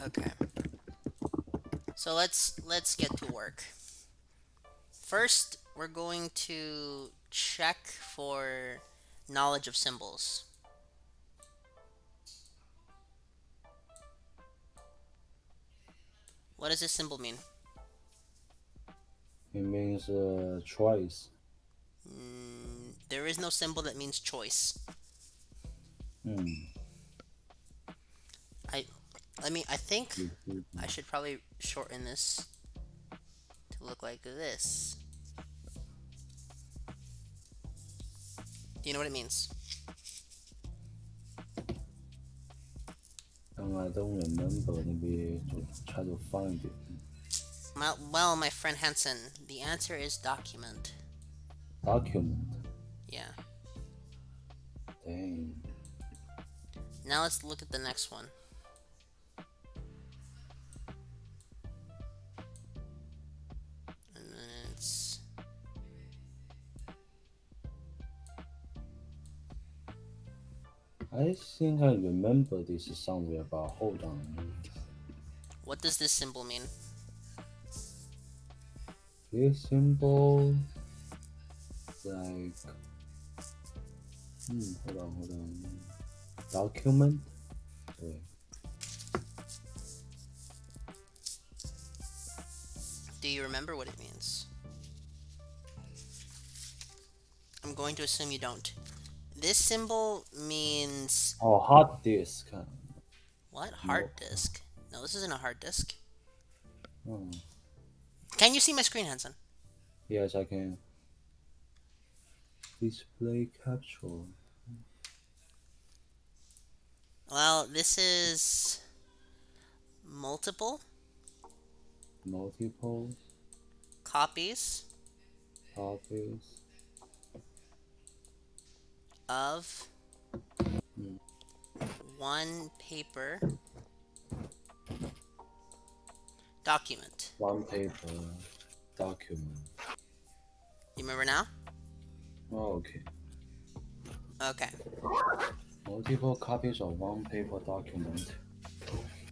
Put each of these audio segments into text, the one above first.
Okay. So let's get to work. First, we're going to check for knowledge of symbols. What does this symbol mean? It means choice. There is no symbol that means choice. Hmm. I I think I Decision. should probably shorten this to look like this. Do you know what it means? And I don't remember. Maybe to try to find it. Well, my friend Hansen, the answer is document. Document. Yeah. Dang. Now let's look at the next one. And then it's I think I remember this somewhere, but hold on. what does this symbol mean? This symbol, like, hold on. Document? Wait. Do you remember what it means? I'm going to assume you don't. This symbol means Oh, hard disk. what? No. Hard disk. No, this isn't a hard disk. Hmm. Can you see my screen, Hansen? Yes, I can display capture. Well, this is multiple Multiple copies copies. of Hmm. one paper document. One paper document. You remember now? Oh, okay. Okay. Multiple copies of one paper document.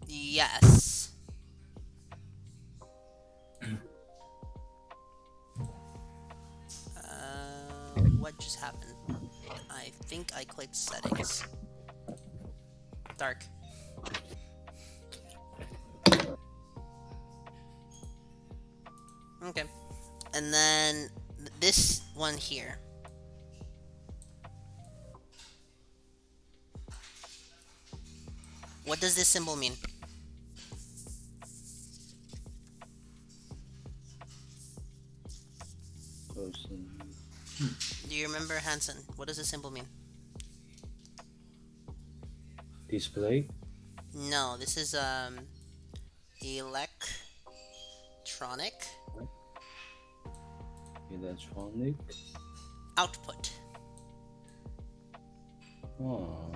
Yes. What just happened? I think I clicked settings. Dark. Okay. And then this one here. What does this symbol mean? Person Do you remember, Hansen? What does this symbol mean? display. No, this is electronic Electronic. output. Oh,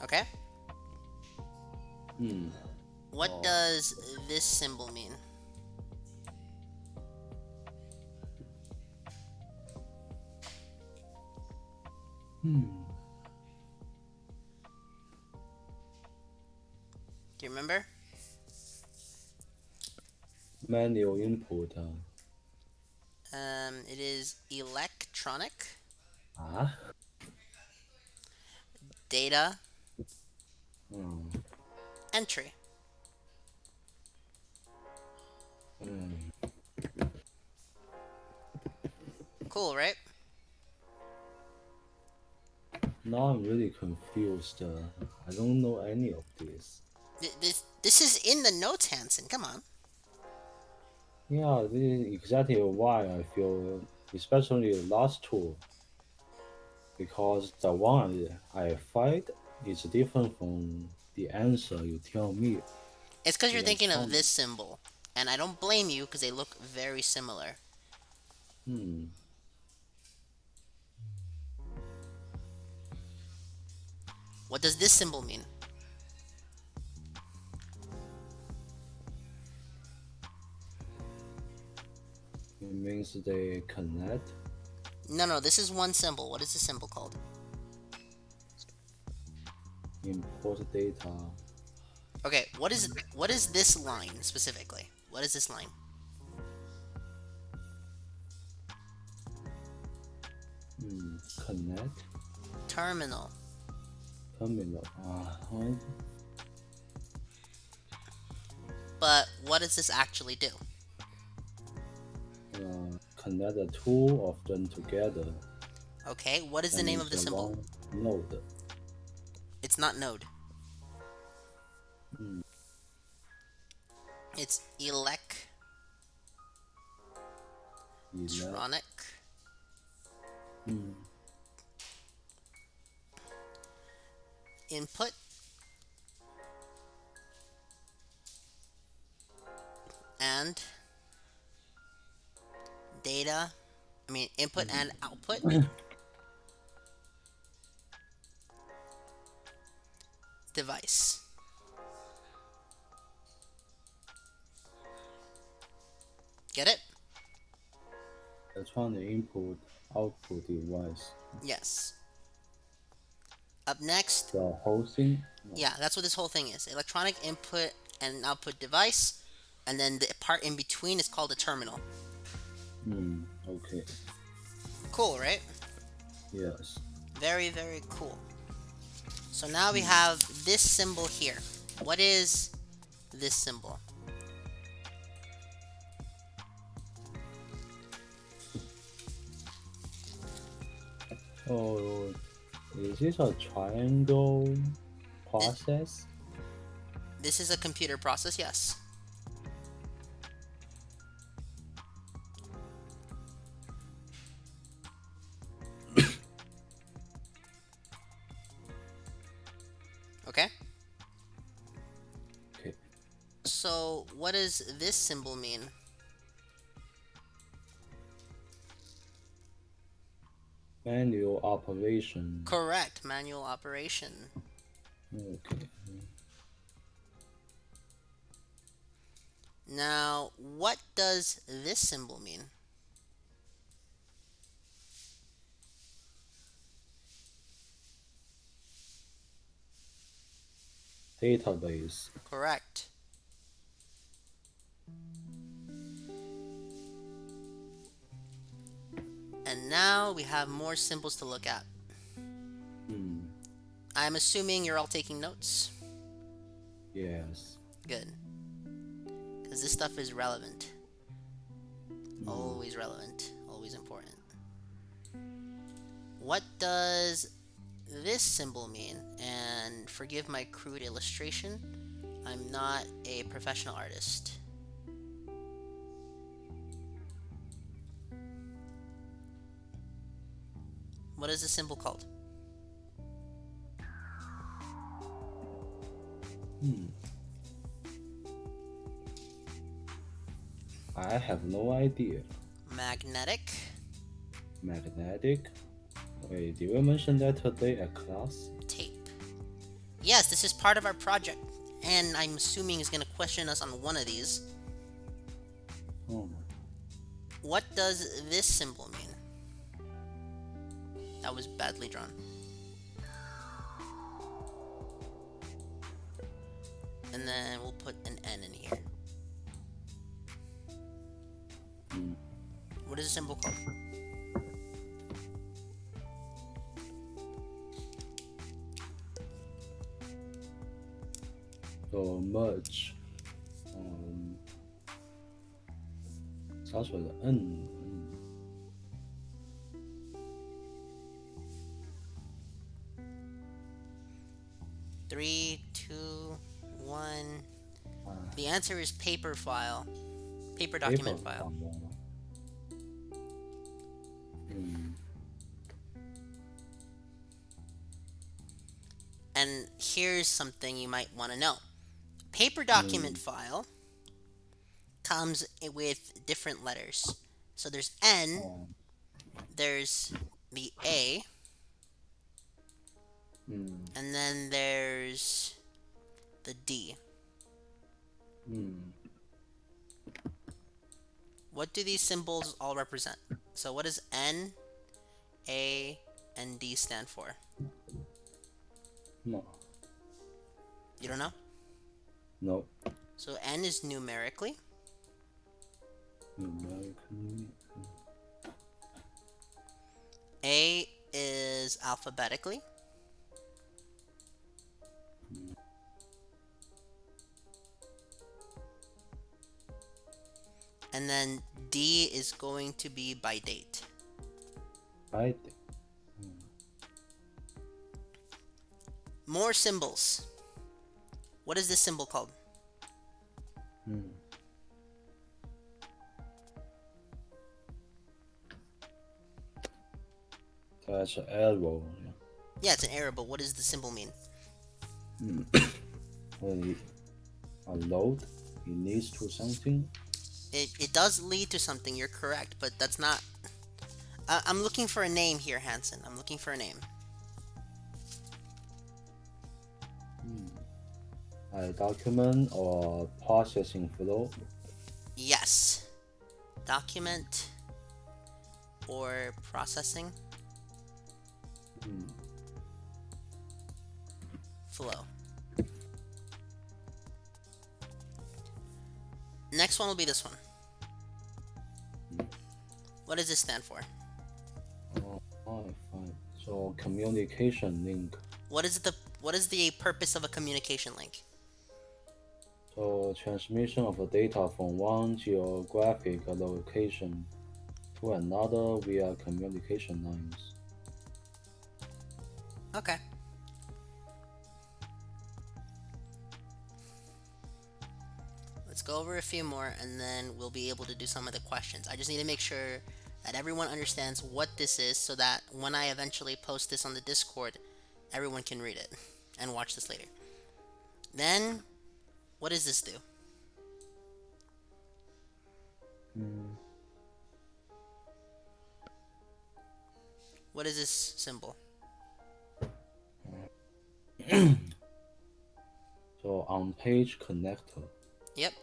Okay? hmm. What Oh, does this symbol mean? hmm. Do you remember? Manual input. It is electronic Ah. data Hmm. entry. Hmm. Cool, right? Now I'm really confused. I don't know any of this. This is in the notes, Hansen. Come on. Yeah, this is exactly why I feel, especially the last two, because the one I find is different from the answer you tell me. It's because you're thinking of Electronic. this symbol, and I don't blame you because they look very similar. Hmm. What does this symbol mean? It means they connect. No, no, this is one symbol. What is this symbol called? import data. Okay, what is this line specifically? What is this line? Connect Terminal. terminal. But what does this actually do? Connect the two of them together Okay, what is the and name of use the the symbol? one node. It's not node. Mm, It's elect. electronic Mm, input and data. I mean, input and output device. Get it? electronic input output device. Yes. Up next, The whole thing. yeah, that's what this whole thing is. Electronic input and output device, and then the part in between is called a terminal. Okay. Cool, right? Yes. Very, very cool. So now we have this symbol here. What is this symbol? Oh, is this a triangle This, process? this is a computer process, yes. Okay? Okay. So, what does this symbol mean? Manual operation. Correct, manual operation. Okay. Now, what does this symbol mean? Database. Correct. And now we have more symbols to look at. Hmm. I'm assuming you're all taking notes. Yes. Good. Because this stuff is relevant. Always relevant. Always important. What does this symbol mean? And forgive my crude illustration, I'm not a professional artist. What is the symbol called? Hmm. I have no idea. Magnetic. Magnetic. Wait, did we mention that today at class? Tape. Yes, this is part of our project, and I'm assuming is going to question us on one of these. Oh. What does this symbol mean? That was badly drawn. And then we'll put an N in here. What is the symbol called? So merge. 啥说的？Three, two, one. The answer is paper file. Paper document file. And here's something you might want to know. Paper document file comes with different letters. So there's N, there's the A, and then there's the D. What do these symbols all represent? So what does N, A, and D stand for? No. You don't know? No. So N is numerically. Numerically. A is alphabetically. And then D is going to be by date. Right. More symbols. What is this symbol called? Hmm. That's an arrow. Yeah, it's an arrow, but what does the symbol mean? Hmm. When it unload, it leads to something. It does lead to something, you're correct, but that's not. I'm looking for a name here, Hanson. I'm looking for a name. Hmm. A document or processing flow. Yes. Document or processing Hmm. flow. Next one will be this one. What does this stand for? Oh, fine, fine. So communication link. What is the purpose of a communication link? So transmission of the data from one geographic location to another via communication lines. Okay. Let's go over a few more and then we'll be able to do some of the questions. I just need to make sure that everyone understands what this is so that when I eventually post this on the Discord, everyone can read it and watch this later. Then, what does this do? Hmm. What is this symbol? So on page connector. Yep.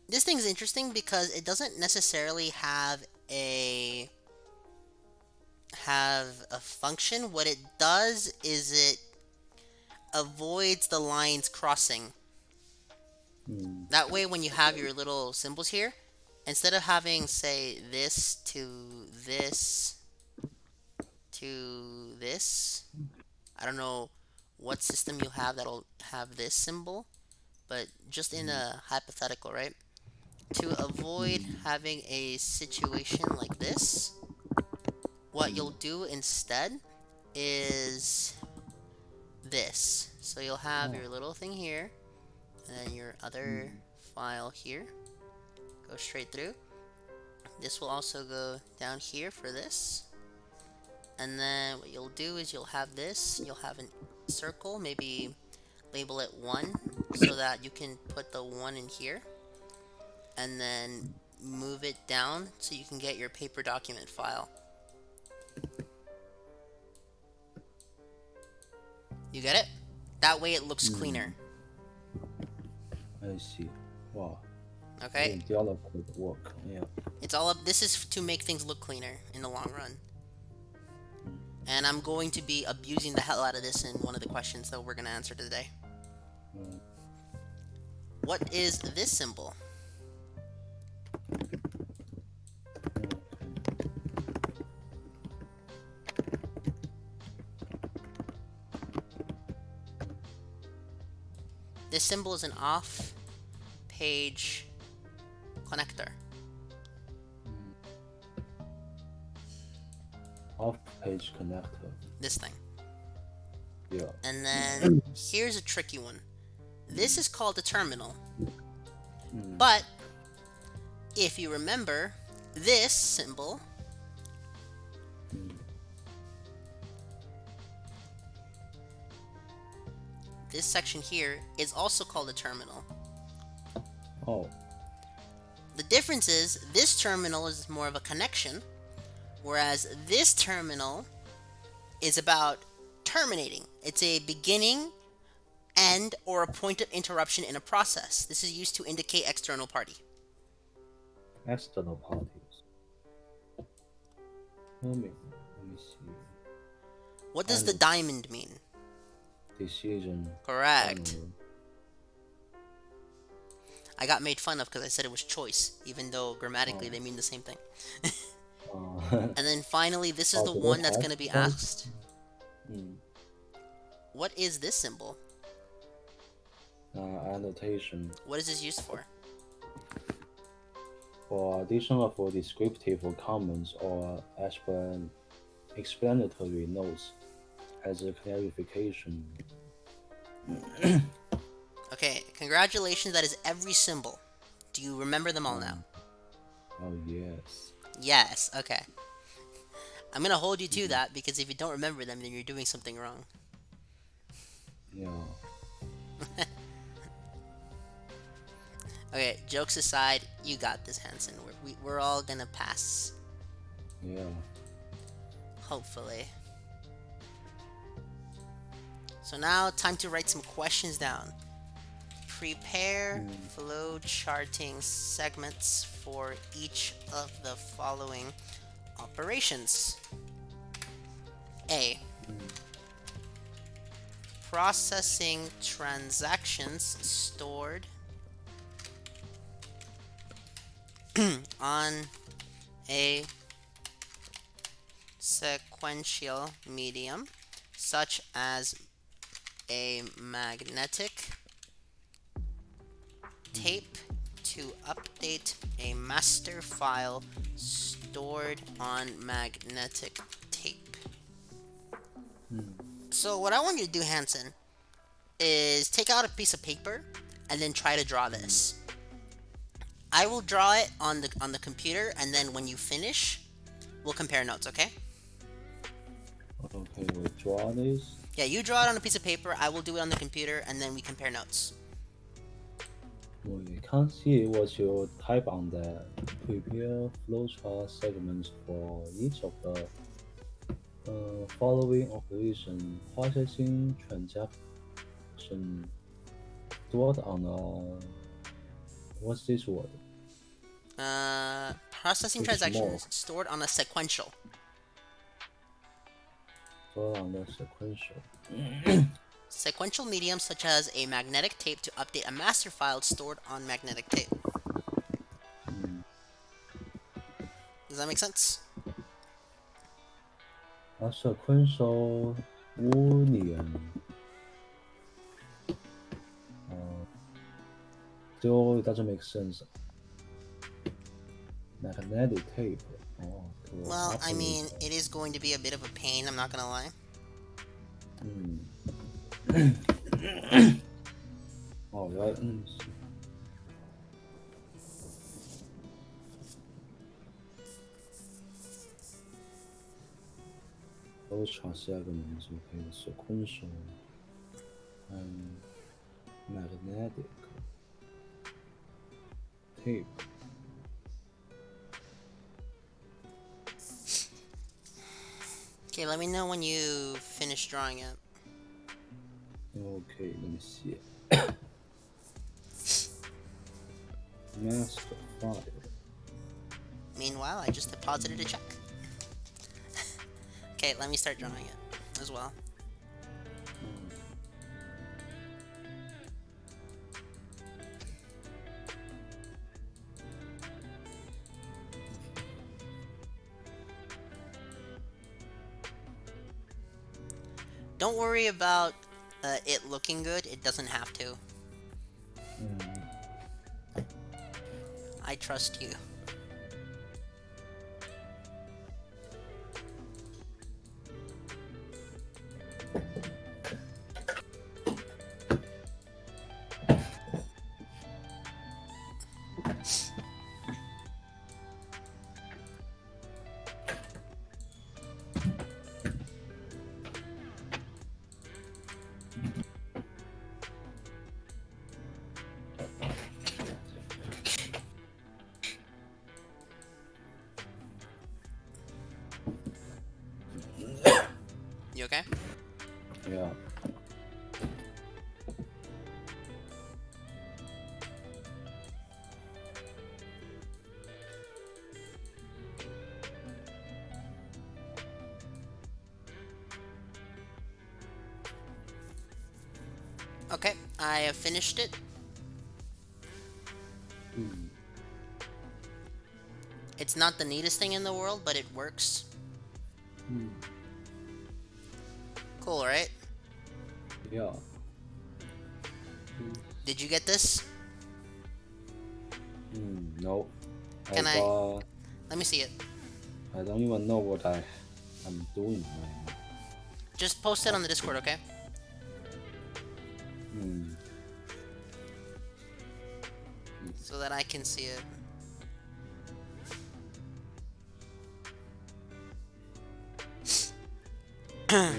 This thing's interesting because it doesn't necessarily have a function. What it does is it avoids the lines crossing. Hmm. That way when you have your little symbols here, instead of having say this to this to this, I don't know what system you have that'll have this symbol, but just in a hypothetical, right? To avoid Hmm. having a situation like this, what you'll Hmm. do instead is this. So you'll have Oh. your little thing here, and then your other Hmm. file here. Go straight through. This will also go down here for this. And then what you'll do is you'll have this. You'll have a circle, maybe label it 1 so that you can put the 1 in here. And then move it down so you can get your paper document file. You get it? That way it looks Hmm. cleaner. I see. Wow. Okay? Very delicate work. Yeah. It's all up. This is to make things look cleaner in the long run. Hmm. And I'm going to be abusing the hell out of this in one of the questions that we're going to answer today. Hmm. What is this symbol? Okay. This symbol is an off page connector. Hmm. Off page connector. This thing. Yeah. And then here's a tricky one. This is called a terminal. Hmm. But if you remember, this symbol Hmm. this section here is also called a terminal. Oh. The difference is this terminal is more of a connection, whereas this terminal is about terminating. It's a beginning, end, or a point of interruption in a process. This is used to indicate external party. External parties. Let me see. What does the And diamond mean? decision Correct. final. I got made fun of because I said it was choice, even though grammatically Oh, they mean the same thing. uh, And then finally, this is oh, the do they one that's have going to be choice? asked. Mm. What is this symbol? Annotation What is this used for? for addition of descriptive comments or explanatory notes as a clarification. Okay, congratulations, that is every symbol. Do you remember them all now? Um, oh yes. Yes, okay. I'm gonna hold you to Mhm. that because if you don't remember them, then you're doing something wrong. Yeah. Okay, jokes aside, you got this, Hanson. We're all gonna pass. Yeah. Hopefully. So now, time to write some questions down. Prepare Mm, flow charting segments for each of the following operations. A. mm, Processing transactions stored on a sequential medium, such as a magnetic mm, tape, to update a master file stored on magnetic tape. mm, So, what I want you to do, Hanson, is take out a piece of paper and then try to draw mm. this. I will draw it on the computer, and then when you finish, we'll compare notes. Okay? Okay, we draw this. Yeah, you draw it on a piece of paper. I will do it on the computer, and then we compare notes. We can't see what you type on the prepare flowchart segments for each of the following operation processing transaction stored on a what's this word? Processing Which mode? transactions stored on a sequential. Stored on the sequential. Sequential medium such as a magnetic tape to update a master file stored on magnetic tape. Mm. Does that make sense? A sequential Boolean. Uh, Still, it doesn't make sense. Magnetic tape. Oh, to Well, I operate. mean, it is going to be a bit of a pain, I'm not gonna lie. Mm. All right. Those segments, okay, sequential and magnetic tape. Okay, let me know when you finish drawing it. Okay, let me see. Master file. Meanwhile, I just deposited a check. Okay, let me start drawing it as well. Mm. Don't worry about it looking good, it doesn't have to. Mm. I trust you. You okay? Yeah. Okay, I have finished it. Hmm. It's not the neatest thing in the world, but it works. Hmm. Cool, right? Yeah. Did you get this? No, I Can I? got. Let me see it. I don't even know what I'm doing right now. Just post it on the Discord, okay? Hmm. So that I can see it. Yeah.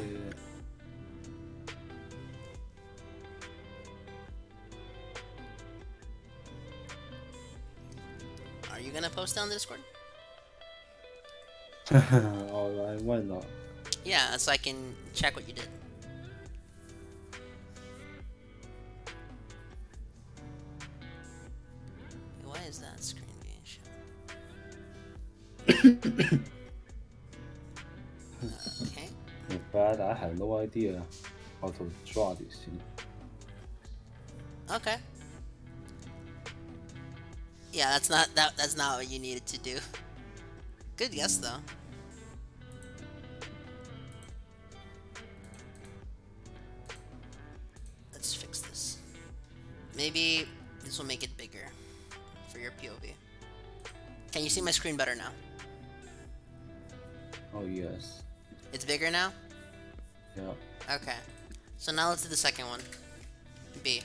Are you gonna post it on the Discord? All right. Why not? Yeah, so I can check what you did. Why is that screen being shown? Okay. In fact, I have no idea how to draw this thing. Okay. Yeah, that's not what you needed to do. Good guess Hmm. though. Let's fix this. Maybe this will make it bigger for your POV. Can you see my screen better now? Oh yes. It's bigger now? Yeah. Okay. So now let's do the second one. B.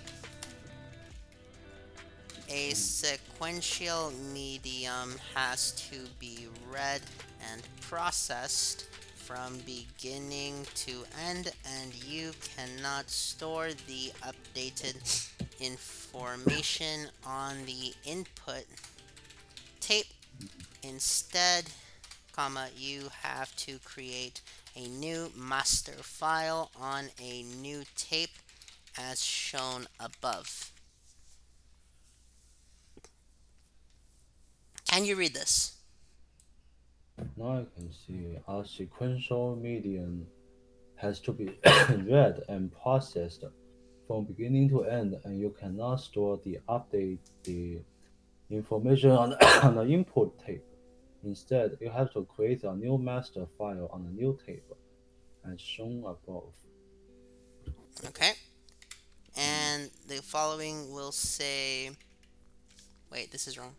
A Hmm. sequential medium has to be read and processed from beginning to end, and you cannot store the updated information on the input tape. Instead, you have to create a new master file on a new tape as shown above. Can you read this? Now I can see a sequential median has to be read and processed from beginning to end, and you cannot store the information on on the input tape. Instead, you have to create a new master file on the new tape, as shown above. Okay. And the following will say, wait, this is wrong.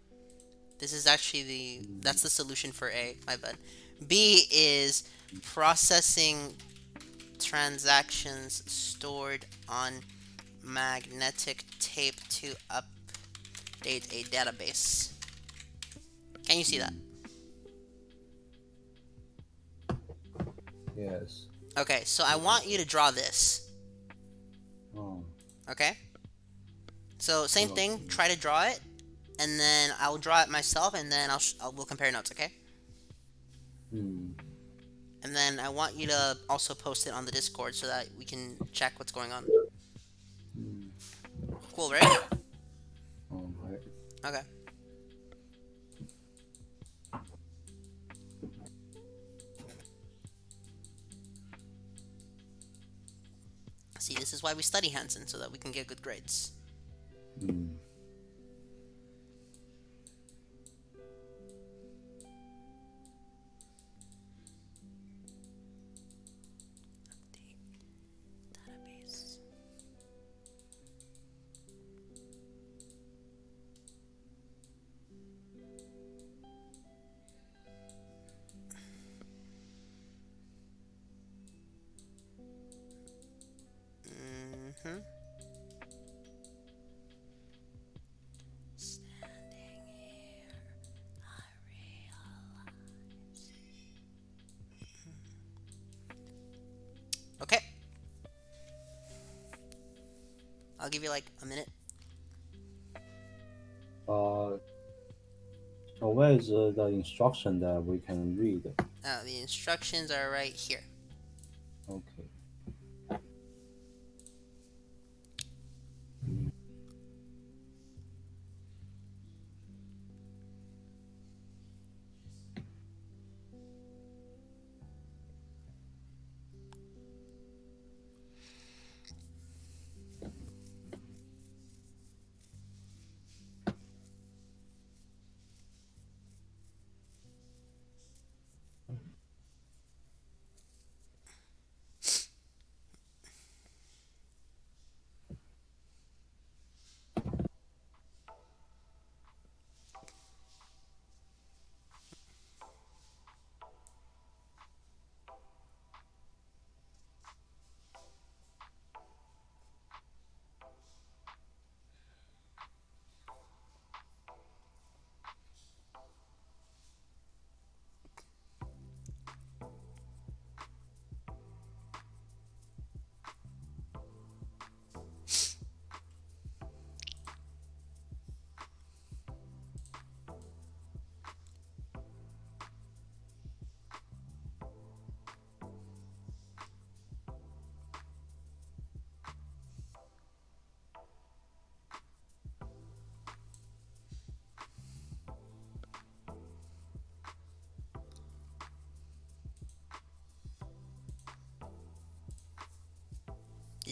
This is actually that's the solution for A, my bad. B is processing transactions stored on magnetic tape to update a database. Can you see that? Mm, yes. Okay, so I want you to draw this. Oh, Okay? So same thing, okay. try to draw it, and then I'll draw it myself, and then we'll compare notes, okay? Mm, And then I want you to also post it on the Discord so that we can check what's going on. mm. Cool, right? All right. Okay. See, this is why we study Hansen, so that we can get good grades. Mm, Database. Mm-hmm. Standing here, I realize. Okay, I'll give you like a minute. uh, so where is the instruction that we can read? The instructions are right here. Okay.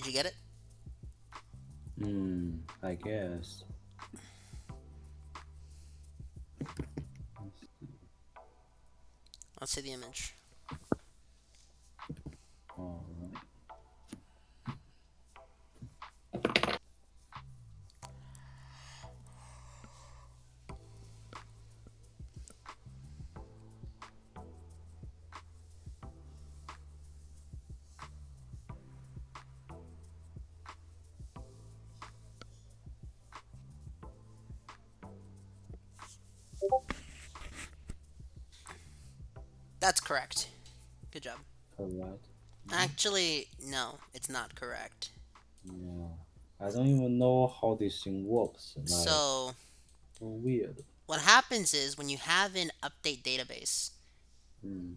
you get it? I guess. Let's see the image. Alright. That's correct. Good job. Correct. Mhm. Actually, no, it's not correct. Yeah. I don't even know how this thing works. Like, So, so weird. what happens is when you have an update database Mm.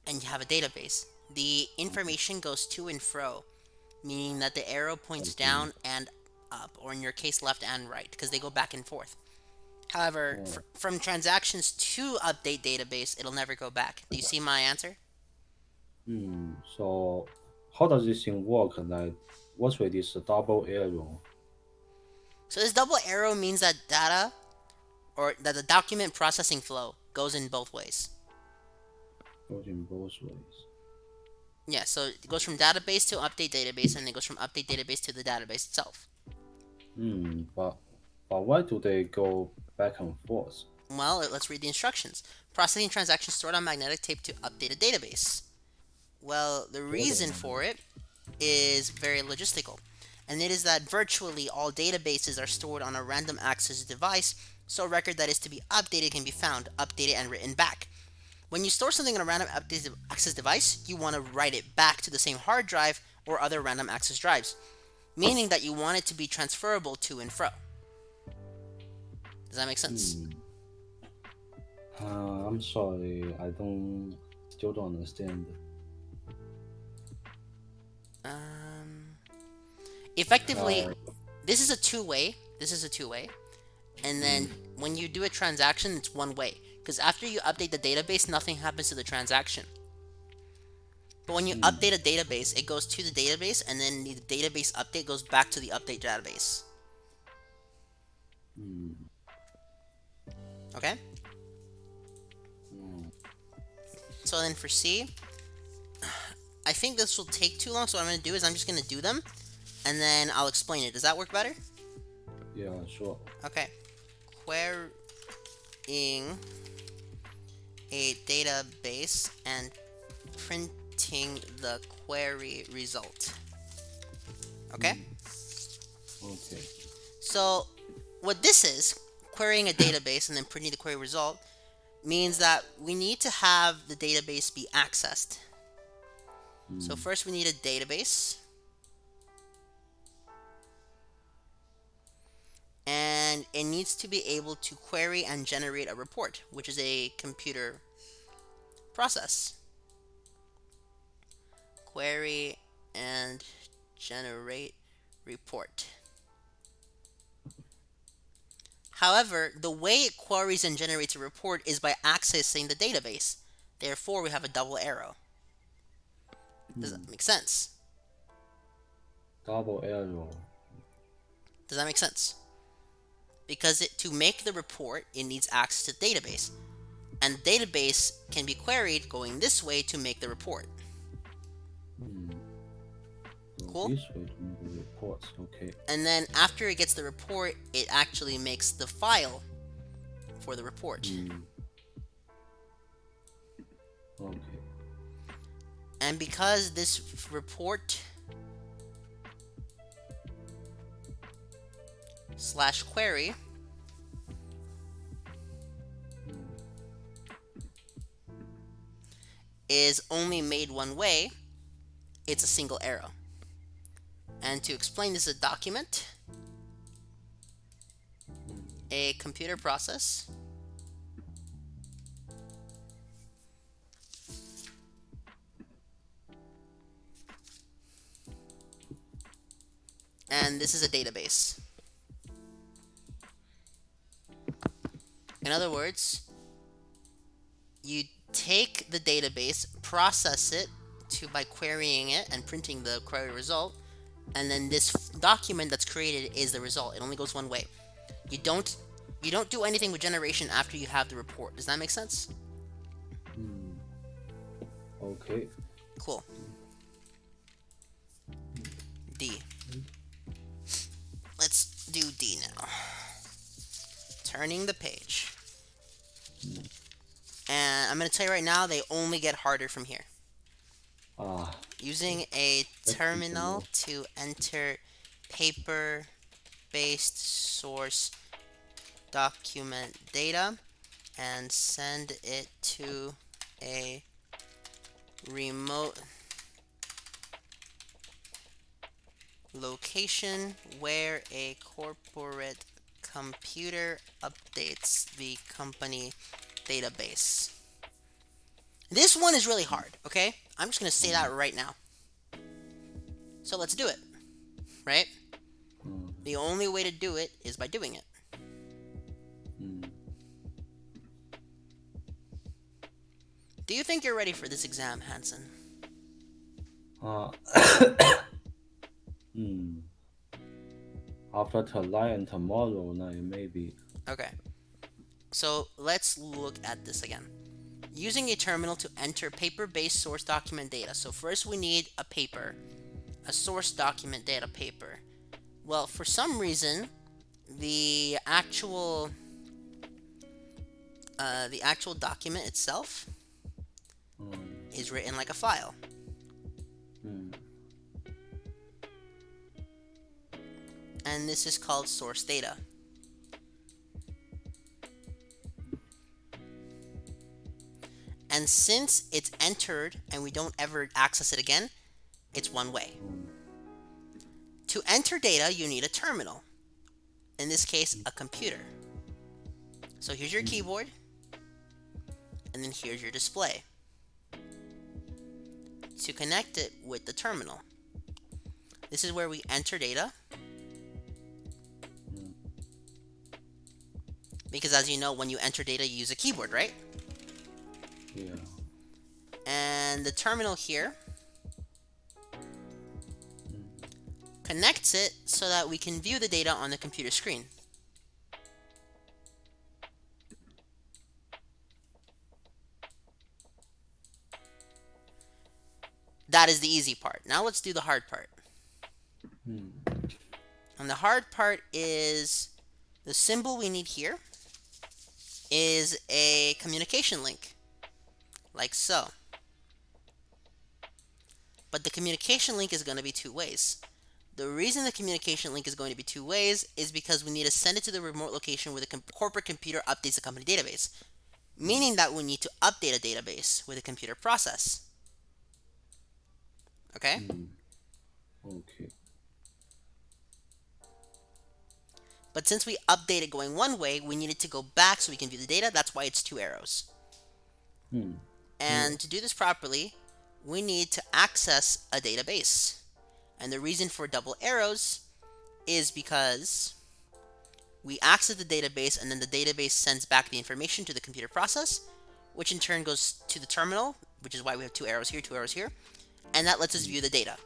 and you have a database, the information goes to and fro, meaning that the arrow points Okay. down and up, or in your case, left and right, because they go back and forth. However, Oh. from transactions to update database, it'll never go back. Do you see my answer? So, how does this thing work? Like, what's with this double arrow? So this double arrow means that data or that the document processing flow goes in both ways. Goes in both ways. Yeah, so it goes from database to update database, and it goes from update database to the database itself. But why do they go back and forth? Well, let's read the instructions. Processing transactions stored on magnetic tape to update a database. Well, the Hold reason on. for it is very logistical, and it is that virtually all databases are stored on a random access device, so a record that is to be updated can be found, updated, and written back. When you store something on a random access device, you want to write it back to the same hard drive or other random access drives, meaning that you want it to be transferable to and fro. Does that make sense? Hmm. I'm sorry, I don't still don't understand. Um, Effectively, Like, this is a two-way. This is a two-way, and then mm, when you do a transaction, it's one way. Because after you update the database, nothing happens to the transaction. But when you mm, update a database, it goes to the database, and then the database update goes back to the update database. mm, Okay? mm. So then for C, I think this will take too long, so what I'm going to do is I'm just going to do them, and then I'll explain it. Does that work better? Yeah, sure. Okay. Querying a database and printing the query result. Okay? Mm, okay. So, what this is, querying a database and then printing the query result, means that we need to have the database be accessed. So, Mm, first we need a database, and it needs to be able to query and generate a report, which is a computer process. Query and generate report. However, the way it queries and generates a report is by accessing the database. Therefore, we have a double arrow. Does mm. that make sense? Double arrow. Does that make sense? Because to make the report, it needs access to the database. And the database can be queried going this way to make the report. Mm. So Cool? this way to make the reports. Okay. And then after it gets the report, it actually makes the file for the report. Mm, okay. And because this report slash query Mm, is only made one way, it's a single arrow. And to explain this, a document, mm, a computer process, and this is a database. In other words, you take the database, process it to by querying it and printing the query result, and then this document that's created is the result. It only goes one way. You don't you don't do anything with generation after you have the report. Does that make sense? Mm. Okay. Cool. D. Let's do D now. Turning the page. And I'm going to tell you right now, they only get harder from here. Ah, Using a that's good to terminal know. to enter paper-based source document data and send it to a remote location where a corporate computer updates the company database. This one is really hard, okay? I'm just going to say that Mm. right now. So let's do it, right? Mm. The only way to do it is by doing it. Mm. Do you think you're ready for this exam, Hanson? Uh, mm. After tonight and tomorrow night, maybe. Okay, so let's look at this again. Using a terminal to enter paper-based source document data. So first we need a paper, a source document data paper. Well, for some reason, the actual document itself Mm. is written like a file. Mm. And this is called source data. And since it's entered and we don't ever access it again, it's one way. Mm. To enter data, you need a terminal. In this case, a computer. So here's your Mm. keyboard, and then here's your display. To connect it with the terminal, this is where we enter data. Mm. Because as you know, when you enter data, you use a keyboard, right? Yeah. And the terminal here Mm. connects it so that we can view the data on the computer screen. That is the easy part. Now let's do the hard part. Mm. And the hard part is the symbol we need here is a communication link, like so. But the communication link is going to be two ways. The reason the communication link is going to be two ways is because we need to send it to the remote location where the corporate computer updates the company database, meaning that we need to update a database with a computer process. Okay? Mm. Okay. But since we updated going one way, we needed to go back so we can view the data. That's why it's two arrows. Mm. Yeah. And to do this properly, we need to access a database. And the reason for double arrows is because we access the database and then the database sends back the information to the computer process, which in turn goes to the terminal, which is why we have two arrows here, and that lets us view the data.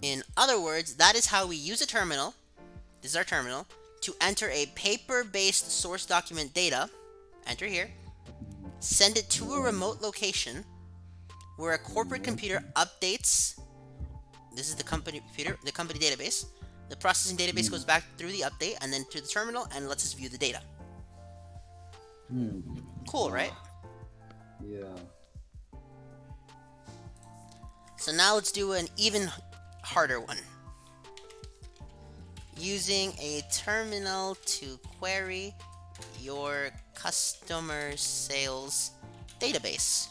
In other words, that is how we use a terminal, this is our terminal, to enter a paper-based source document data, enter here, send it to a remote location where a corporate computer updates, this is the company computer, the company database, the processing database goes back through the update and then to the terminal and lets us view the data. Mm. Cool, right? Yeah. So now let's do an even harder one. Using a terminal to query your customer sales database.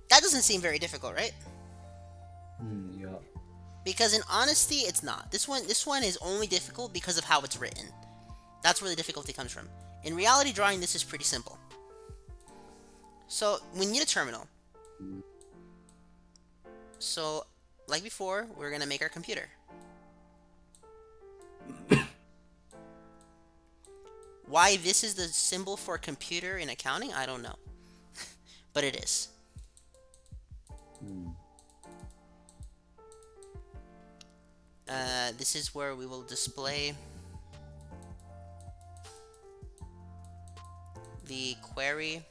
That doesn't seem very difficult, right? Mm. Yeah. Because in honesty, it's not. This one is only difficult because of how it's written. That's where the difficulty comes from. In reality, drawing this is pretty simple. So we need a terminal. So, like before, we're gonna make our computer. Why this is the symbol for computer in accounting, I don't know. But it is. This is where we will display the query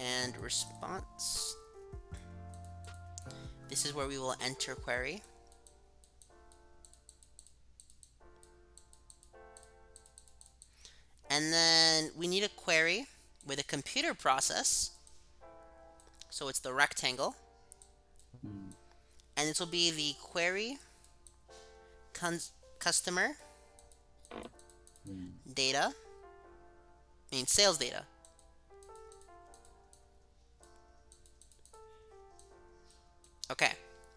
and response. This is where we will enter query. And then we need a query with a computer process. So it's the rectangle. Mm. And this will be the query customer Mm. data, sales data. Okay,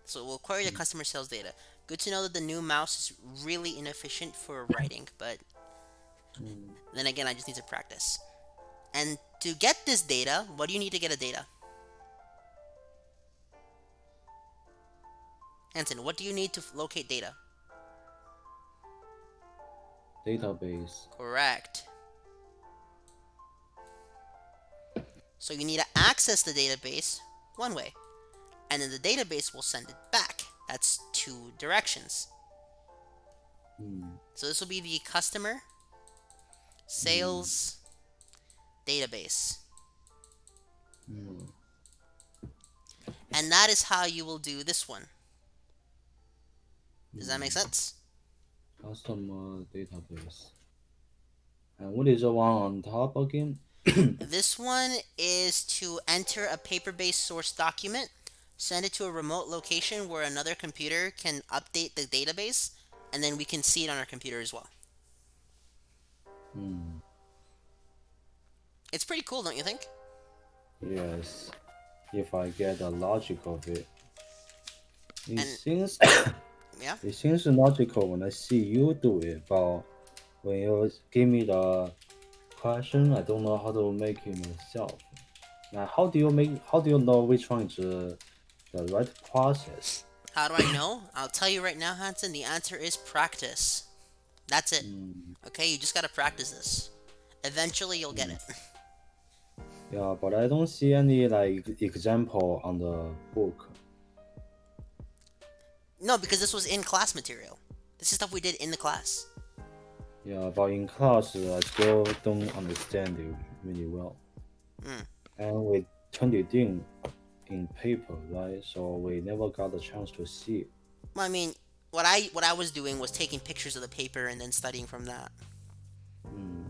so we'll query the Mm. customer sales data. Good to know that the new mouse is really inefficient for writing, but Mm. then again, I just need to practice. And to get this data, what do you need to get a data? Hanson, what do you need to locate data? Database. Correct. So you need to access the database one way, and then the database will send it back. That's two directions. Mm. So this will be the customer Mm. sales database. Mm. And that is how you will do this one. Does that make Mm. sense? Customer database. And what is the one on top again? This one is to enter a paper-based source document, send it to a remote location where another computer can update the database, and then we can see it on our computer as well. Mm. It's pretty cool, don't you think? Yes, if I get the logic of it. It And seems yeah, it seems logical when I see you do it, but when you give me the question, I don't know how to make it myself. Now, how do you know which one is the right process? how do I know? I'll tell you right now, Hanson, the answer is practice. That's it. Mm. Okay, you just gotta practice this. Eventually, you'll get Mm. it. Yeah, but I don't see any like example on the book. No, because this was in class material. This is stuff we did in the class. Yeah, but in class, I still don't understand it really well. Mm. And we turned it in paper, right? So we never got the chance to see it. Well, what I was doing was taking pictures of the paper and then studying from that. Mm.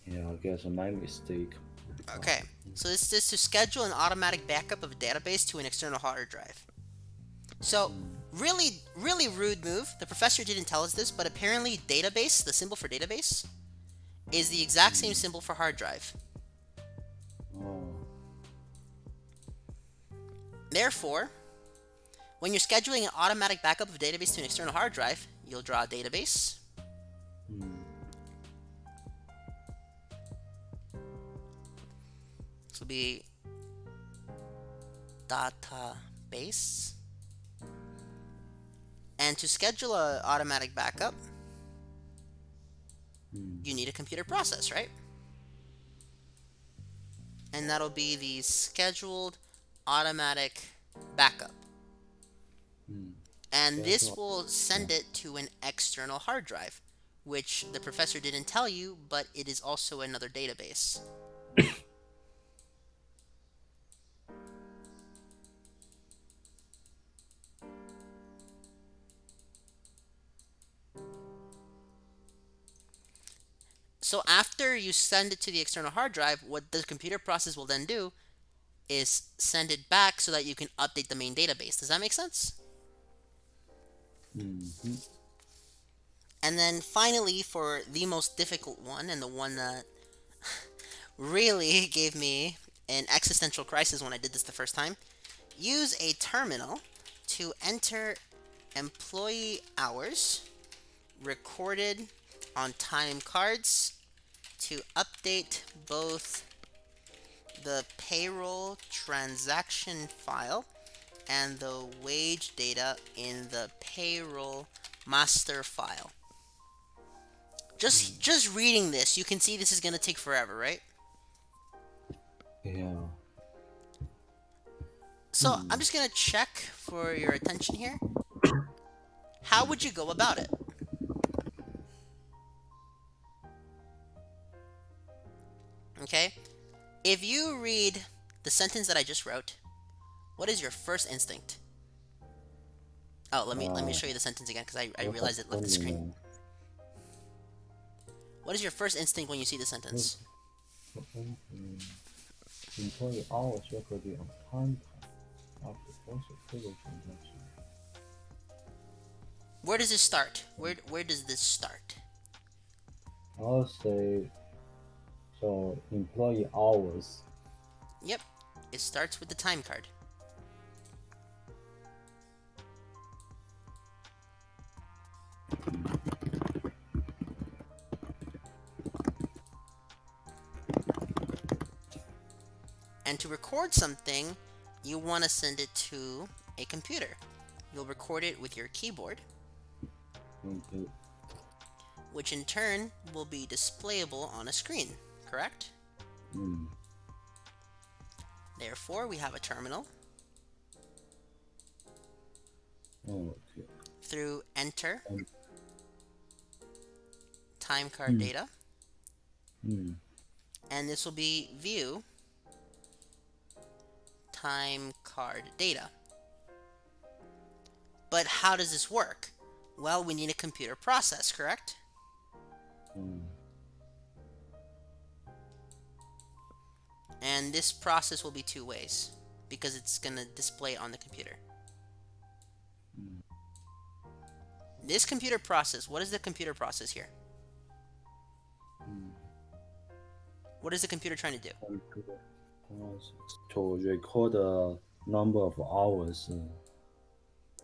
Yeah, I guess my mistake. But, Okay, so this is to schedule an automatic backup of a database to an external hard drive. So, mm, really, really rude move. The professor didn't tell us this, but apparently, database, the symbol for database, is the exact same mm. symbol for hard drive. Oh, Therefore, when you're scheduling an automatic backup of a database to an external hard drive, you'll draw a database. mm, This will be database. And to schedule an automatic backup, mm, you need a computer process, right? And that'll be the scheduled automatic backup. mm. And this Schedule. will Yeah. send it to an external hard drive, which the professor didn't tell you, but it is also another database. So after you send it to the external hard drive, what the computer process will then do is send it back so that you can update the main database. Does that make sense? Mm-hmm. And then finally, for the most difficult one, and the one that really gave me an existential crisis when I did this the first time, use a terminal to enter employee hours recorded on time cards to update both the payroll transaction file and the wage data in the payroll master file. Mm. Just reading this, you can see this is going to take forever, right? Yeah. So I'm Hmm. just going to check for your attention here. How would you go about it? Okay? If you read the sentence that I just wrote, what is your first instinct? Oh, let me Uh, show you the sentence again because I what's the realized it left the screen. terminal? What is your first instinct when you see the Look, sentence? employee hours recorded on time card after first approval transaction. Where does this start? Where does this start? I'll say so employee hours. Yep, it starts with the time card. And to record something, you want to send it to a computer. You'll record it with your keyboard, Okay. which in turn will be displayable on a screen, correct? Mm. Therefore, we have a terminal. Okay. Through enter Um, time card mm. data, Mm. and this will be view time card data. But how does this work? Well, we need a computer process, correct? Mm. And this process will be two ways because it's going to display on the computer. Mm. This computer process, what is the computer process here? Mm. What is the computer trying to do? Computer process to record the number of hours.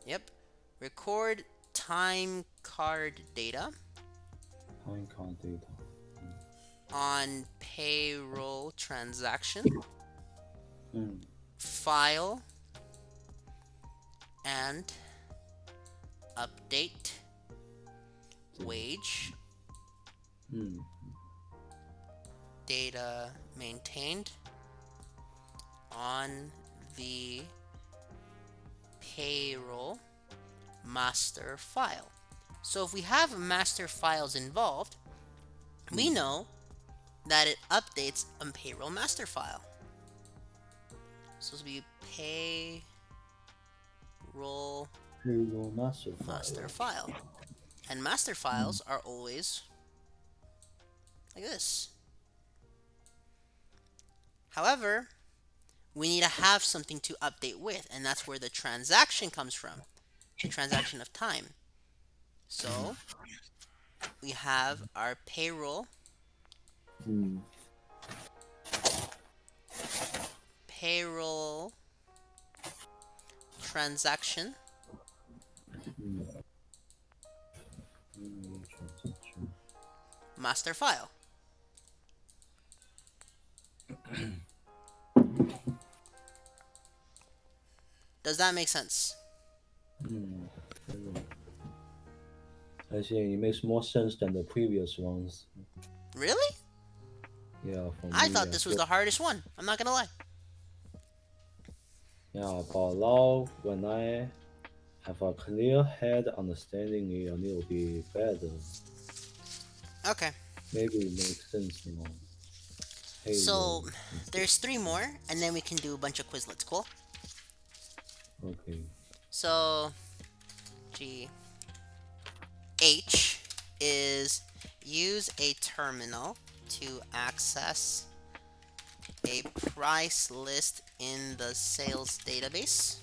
Yep. Record time card data Time card data. on payroll transaction, Mm. file, and update wage Mm. data maintained on the payroll master file. So if we have master files involved, we know that it updates a payroll master file. So this will be payroll Payroll master file. And master files are always like this. However, we need to have something to update with, and that's where the transaction comes from, the transaction of time. So we have our Mm. payroll transaction Mm. Transaction. master file. Does that make sense? Mm. I think it makes more sense than the previous ones. Really? Yeah, for I me, thought I this was feel. the hardest one. I'm not gonna lie. Yeah, but now when I have a clear head understanding it a little bit better, Okay, maybe it makes sense now. so Payroll. there's three more, and then we can do a bunch of Quizlets. Cool. Okay. So G H is use a terminal to access a price list in the sales database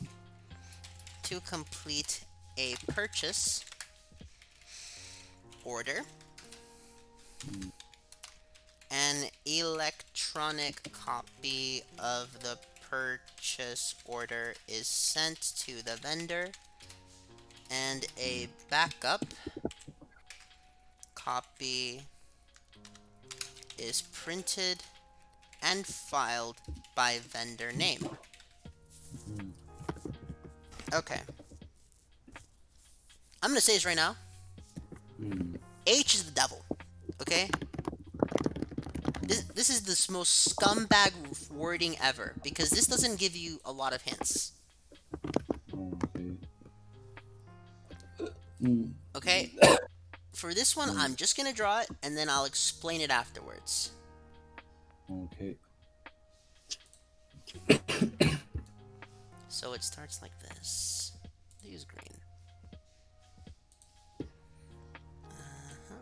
to complete a purchase order. Mm. An electronic copy of the purchase order is sent to the vendor, and a backup copy is printed and filed by vendor name. Mm. Okay, I'm gonna say this right now. Mm. H is the devil. Okay, this is the most scumbag wording ever because this doesn't give you a lot of hints. Okay. Mm, Okay, for this one, mm, I'm just gonna draw it and then I'll explain it afterwards. okay. So it starts like this. Use green. Uh-huh.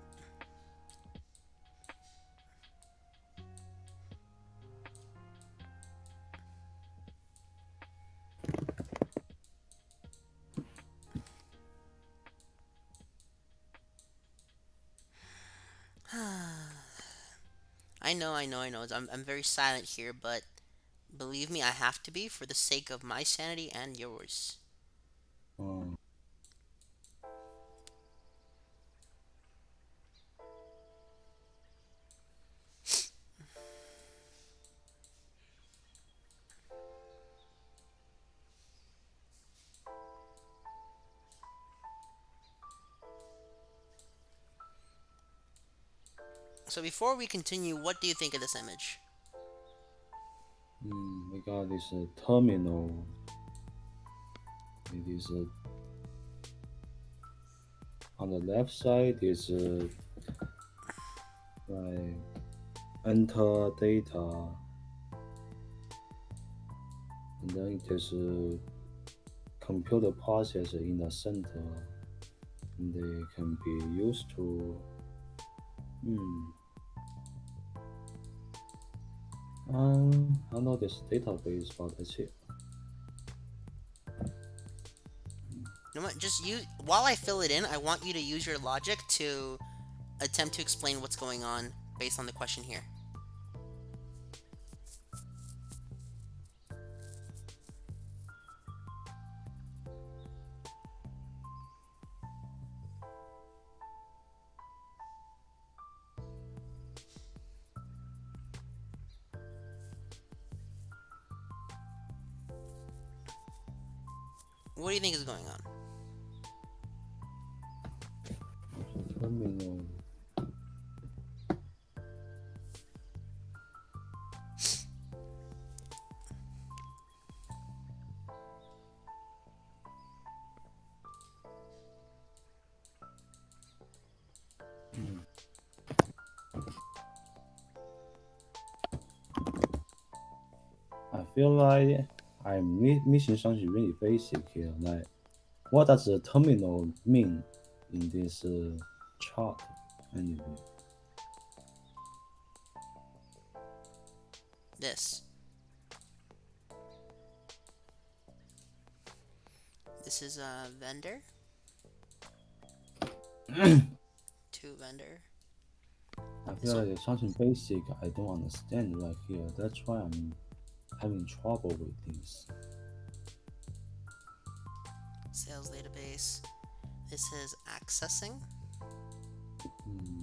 I know. I'm very silent here, but believe me, I have to be for the sake of my sanity and yours. Um, So before we continue, what do you think of this image? we got this terminal. It is on the left side is like enter data, and then it is computer process in the center. And they can be used to hmm, I know this database, but that's it. You know what? Just use while I fill it in. I want you to use your logic to attempt to explain what's going on based on the question here. What do you think is going on? Terminal. Hmm. I feel like I'm missing something really basic here. Like, what does the terminal mean in this chart? Anyway, This. This is a vendor. To vendor. I This feel will like there's something basic I don't understand right here. That's why I'm having trouble with this. sales database. This is accessing. Hmm.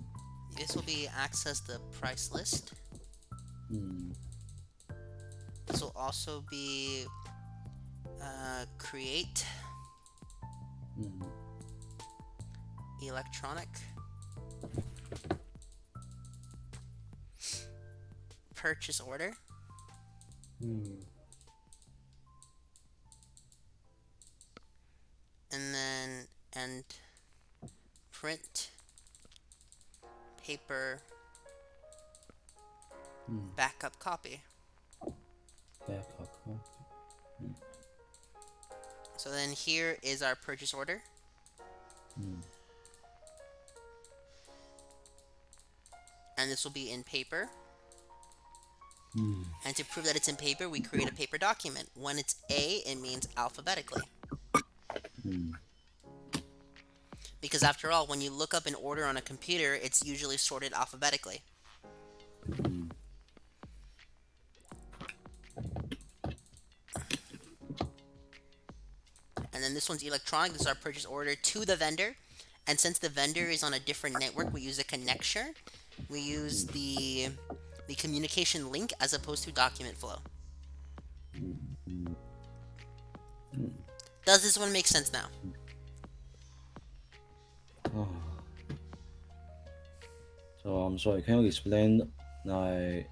This will be access the price list. Hmm. This will also be create Hmm. electronic purchase order. Hmm. And then and print paper Hmm. backup copy. Backup. Huh? Hmm. So then here is our purchase order. Hmm. And this will be in paper. Hmm. And to prove that it's in paper, we create a paper document. When it's A, it means alphabetically. Hmm. Because after all, when you look up an order on a computer, it's usually sorted alphabetically. Hmm. And then this one's electronic. This is our purchase order to the vendor. And since the vendor is on a different network, we use a connector. We use Hmm. the communication link as opposed to document flow. Hmm. Hmm. Hmm. Does this one make sense now? Oh. So I'm sorry. Can you explain like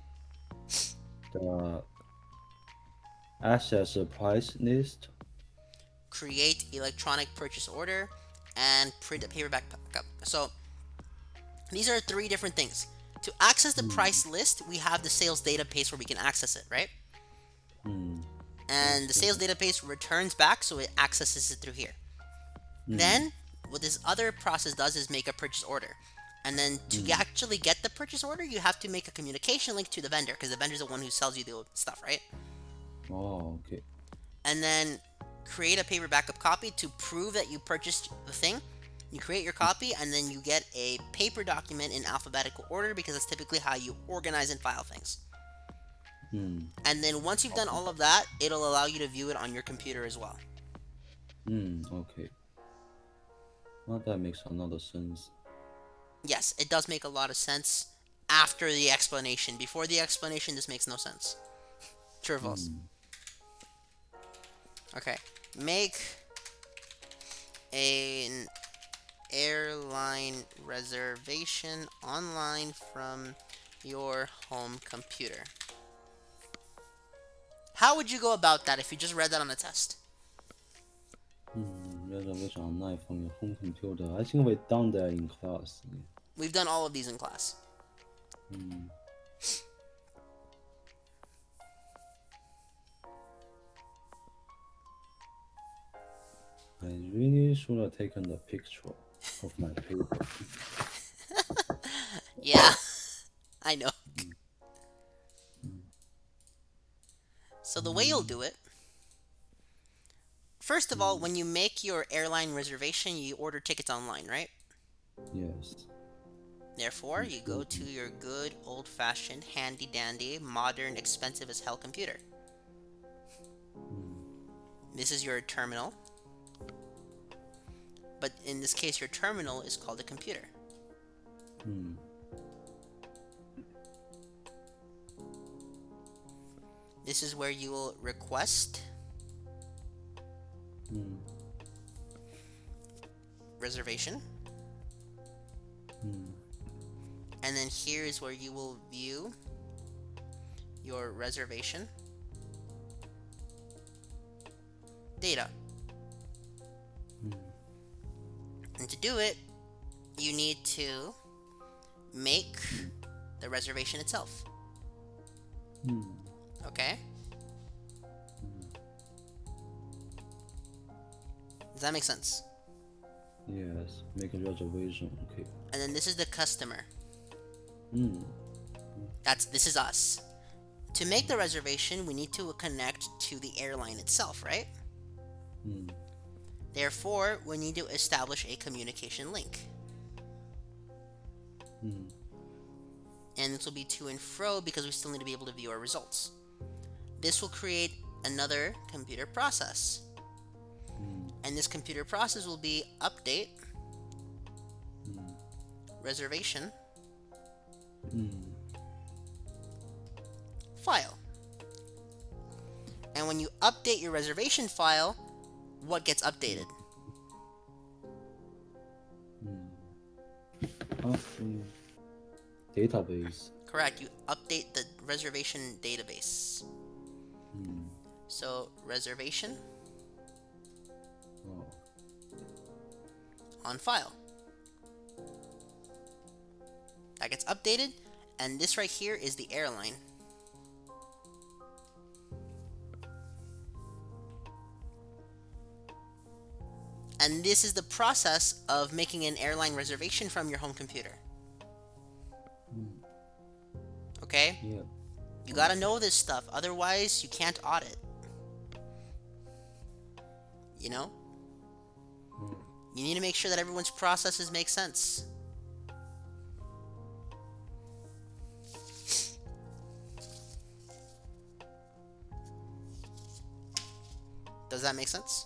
the access price list? Create electronic purchase order and print a paperback backup. So these are three different things. To access the Mm. price list, we have the sales database where we can access it, right? Mm. And the Yes. sales database returns back, so it accesses it through here. Mm. Then, what this other process does is make a purchase order. And then to Mm. actually get the purchase order, you have to make a communication link to the vendor, because the vendor is the one who sells you the stuff, right? Oh, okay. And then create a paper backup copy to prove that you purchased the thing. You create your copy, and then you get a paper document in alphabetical order, because that's typically how you organize and file things. Mm. And then once you've done Okay. all of that, it'll allow you to view it on your computer as well. Okay. Well, that makes a lot of sense. Yes, it does make a lot of sense after the explanation. Before the explanation, this makes no sense. True or false? Mm. Okay. Make an airline reservation online from your home computer. How would you go about that if you just read that on a test? Reservation online from your home computer. I think we've done that in class. We've done all of these in class. Mm. I really should have taken the picture of my paper. Yeah, I know. Mm. So the way you'll Mm. do it, first of all, Mm. when you make your airline reservation, you order tickets online, right? Yes. Therefore, you go to Important. your good old fashioned, handy dandy, modern, expensive as hell computer. Mm. This is your terminal, but in this case, your terminal is called a computer. Mm. This is where you will request Mm. reservation, Mm. and then here is where you will view your reservation data. Mm. And to do it, you need to make the reservation itself. Mm. Okay? Does that make sense? Yes. Make a reservation. Okay. And then this is the customer. Mm. This is us. To make the reservation, we need to connect to the airline itself, right? Mm. Therefore, we need to establish a communication link. Mm. And this will be to and fro because we still need to be able to view our results. This will create another computer process. Mm. And this computer process will be update, Mm. reservation, Mm. file. And when you update your reservation file, what gets updated? Mm. Database. Correct, you update the reservation database. Mm. So, reservation Oh. on file. That gets updated, and this right here is the airline. And this is the process of making an airline reservation from your home computer. Mm. Okay? Yeah. You gotta know this stuff, otherwise, you can't audit. You know? Mm. You need to make sure that everyone's processes make sense. Does that make sense?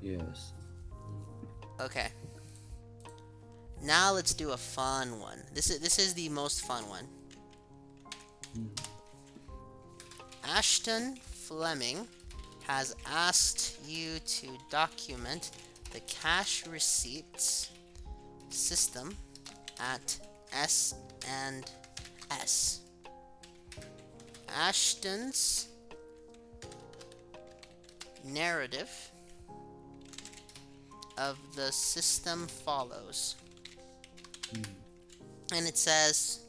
Yes. Okay. Now let's do a fun one. This is the most fun one. Mm. Ashton Fleming has asked you to document the cash receipts system at S&S. Ashton's narrative of the system follows. Mm. And it says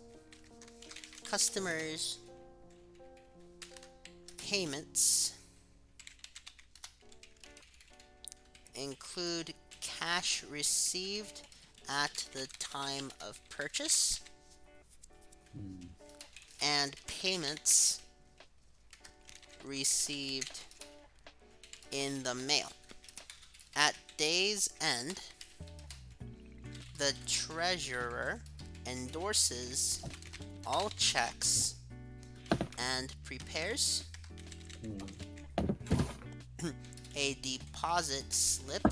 customers' payments include cash received at the time of purchase Mm. and payments received in the mail. At day's end, the treasurer endorses all checks and prepares Mm. a deposit slip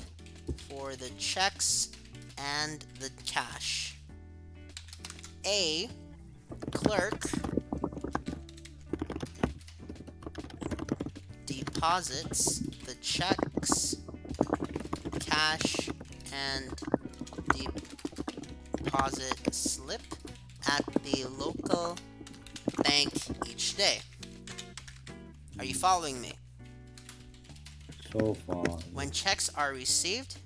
for the checks and the cash. A clerk deposits the checks, cash, and deposit slip at the local bank each day. Are you Mm. following me? So far, When yes. checks are received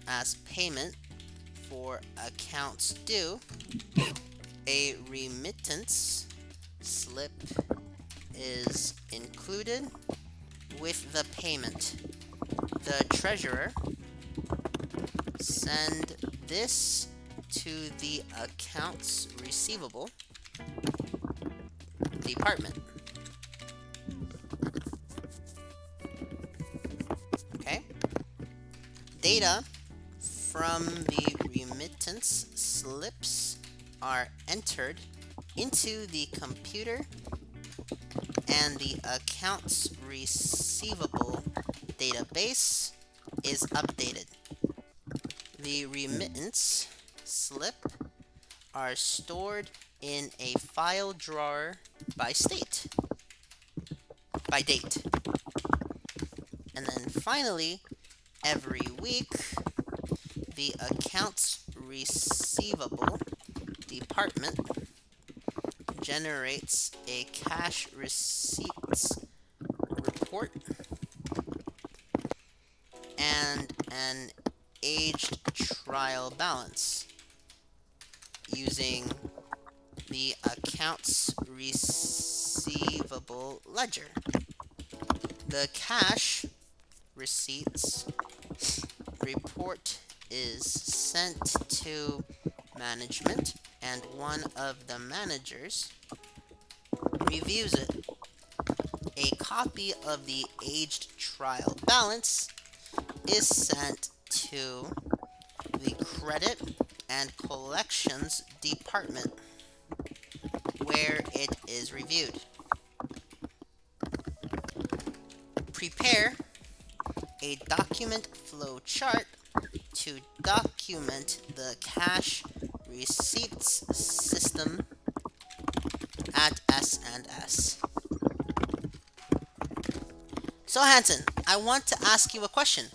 as payment for accounts due, a remittance slip is included with the payment. The treasurer send this to the accounts receivable department. Mm. Okay? Mm. Data from the remittance slips are entered into the computer and the accounts receivable database is updated. The Mm. remittance slip are stored in a file drawer by state, by date. And then finally, every week, the accounts receivable department generates a cash receipts report and an aged trial balance using the accounts receivable ledger. The cash receipts report is sent to management, and one of the managers reviews it. A copy of the aged trial balance is sent to the credit and collections department where it is reviewed. Prepare a document flow chart to document the cash receipts system at S&S. So Hanson, I want to ask you a question.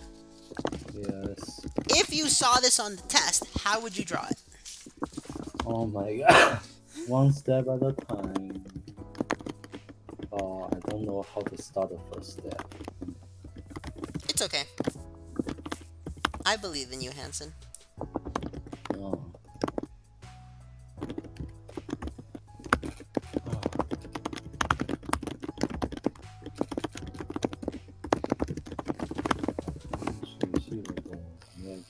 Yes. If you saw this on the test, how would you draw it? Oh my god. One step at a time. I don't know how to start the first step. It's okay. I believe in you, Hanson. Oh. Oh. Receivable ledger.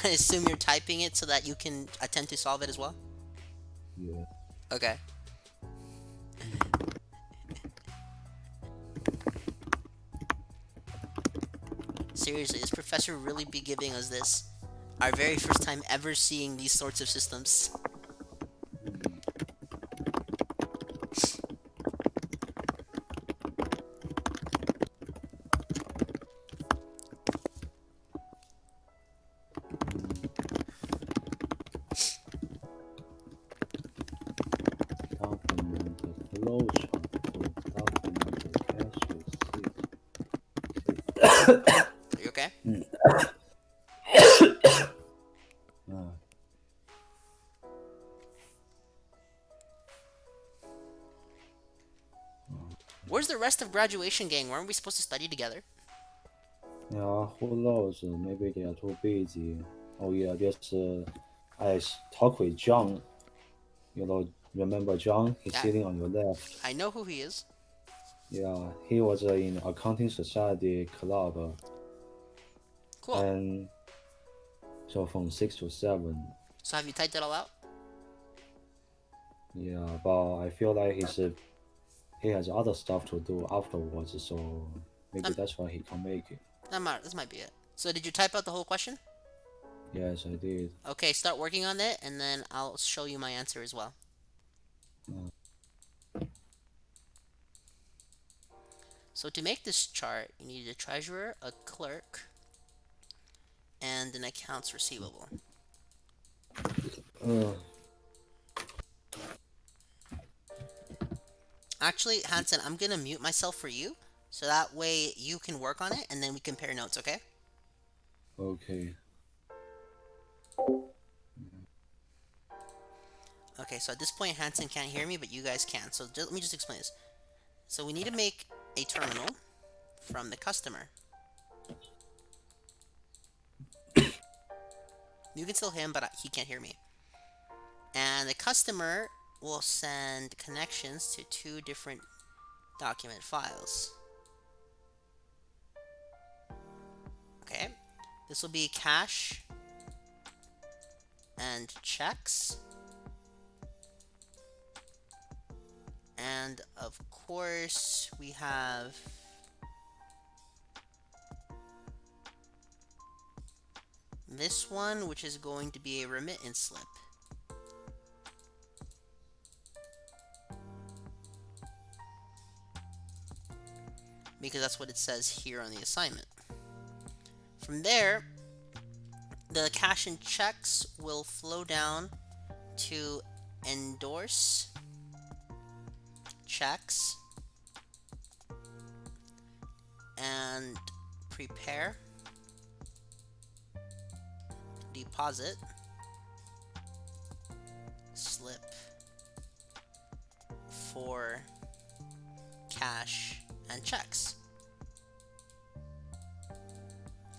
I assume you're typing it so that you can attempt to solve it as well? Yeah. Okay. Mm. Seriously, this professor really be giving us this? Our very first time ever seeing these sorts of systems. Mm. Mm. Document the flow chart to document the cash receipt. Are you okay? Mm. Ah. Oh. Where's the rest of graduation gang? Weren't we supposed to study together? Yeah, who knows? Maybe they are too busy. Oh yeah, just talk with John. Remember John? He's Yeah, sitting on your left. I know who he is. Yeah, he was in accounting society club, Cool. and so from 6 to 7. So have you typed it all out? Yeah, but I feel like he has other stuff to do afterwards, so maybe Um, that's why he can't make it. this might be it. So did you type out the whole question? Yes, I did. Okay, start working on it, and then I'll show you my answer as well. Uh, So to make this chart, you need a treasurer, a clerk, and an accounts receivable. uh, Actually, Hanson, I'm gonna mute myself for you, so that way you can work on it, and then we compare notes, okay? okay. Okay, so at this point, Hanson can't hear me, but you guys can. So let me just explain this. So we need to make a terminal from the customer. You can still hear him, but he can't hear me. And the customer will send connections to two different document files. Okay, this will be cash and checks. And of course, we have this one, which is going to be a remittance slip. Because that's what it says here on the assignment. From there, the cash and checks will flow down to endorse checks and prepare deposit slip for cash and checks.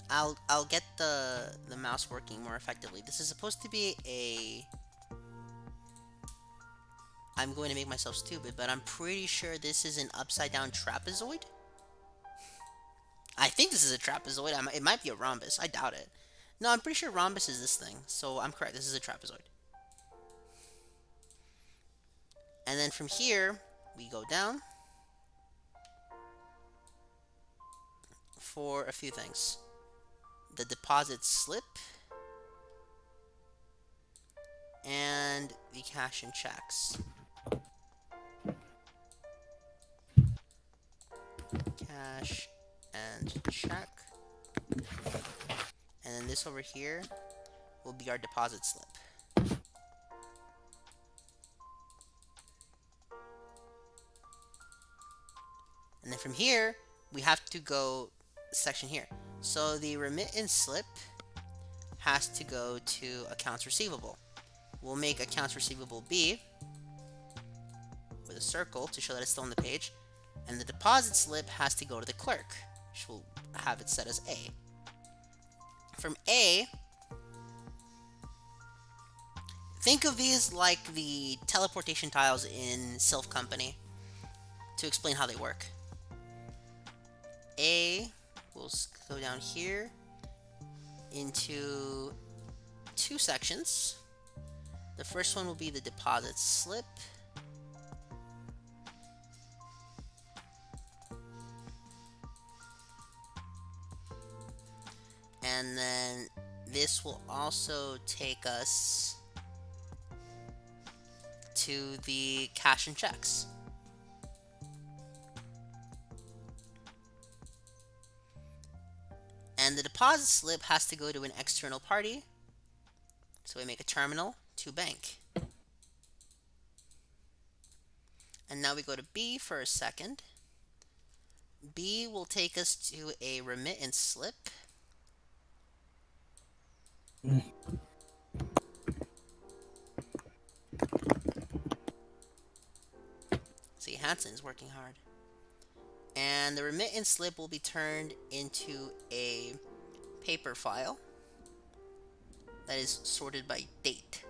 I'll get the mouse working more effectively. This is supposed to be a I'm going to make myself stupid, but I'm pretty sure this is an upside down trapezoid. I think this is a trapezoid. It might be a rhombus. I doubt it. No, I'm pretty sure rhombus is this thing. So I'm correct. This is a trapezoid. And then from here, we go down for a few things. The deposit slip and the cash and checks. Cash and check. And then this over here will be our deposit slip. And then from here, we have to go section here. So the remittance slip has to go to accounts receivable. We'll make accounts receivable B with a circle to show that it's still on the page. And the deposit slip has to go to the clerk, which will have it set as A. From A, think of these like the teleportation tiles in Sylph Company to explain how they work. A will go down here into two sections. The first one will be the deposit slip. And then this will also take us to the cash and checks. And the deposit slip has to go to an external party. So we make a terminal to bank. And now we go to B for a second. B will take us to a remittance slip. See, Hanson's working hard. And the remittance slip will be turned into a paper file that is sorted by date,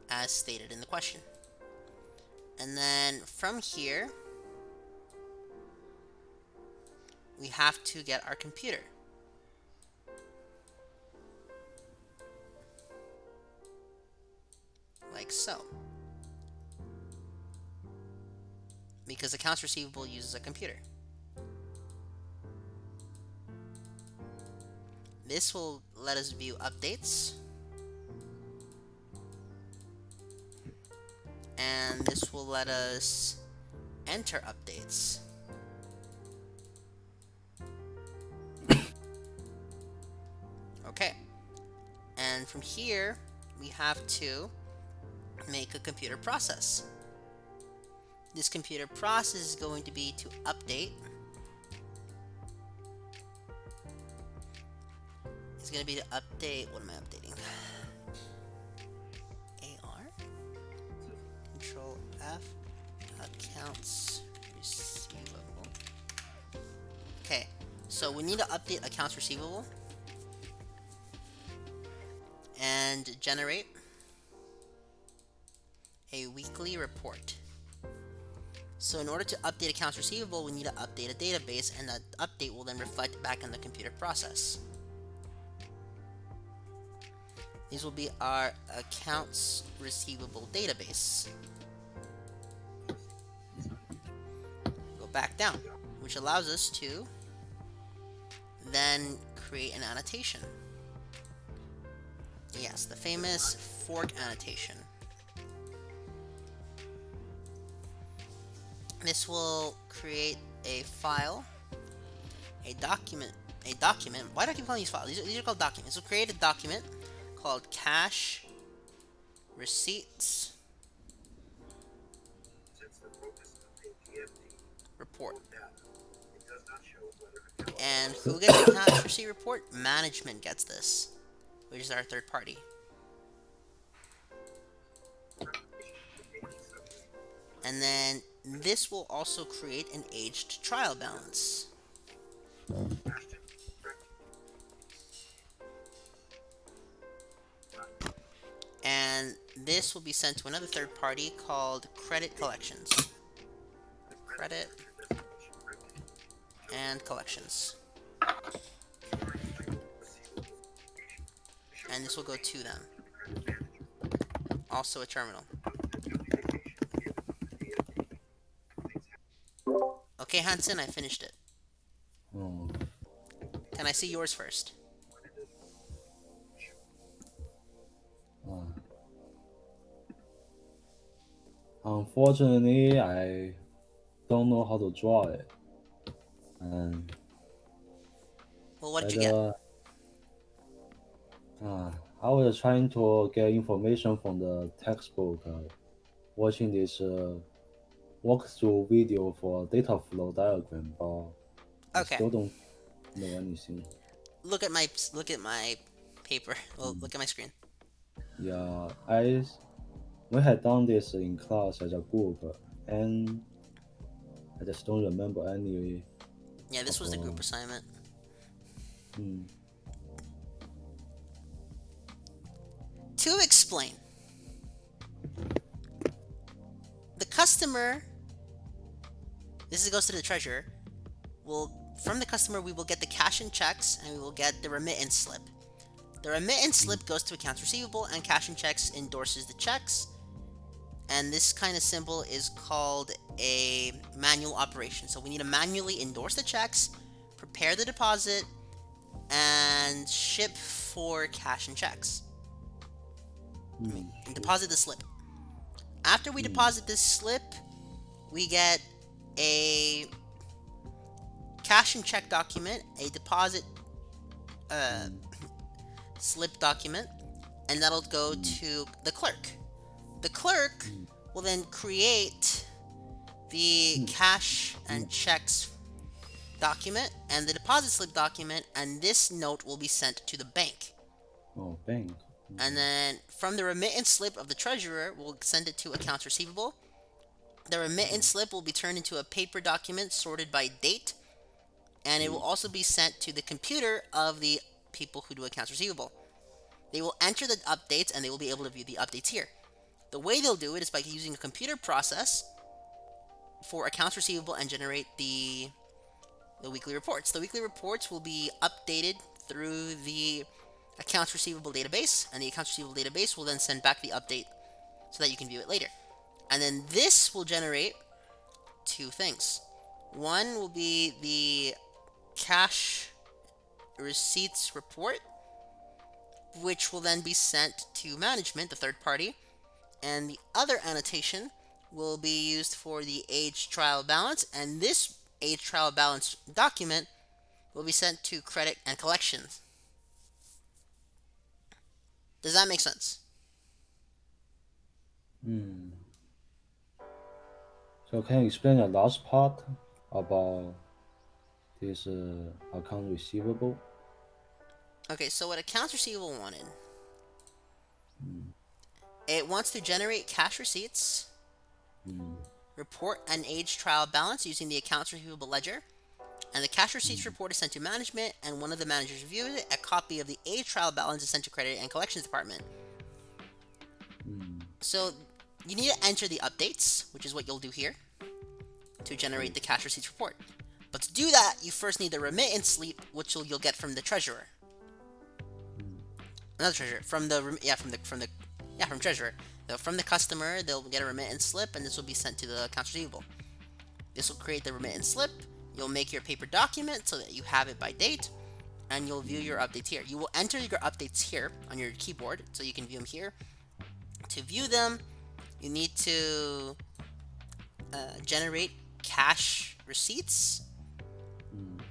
as stated in the question. And then from here, we have to get our computer. Like so. Because accounts receivable uses a computer. This will let us view updates. And this will let us enter updates. Okay. And from here, we have to make a computer process. This computer process is going to be to update. It's going to be to update. What am I updating? AR. Control F. Accounts receivable. Okay. So we need to update accounts receivable. And generate a weekly report. So in order to update accounts receivable, we need to update a database, and that update will then reflect back in the computer process. These will be our accounts receivable database. Go back down, which allows us to then create an annotation. Yes, the famous fork annotation. This will create a file, a document. Why do I keep calling these files? These are called documents. So create a document called cash receipts report. And who gets the cash receipt report? Management gets this, which is our third party. And then this will also create an aged trial balance. And this will be sent to another third party called credit collections. Credit and collections. And this will go to them. Also a terminal. Okay, Hansen, I finished it. Oh. Can I see yours first? Unfortunately, I don't know how to draw it. And Well, what did you get? whether I was trying to get information from the textbook, watching this walkthrough video for data flow diagram, but I Okay, still don't know anything. look at my paper. Well, Mm. look at my screen. Yeah, we had done this in class as a group, and I just don't remember any Yeah, this of. was the group assignment. Hmm. To explain, the customer. This goes to the treasurer. From the customer, we will get the cash and checks, and we will get the remittance slip. The remittance slip goes to accounts receivable, and cash and checks endorses the checks. And this kind of symbol is called a manual operation. So we need to manually endorse the checks, prepare the deposit, and ship for cash and checks. Hmm. And deposit the slip. After we Hmm. deposit this slip, we get a cash and check document, a deposit uh, Hmm. slip document, and that'll go Hmm. to the clerk. The clerk Hmm. will then create the Hmm. cash Hmm. and checks document and the deposit slip document, and this note will be sent to the bank. Oh, bank. And then from the remittance slip of the treasurer, we'll send it to accounts receivable. The remittance slip will be turned into a paper document sorted by date, and it will also be sent to the computer of the people who do accounts receivable. They will enter the updates and they will be able to view the updates here. The way they'll do it is by using a computer process for accounts receivable and generate the weekly reports. The weekly reports will be updated through the accounts receivable database, and the accounts receivable database will then send back the update so that you can view it later. And then this will generate two things. One will be the cash receipts report, which will then be sent to management, the third party, and the other annotation will be used for the age trial balance, and this age trial balance document will be sent to credit and collections. Does that make sense? Mm. So can you explain the last part about this account receivable? Okay, so what accounts receivable wanted, Mm. it wants to generate cash receipts, Mm. report an age trial balance using the accounts receivable ledger, and the cash receipts Mm. report is sent to management, and one of the managers reviews it. A copy of the age trial balance is sent to credit and collections department. Mm. So you need to enter the updates, which is what you'll do here, to generate the cash receipts report. But to do that, you first need the remittance slip, which you'll get from the treasurer. Mm. Another treasurer from treasurer. So from the customer, they'll get a remittance slip, and this will be sent to the accounts receivable. This will create the remittance slip. You'll make your paper document so that you have it by date, and you'll view your updates here. You will enter your updates here on your keyboard, so you can view them here. To view them, you need to generate cash receipts Mm.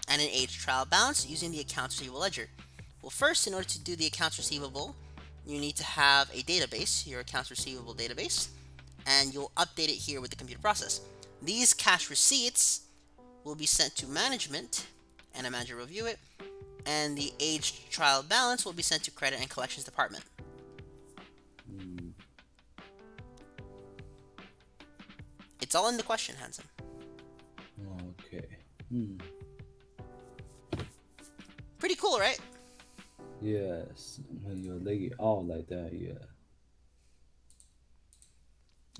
and an age trial balance using the accounts receivable ledger. Well, first, in order to do the accounts receivable, you need to have a database, your accounts receivable database, and you'll update it here with the computer process. These cash receipts will be sent to management, and a manager will review it, and the age trial balance will be sent to credit and collections department. Mm. It's all in the question, Hansen. Okay. Mm. Pretty cool, right? Yes, when you lay it out like that, yeah.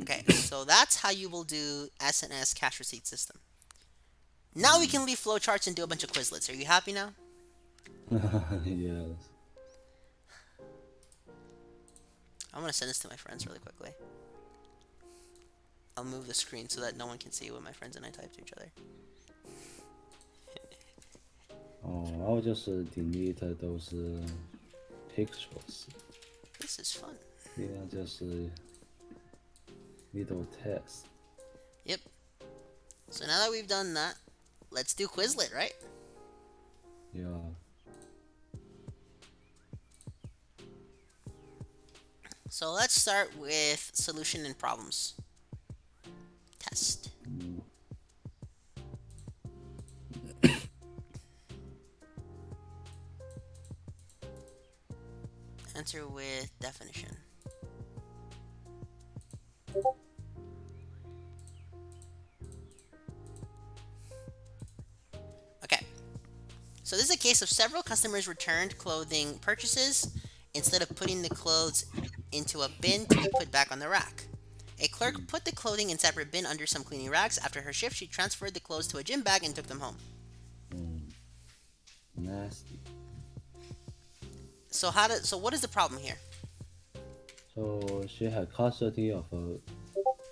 Okay, so that's how you will do SNS cash receipt system. Now we Mm. can leave flowcharts and do a bunch of Quizlets. Are you happy now? Yes. I'm gonna send this to my friends really quickly. I'll move the screen so that no one can see what my friends and I type to each other. Oh, I'll just delete those pictures. This is fun. Yeah, just little test. Yep. So now that we've done that, let's do Quizlet, right? Yeah. So let's start with solution and problems. Test. Mm. Answer with definition. Okay. So this is a case of several customers returned clothing purchases instead of putting the clothes into a bin to be put back on the rack. A clerk put the clothing in separate bin under some cleaning rags. After her shift, she transferred the clothes to a gym bag and took them home. Mm. Nasty. So what is the problem here? So she had custody of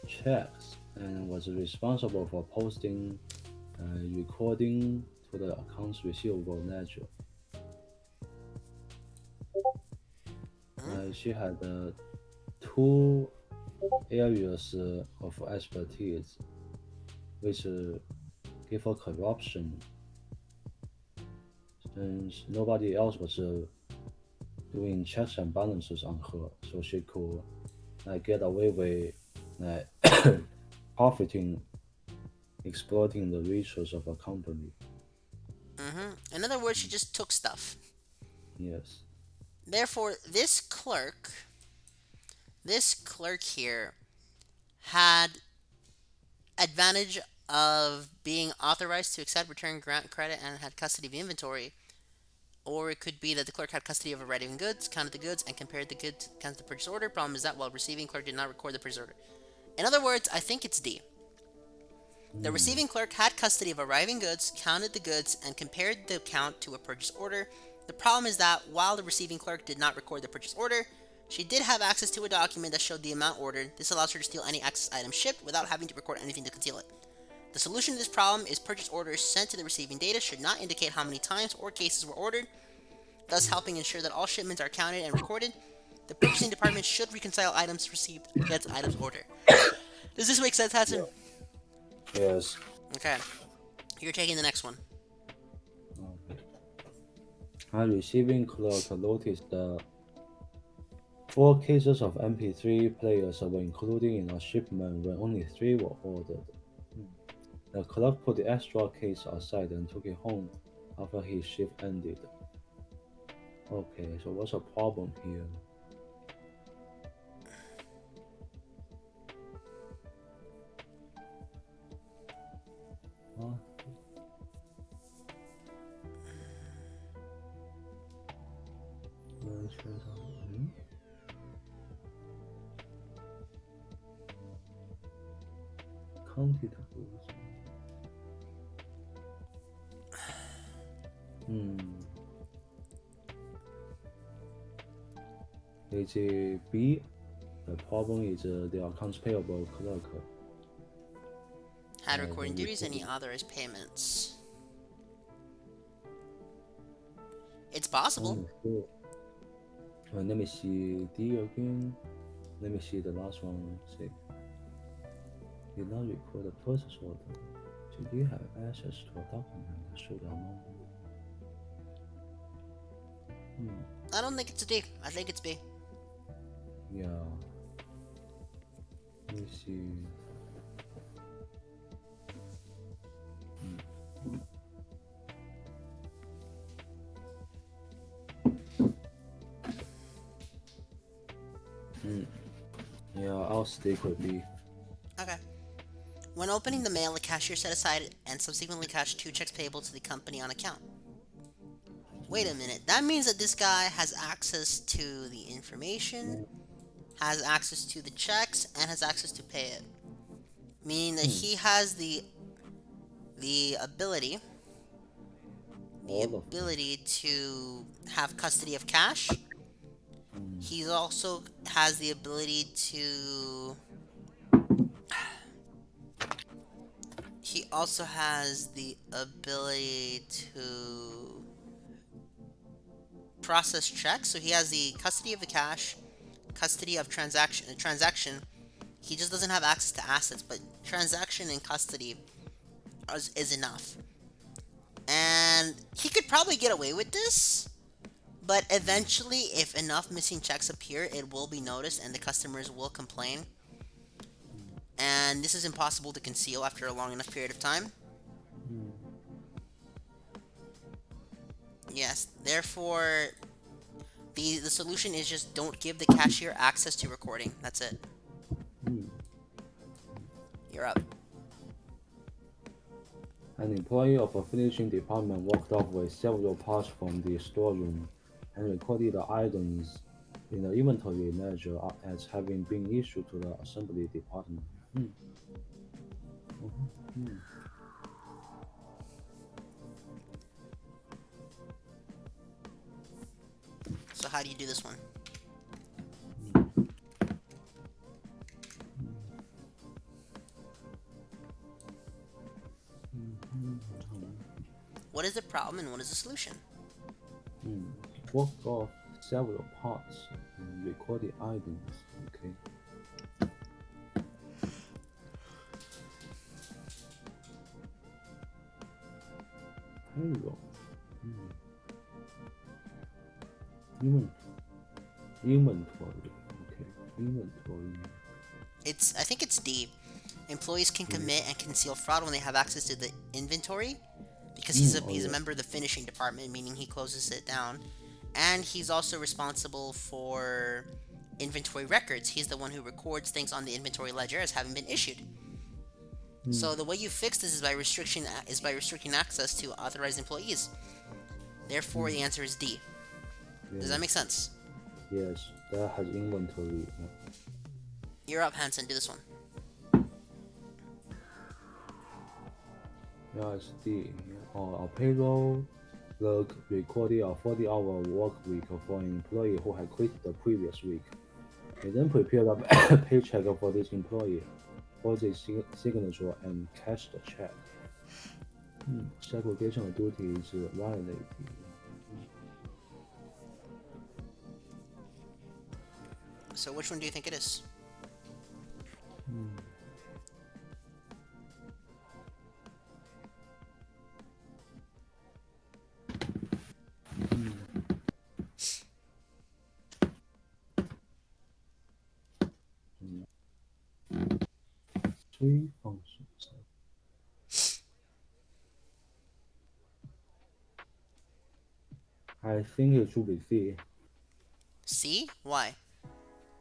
checks and was responsible for posting recording to the accounts receivable ledger. Hmm? She had two areas of expertise which gave her corruption, since nobody else was doing checks and balances on her, so she could get away with like, profiting, exploiting the riches of a company. In other words, she just took stuff. Yes. Therefore, this clerk here had advantage of being authorized to accept, return, grant credit, and had custody of the inventory. Or it could be that the clerk had custody of arriving goods, counted the goods, and compared the goods against the purchase order. Problem is that while receiving clerk did not record the purchase order. In other words, I think it's D. The Hmm. receiving clerk had custody of arriving goods, counted the goods, and compared the count to a purchase order. The problem is that while the receiving clerk did not record the purchase order, she did have access to a document that showed the amount ordered. This allows her to steal any excess item shipped without having to record anything to conceal it. The solution to this problem is purchase orders sent to the receiving data should not indicate how many times or cases were ordered, thus helping ensure that all shipments are counted and recorded. The purchasing department should reconcile items received against items ordered. Does this make sense, Yeah. Hudson? Yes. Okay, you're taking the next one. Okay. A receiving clerk noticed that 4 cases of MP3 players were included in a shipment when only 3 were ordered. Hmm. The clerk put the extra case aside and took it home after his shift ended. Okay, so what's the problem here? Huh? Hmm? Counted goods. Hmm. Is it B? The problem is the accounts payable clerk Had recording duties, reported. any authorized payments. It's possible. Only 4. Let me see D again. Let me see the last one. Say, did not record the purchase order. Did you have access to a document that showed the amount? Hmm. I don't think it's a D. I think it's B. Yeah. Let me see. Hmm. Yeah, I'll stick with B. Okay. When opening the mail, the cashier set aside and subsequently cashed 2 checks payable to the company on account. Wait a minute. That means that this guy has access to the information, has access to the checks, and has access to pay it. Meaning that Hmm. he has the ability the All of them. ability to have custody of cash. Hmm. He also has the ability to he also has the ability to process checks. So he has the custody of the cash, custody of transaction. He just doesn't have access to assets, but transaction and custody is enough. And he could probably get away with this, but eventually, if enough missing checks appear, it will be noticed and the customers will complain. And this is impossible to conceal after a long enough period of time. Hmm. Yes, therefore, the solution is just don't give the cashier access to recording. That's it. Hmm. You're up. An employee of a finishing department walked off with several parts from the storeroom and recorded the items in the inventory ledger as having been issued to the assembly department. Hmm. Mhm. Hmm. So how do you do this one? Hmm. Hmm. What is the problem and what is the solution? Hmm. Walked off several parts and recorded items. Okay. Payroll. Hmm. Inventory. Inventory. Okay. Inventory. I think it's D. Employees can Hmm. commit and conceal fraud when they have access to the inventory because Oh he's a yeah. member of the finishing department, meaning he closes it down, and he's also responsible for inventory records. He's the one who records things on the inventory ledger as having been issued. Mm, So the way you fix this is by restricting access to authorized employees. Therefore, mm, the answer is D. Does that yes, make sense? yes, that has inventory. You're up, Hanson. Do this one. Yeah, it's D. A payroll log recorded a 40-hour work week for an employee who had quit the previous week. It then prepared a paycheck for this employee, holds his signature, and cashed the check. Segregation of duties violated. So which one do you think it is? Hmm. Hmm. Hmm. Three functions. I think it should be C. C? Why?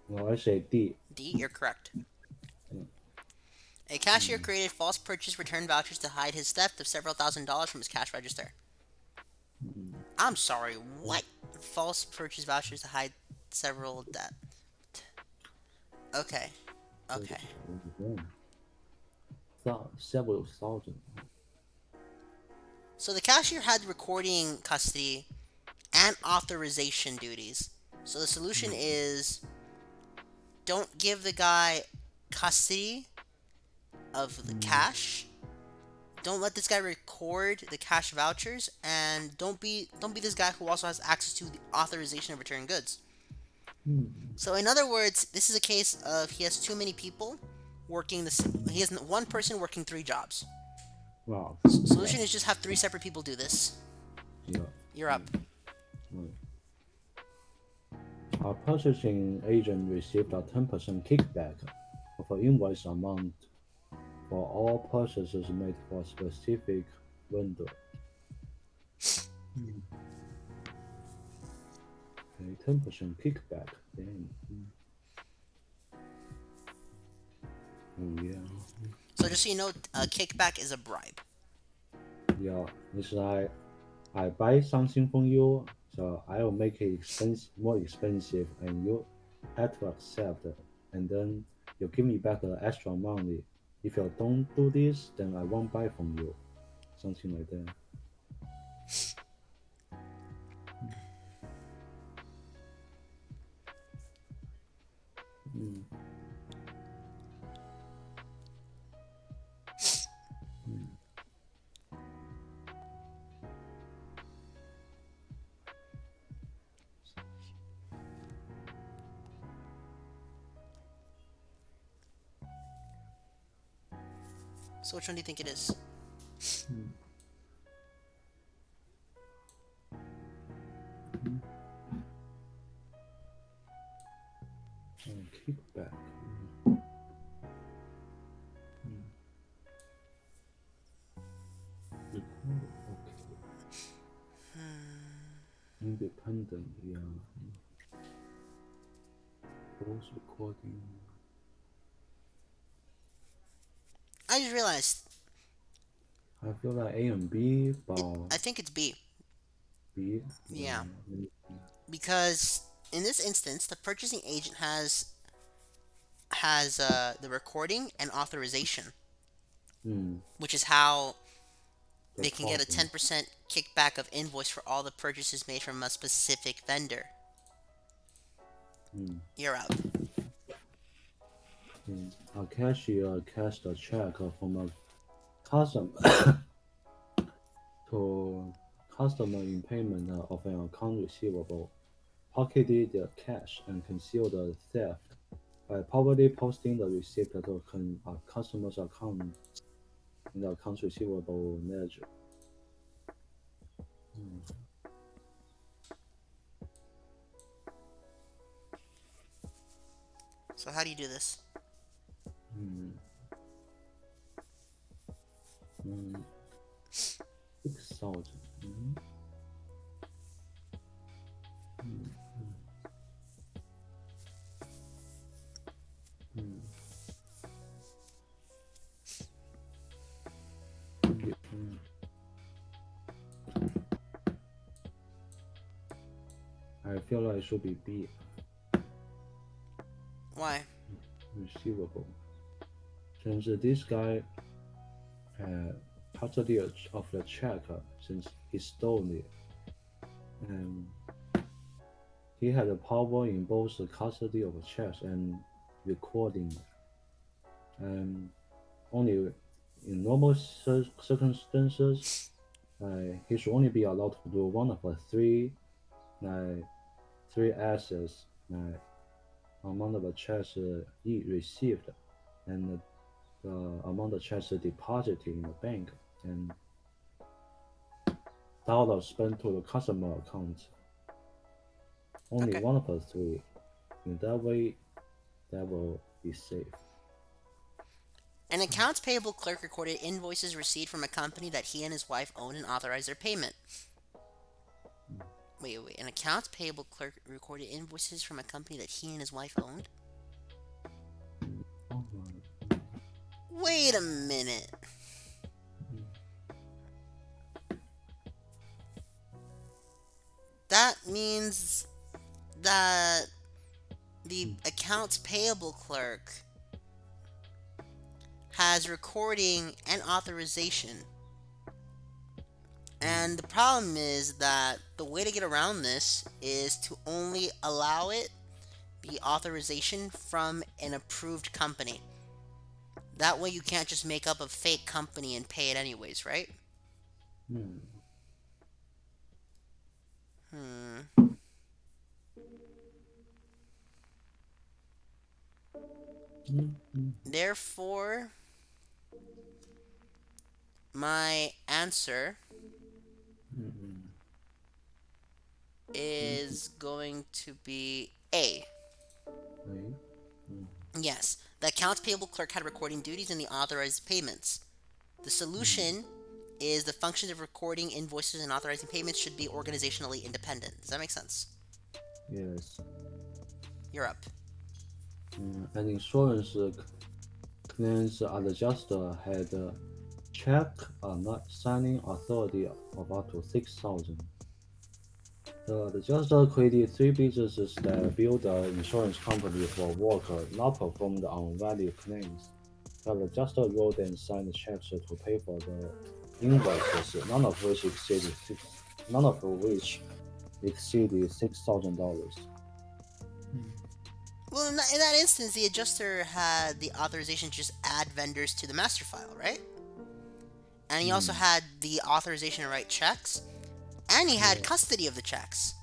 No, I say D. D? You're correct. Mm, A cashier mm, created false purchase return vouchers to hide his theft of several $1,000s from his cash register. mm. I'm sorry, what? False purchase vouchers to hide several debt. Okay, okay. Several thousand. So the cashier had recording, custody, and authorization duties. So the solution Mm, is don't give the guy custody of the mm, cash. Don't let this guy record the cash vouchers, and don't be this guy who also has access to the authorization of return goods. mm. So in other words, this is a case of he has too many people working this. He has one person working three jobs. Wow. Solution is just have three separate people do this. Yeah. You're up. Mm, mm. Our purchasing agent received a 10% kickback of an invoice amount for all purchases made for a specific vendor. Mm. Okay, 10% kickback. Damn. Oh, yeah. So just so you know, a kickback is a bribe. Yeah. It's like I buy something from you, so I will make it more expensive, and you have to accept it. And then you give me back the extra money. If you don't do this, then I won't buy from you. Something like that. Mm, mm. So which one do you think it is? Mm, mm. Kickback. Mm. Recorded. Okay. Independent. Yeah. Voice recording. I just realized I feel like A and B, it. but I think it's B. B. Yeah, Yeah. because in this instance, the purchasing agent has the recording and authorization, Mm, which is how the they can get a problem. 10% kickback of invoice for all the purchases made from a specific vendor. Mm. You're up. A cashier cashed a check from a customer to customer in payment of an account receivable, pocketed the cash and concealed the theft by probably posting the receipt to a customer's account in the accounts receivable ledger. Mm, So how do you do this? mm, mm, 6,000. Mm, mm, I feel like it should be B, Why? receivable. Since this guy had custody of the check since he stole it, and he had a power in both the custody of the checks and recording. And only in normal circumstances, he should only be allowed to do one of the like, three assets amount of the checks he received and the amount of checks deposited in the bank and dollars spent to the customer account. Only Okay. one of the three. In that way, that will be safe. An accounts payable clerk recorded invoices received from a company that he and his wife owned and authorized their payment. Wait. An accounts payable clerk recorded invoices from a company that he and his wife owned? Oh, right. Wait a minute. That means that the accounts payable clerk has recording and authorization. And the problem is that the way to get around this is to only allow it be authorization from an approved company. That way you can't just make up a fake company and pay it anyways, right? Hmm. Hmm. Hmm. Hmm. Therefore, my answer Hmm. Hmm. is going to be A. Right. Hmm. Yes, the accounts payable clerk had recording duties and the authorized payments. The Hmm. solution is the functions of recording invoices and authorizing payments should be organizationally independent. Does that make sense? Yes. You're up. An insurance claims adjuster had check not signing authority of up to 6,000. The adjuster created three businesses that billed the insurance company for work not performed on valid claims. The adjuster wrote and signed checks to pay for the invoices, none of which exceeded $6,000. Well, in that instance, the adjuster had the authorization to just add vendors to the master file, right? And he also Hmm. had the authorization to write checks, and he had Yeah, custody of the checks.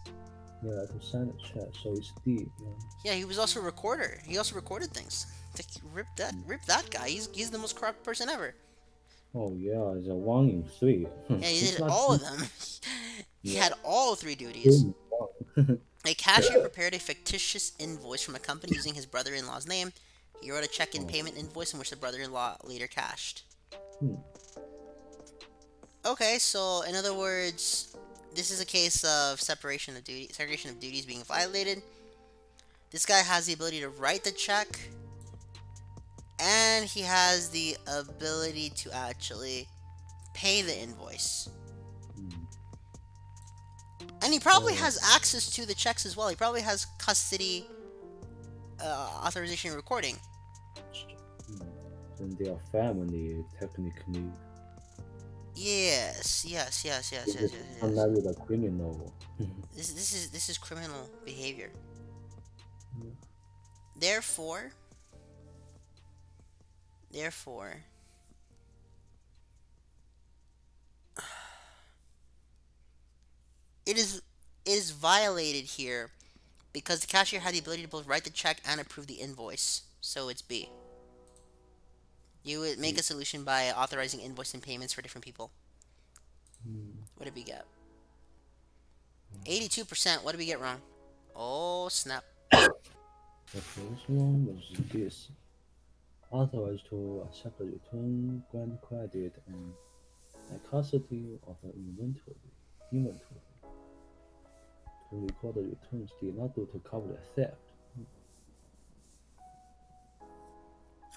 yeah, to sign the check, so it's D. Yeah. Yeah, he was also a recorder. He also recorded things. Like, rip that guy. He's the most corrupt person ever. Oh yeah, it's a one in three. Yeah, he It's did not all two. of them. He Yeah, had all three duties. two in one. A cashier prepared a fictitious invoice from a company using his brother-in-law's name. He wrote a check-in Oh, payment invoice in which the brother-in-law later cashed. hmm. Okay, so in other words, this is a case of segregation of duties being violated. This guy has the ability to write the check, and he has the ability to actually pay the invoice. Hmm. And he probably Uh, has access to the checks as well. He probably has custody, authorization, and recording. hmm. Then their family technically Yes. unmarried a criminal. This is criminal behavior. Hmm. Therefore, therefore, it is violated here because the cashier had the ability to both write the check and approve the invoice. So it's B. You would make Hmm. a solution by authorizing invoice and payments for different people. Hmm. What did we get? 82%. What did we get wrong? Oh, snap. The first one was this: authorized to accept the return, grant credit, and custody of the inventory to record the returns did not do to cover the theft.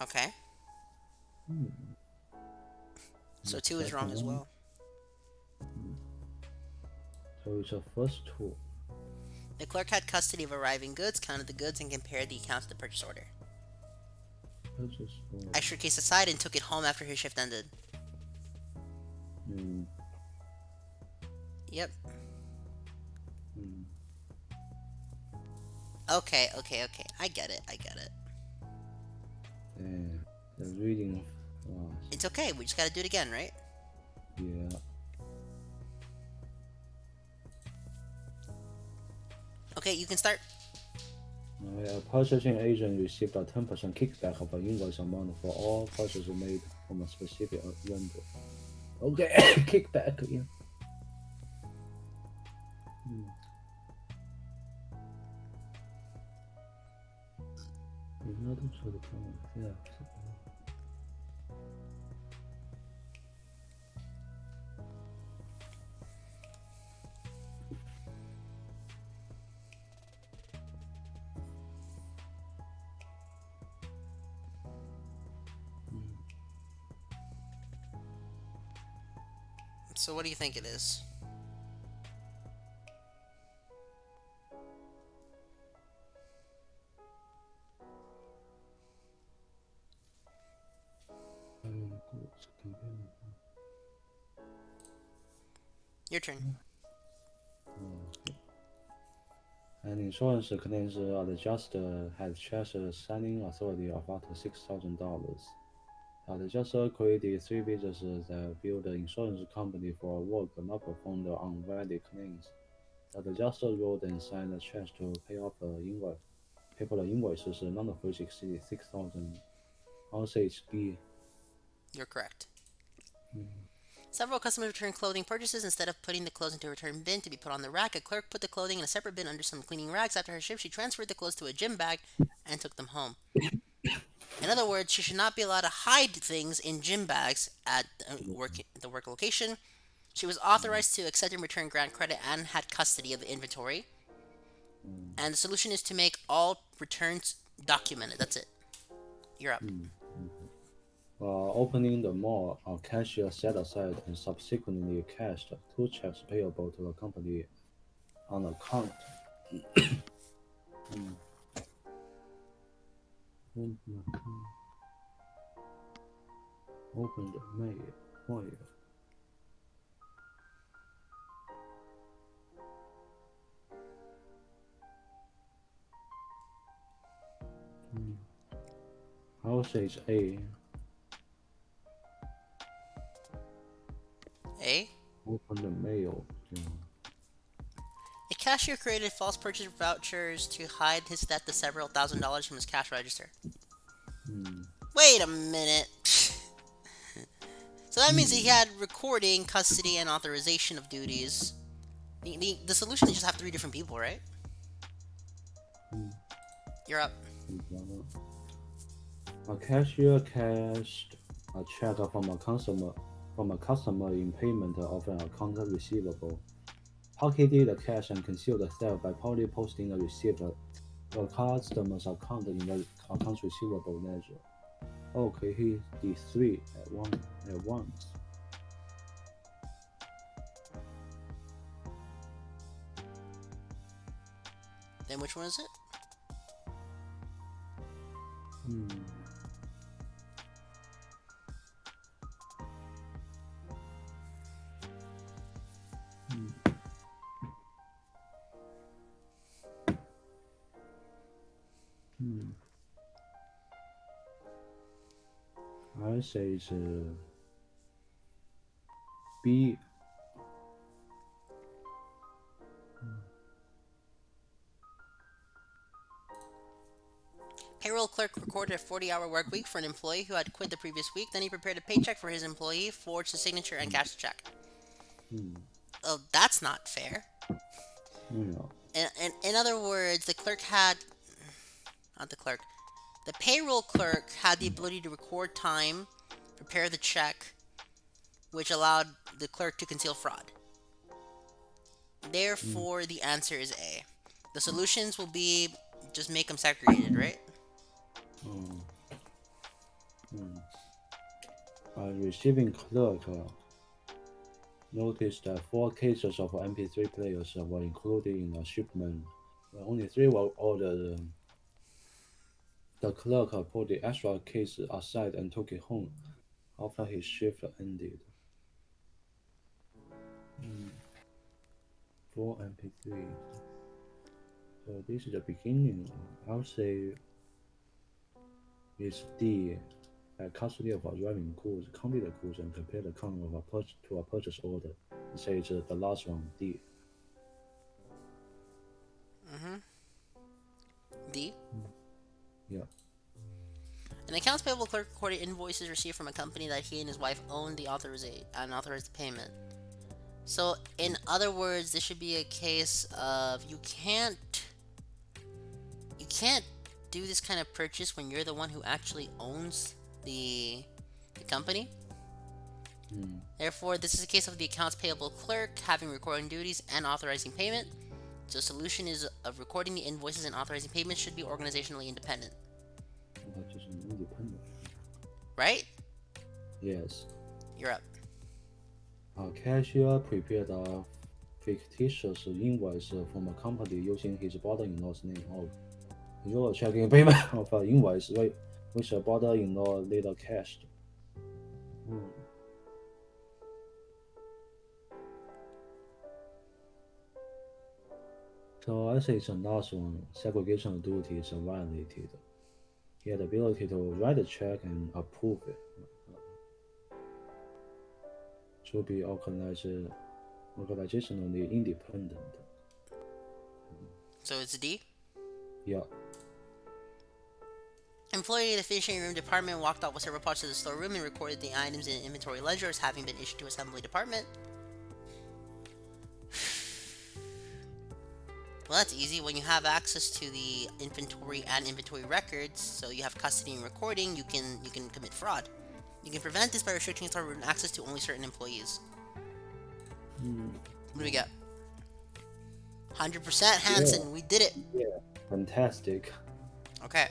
Okay. Hmm. So The 2 is wrong second as one, well. hmm. So it's the first two. The clerk had custody of arriving goods, counted the goods, and compared the accounts to the purchase order. Purchase order. Extra case aside and took it home after his shift ended. Mm, Yep. mm, Okay. I get it. yeah. The reading fast. It's okay. We just gotta do it again, right? Yeah. Okay, you can start. A purchasing agent received a 10% kickback of an invoice amount for all purchases made from a specific vendor. Okay, kickback. Yeah. Mm. Another sort of problem. Yeah. So, what do you think it is? Your turn. An insurance claims adjuster had checked signing authority of up to $6,000. The adjuster created three pages that billed the insurance company for work not performed on valid claims. The adjuster wrote and signed the checks to pay off the invoice. Pay for the invoices, none of which exceeded 6,000. Also, it's B. You're correct. Mm, Several customers returned clothing purchases. Instead of putting the clothes into a return bin to be put on the rack, a clerk put the clothing in a separate bin under some cleaning rags. After her shift, she transferred the clothes to a gym bag and took them home. In other words, she should not be allowed to hide things in gym bags at the work location. She was mm, authorized to accept and return grant credit and had custody of the inventory. mm, And the solution is to make all returns documented. That's it. You're up. mm. Opening the mall, a cashier set aside and subsequently cashed two checks payable to the company on account. Mm. Open the mail. File. Mm. I'll say it's A. A. Open the mail. Yeah. A cashier created false purchase vouchers to hide his debt to several $1,000s from his cash register. Mm. Wait a minute. So that means he Mm. had recording, custody, and authorization of duties. The solution is just have three different people, right? Mm. You're up. A cashier cashed a check from a customer in payment of an account receivable. Pocketed the cash and concealed the theft by proudly posting the receipt to the customer's account in the accounts receivable ledger. Okay, he did three at once. Then which one is it? Hmm. Hmm. Hmm. I say it's B. Payroll clerk recorded a 40-hour work week for an employee who had quit the previous week. Then he prepared a paycheck for his employee, forged the signature, and cashed the check. Hmm. Oh, that's not fair. Yeah. In other words, the clerk had. Not the clerk. The payroll clerk had the ability to record time, prepare the check, which allowed the clerk to conceal fraud. Hmm. Therefore, the answer is A. The solutions will be just make them segregated, right? Hmm. Hmm. A receiving clerk noticed that four cases of MP3 players were included in a shipment Only three were ordered. The clerk put the extra case aside and took it home after his shift ended. Mm, 4 MP3. So this is the beginning. I'll say it's D. Custody of driving goods, complete the goods, and prepare the count of to a purchase order. It says the last one, D. Mm-hmm. D. Mm, yeah. An accounts payable clerk recorded invoices received from a company that he and his wife owned the authorized the payment. So, in other words, this should be a case of you can't do this kind of purchase when you're the one who actually owns the company. Mm, Therefore, this is a case of the accounts payable clerk having recording duties and authorizing payment. So, solution is of recording the invoices and authorizing payments should be organizationally independent, that is independent. right? Yes. You're up. A cashier prepared a fictitious invoice from a company using his brother-in-law's name. Oh, he wrote a checking payment of an invoice which the brother-in-law later cashed. Hmm. So I say it's the last one. Segregation of duties are violated. He had the ability to write a check and approve it. Should be organizationally independent. So, it's D. Yeah. Employee in the finishing room department walked out with several parts of the storeroom and recorded the items in an inventory ledger as having been issued to assembly department. Well, that's easy. When you have access to the inventory and inventory records, so you have custody and recording, you can commit fraud. You can prevent this by restricting storeroom access to only certain employees. Mm. What do we got? 100% Yeah. Hansen. We did it. Yeah. Fantastic. Okay.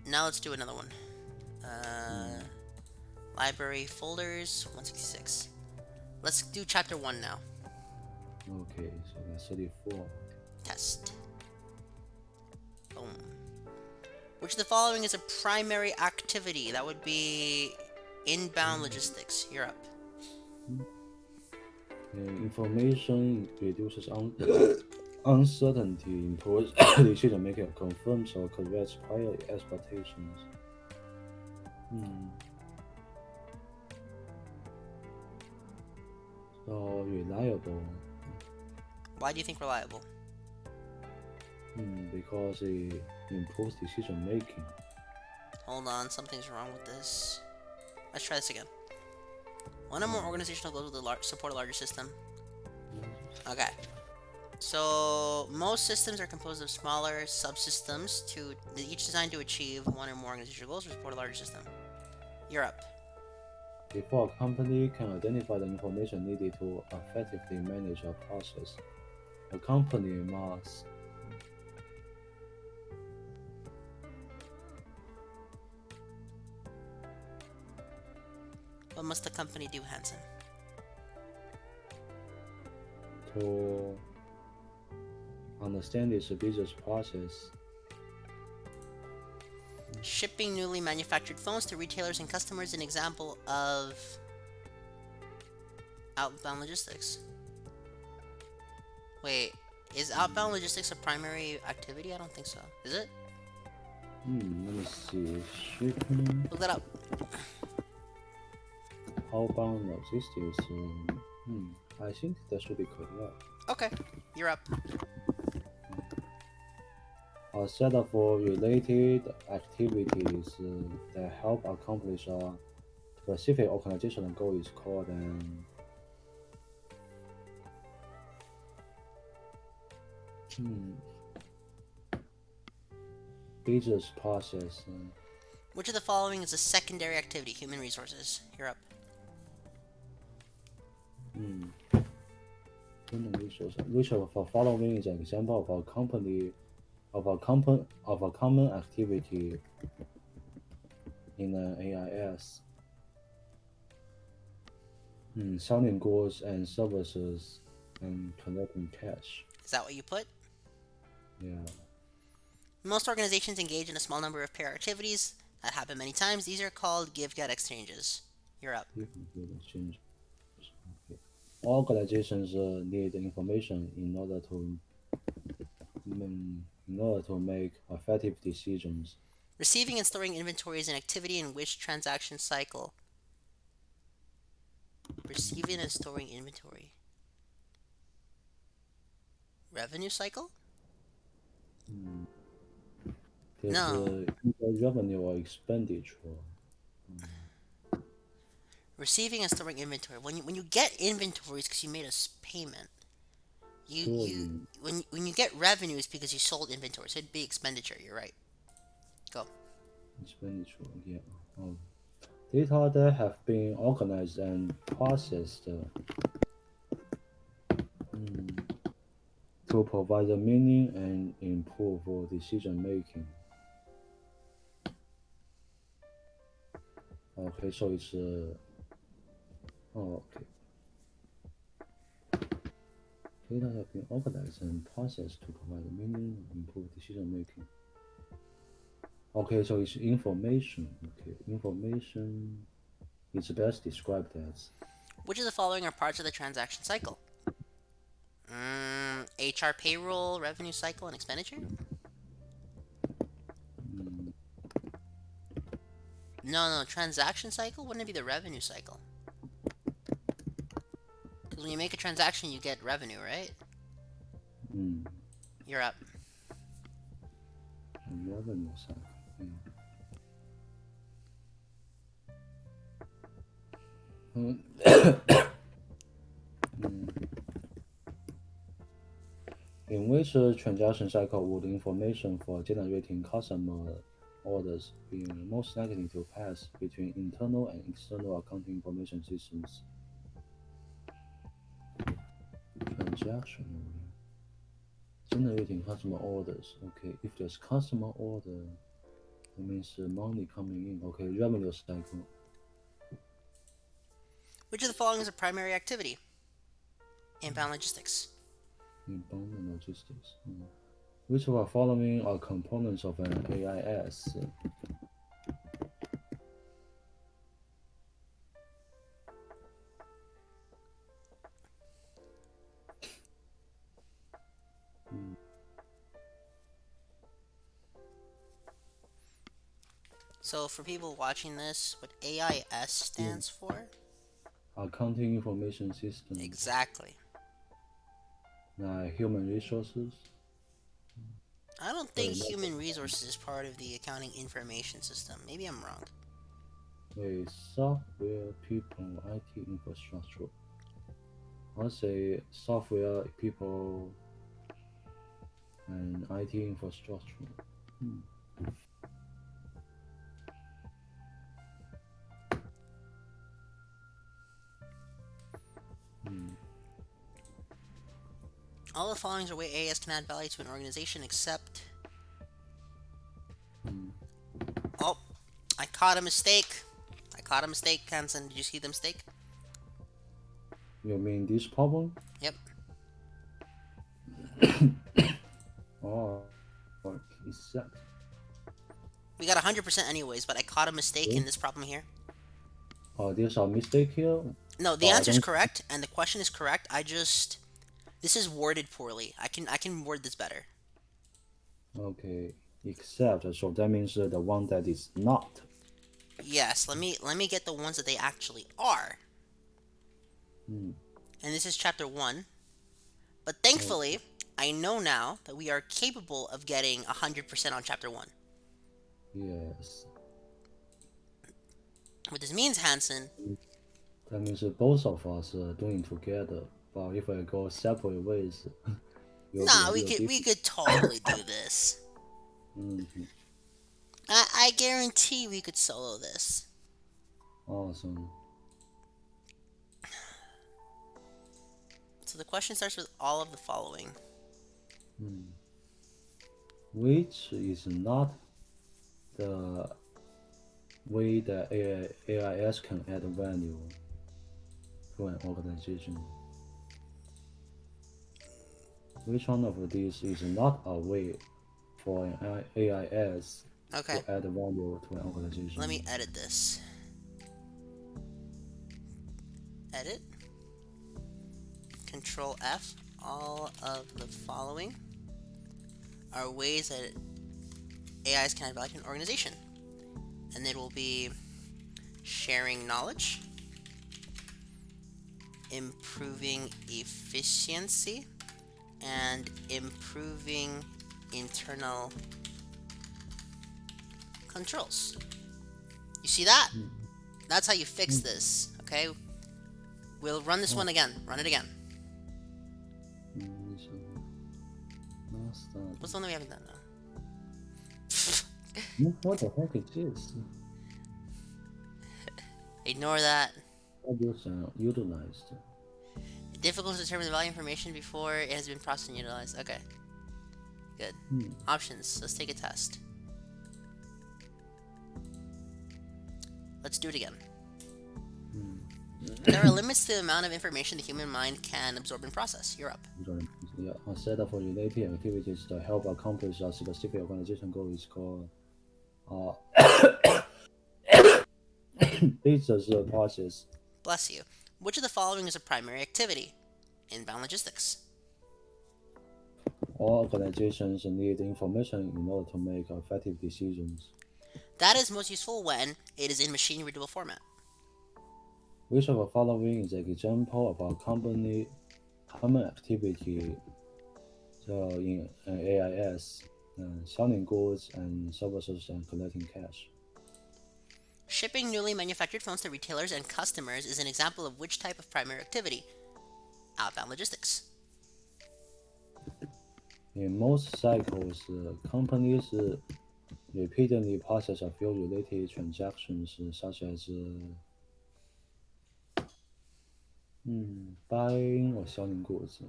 Now let's do another one. Uh, Mm. library folders 166. Let's do chapter 1 now. Okay, so that's 34. Test. Boom. Which of the following is a primary activity? That would be inbound logistics. You're up. Mm. Information reduces uncertainty, improves decision making, confirms or corrects prior expectations. Hmm. So reliable. Why do you think reliable? Because it improves decision making. Hold on, something's wrong with this. Let's try this again. One or more Hmm. organizational goals will support a larger system. Okay. So most systems are composed of smaller subsystems to each designed to achieve one or more organizational goals or support a larger system. You're up. Before a company can identify the information needed to effectively manage a process, a company must What must the company do, Hansen? to understand its business process. Shipping newly manufactured phones to retailers and customers, an example of outbound logistics. Wait, is outbound logistics a primary activity? I don't think so. Is it? Let me see. Shipping, Look that up. outbound logistics. I think that should be correct. Okay, you're up. A set of related activities that help accomplish a specific organizational goal is called an hmm, business process. Which of the following is a secondary activity? Human resources. You're up. Hmm, human resource. Which of the following is an example of a company of a common activity in an AIS? Selling goods and services. and collecting cash. Is that what you put? Yeah, Most organizations engage in a small number of pair activities that happen many times. These are called give-get exchanges. You're up. different good exchanges. Okay. Organizations need information in order to make effective decisions. Receiving and storing inventory is an activity in which transaction cycle. Receiving and storing inventory. Revenue cycle? Mm. There's No. either revenue or expenditure. Mm. Receiving and storing inventory. When you get inventories because you made a payment, you Storing when you get revenues because you sold inventory, so it'd be expenditure. You're right. Go. expenditure. Yeah. Um, Data that have been organized and processed mm, to provide the meaning and improve decision making. Okay, so it's oh, okay. Data have been organized and processed to provide the meaning and improve decision making. Okay, so it's information. Okay, information is best described as Which of the following are parts of the transaction cycle? HR, payroll, revenue cycle, and expenditure. mm, No, transaction cycle wouldn't it be the revenue cycle? Because when you make a transaction, you get revenue, right? mm, You're up. revenue cycle. Yeah. Mm, in which transaction cycle would information for generating customer orders be most likely to pass between internal and external accounting information systems? Transaction generating customer orders. Okay, if there's customer order, that means money coming in. Okay, revenue cycle. Which of the following is a primary activity? Inbound logistics. Inbound and logistics. Which of the following are components of an AIS? Mm, So for people watching this, what AIS yeah. stands for? Accounting information system, Exactly. human resources. I don't think Wait, not human resources is part of the accounting information system. Maybe I'm wrong. wait, software, people, IT infrastructure. I'll say software, people, and IT infrastructure. Hmm. Hmm. All the following are way AIS can add value to an organization except. Hmm. Oh, I caught a mistake. I caught a mistake, Hansen. Did you see the mistake? You mean this problem? Yep. Oh, except. We got 100% anyways, but I caught a mistake in Okay. this problem here. There's a mistake here, No, the but I answer is don't. correct, and the question is correct. I just this is worded poorly. I can word this better. Okay, except. So that means the one that is not. Yes, let me get the ones that they actually are. Hmm. And this is chapter 1. But Okay. thankfully, I know now that we are capable of getting 100% on chapter 1. Yes. What this means, Hansen. That means both of us are doing together. But if I go separate ways, it'll be a Nah, we little could we different. could totally do this. Hmm. I guarantee we could solo this. Awesome. So the question starts with all of the following. Hmm. Which is not the way that AIS can add value to an organization. Which one of these is not a way for an AIS Okay, to add value to an let me organization? edit this. Edit, Control F. All of the following are ways that AIs can add value to an organization. And it will be sharing knowledge, improving efficiency, and improving internal controls. You see that? Mm, That's how you fix mm, this, okay? We'll run this oh, one again. Run it again. so not What's study. the one that we haven't done now? What the heck is this? Ignore that. Values are utilized. Difficult to determine the value of information before it has been processed and utilized. Okay, good. Hmm. Options. Let's take a test. Let's do it again. There are Hmm. limits to the amount of information the human mind can absorb and process. You're up. Yeah, a set of related activities to help accomplish a specific organization goal is called uh, business process. Bless you. Which of the following is a primary activity? Inbound logistics. All organizations need information in order to make effective decisions. That is most useful when it is in machine readable format. Which of the following is an example of a company common activity in AIS, selling goods and services and collecting cash? Shipping newly manufactured phones to retailers and customers is an example of which type of primary activity? Outbound logistics. In most cycles, companies repeatedly process a few related transactions, such as buying or selling goods.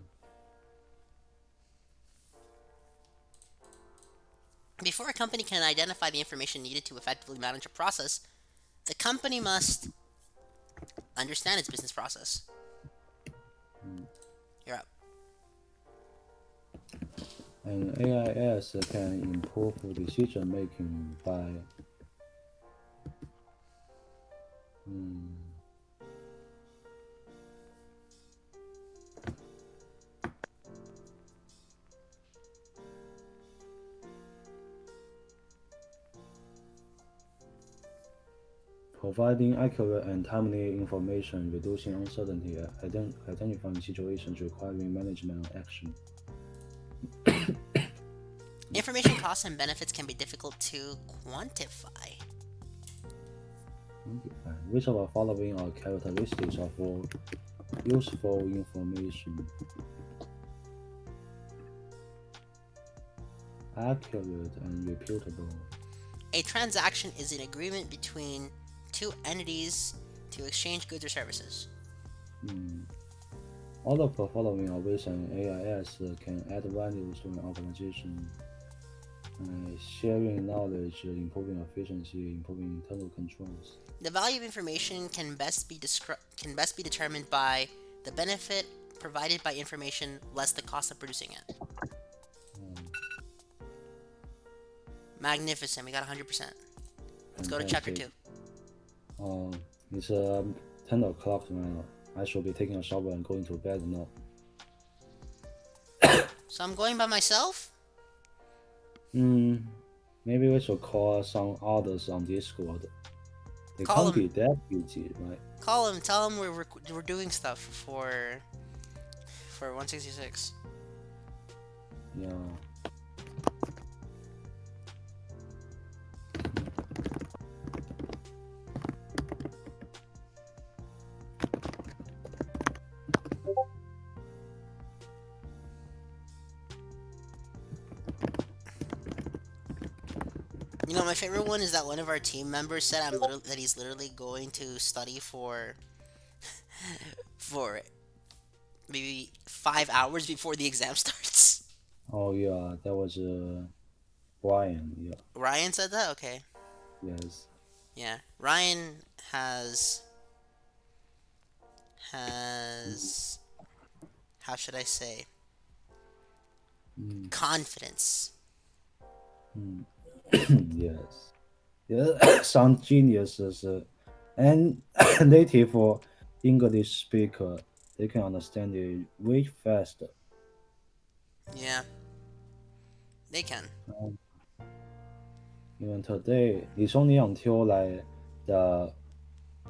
Before a company can identify the information needed to effectively manage a process, the company must understand its business process. Mm. You're up. And AIS can improve decision making by mm, providing accurate and timely information, reducing uncertainty, identifying situations requiring management action. Information costs and benefits can be difficult to quantify. Okay, fine. Which of the following are characteristics of useful information? Accurate and reputable. A transaction is an agreement between two entities to exchange goods or services. Hmm. All of the following are ways an AIS can add value to an organization. Sharing knowledge, improving efficiency, improving internal controls. The value of information can best be determined by the benefit provided by information less the cost of producing it. Um, Magnificent. We got 100%. Let's go to chapter Fantastic. 2. Um, it's 10 o'clock now. I should be taking a shower and going to bed now. So I'm going by myself? Hmm. Maybe we should call some others on Discord. They Call can't him. be that busy, right? Call him. Tell him we're doing stuff for 166. Yeah. You know, my favorite one is that one of our team members said that he's literally going to study for maybe 5 hours before the exam starts. Oh, yeah. That was Brian. Yeah. Ryan said that. Okay, Yes. yeah. Ryan has how should I say? Mm, Confidence. mm. Yes. Yeah, some geniuses and native English speaker, they can understand it way faster. Yeah, they can. Um, Even today, it's only until like the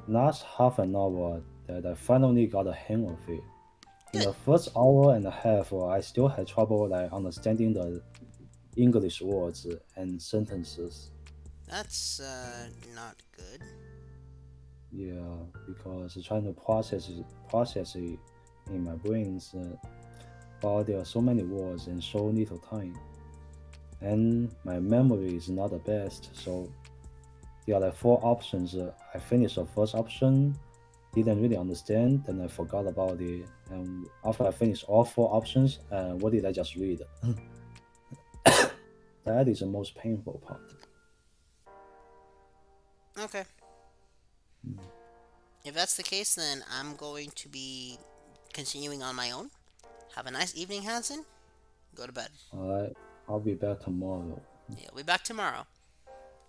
last half an hour that I finally got a hang of it. In Good. the first hour and a half, I still had trouble like understanding the English words and sentences. That's not good. Yeah, because trying to process it in my brains, but there are so many words and so little time, and my memory is not the best. So there are like four options. I finished the first option, didn't really understand, then I forgot about it, and after I finished all four options, what did I just read? That is the most painful part. Okay. Mm. If that's the case, then I'm going to be continuing on my own. Have a nice evening, Hanson. Go to bed. All right, I'll be back tomorrow. Yeah, we'll be back tomorrow.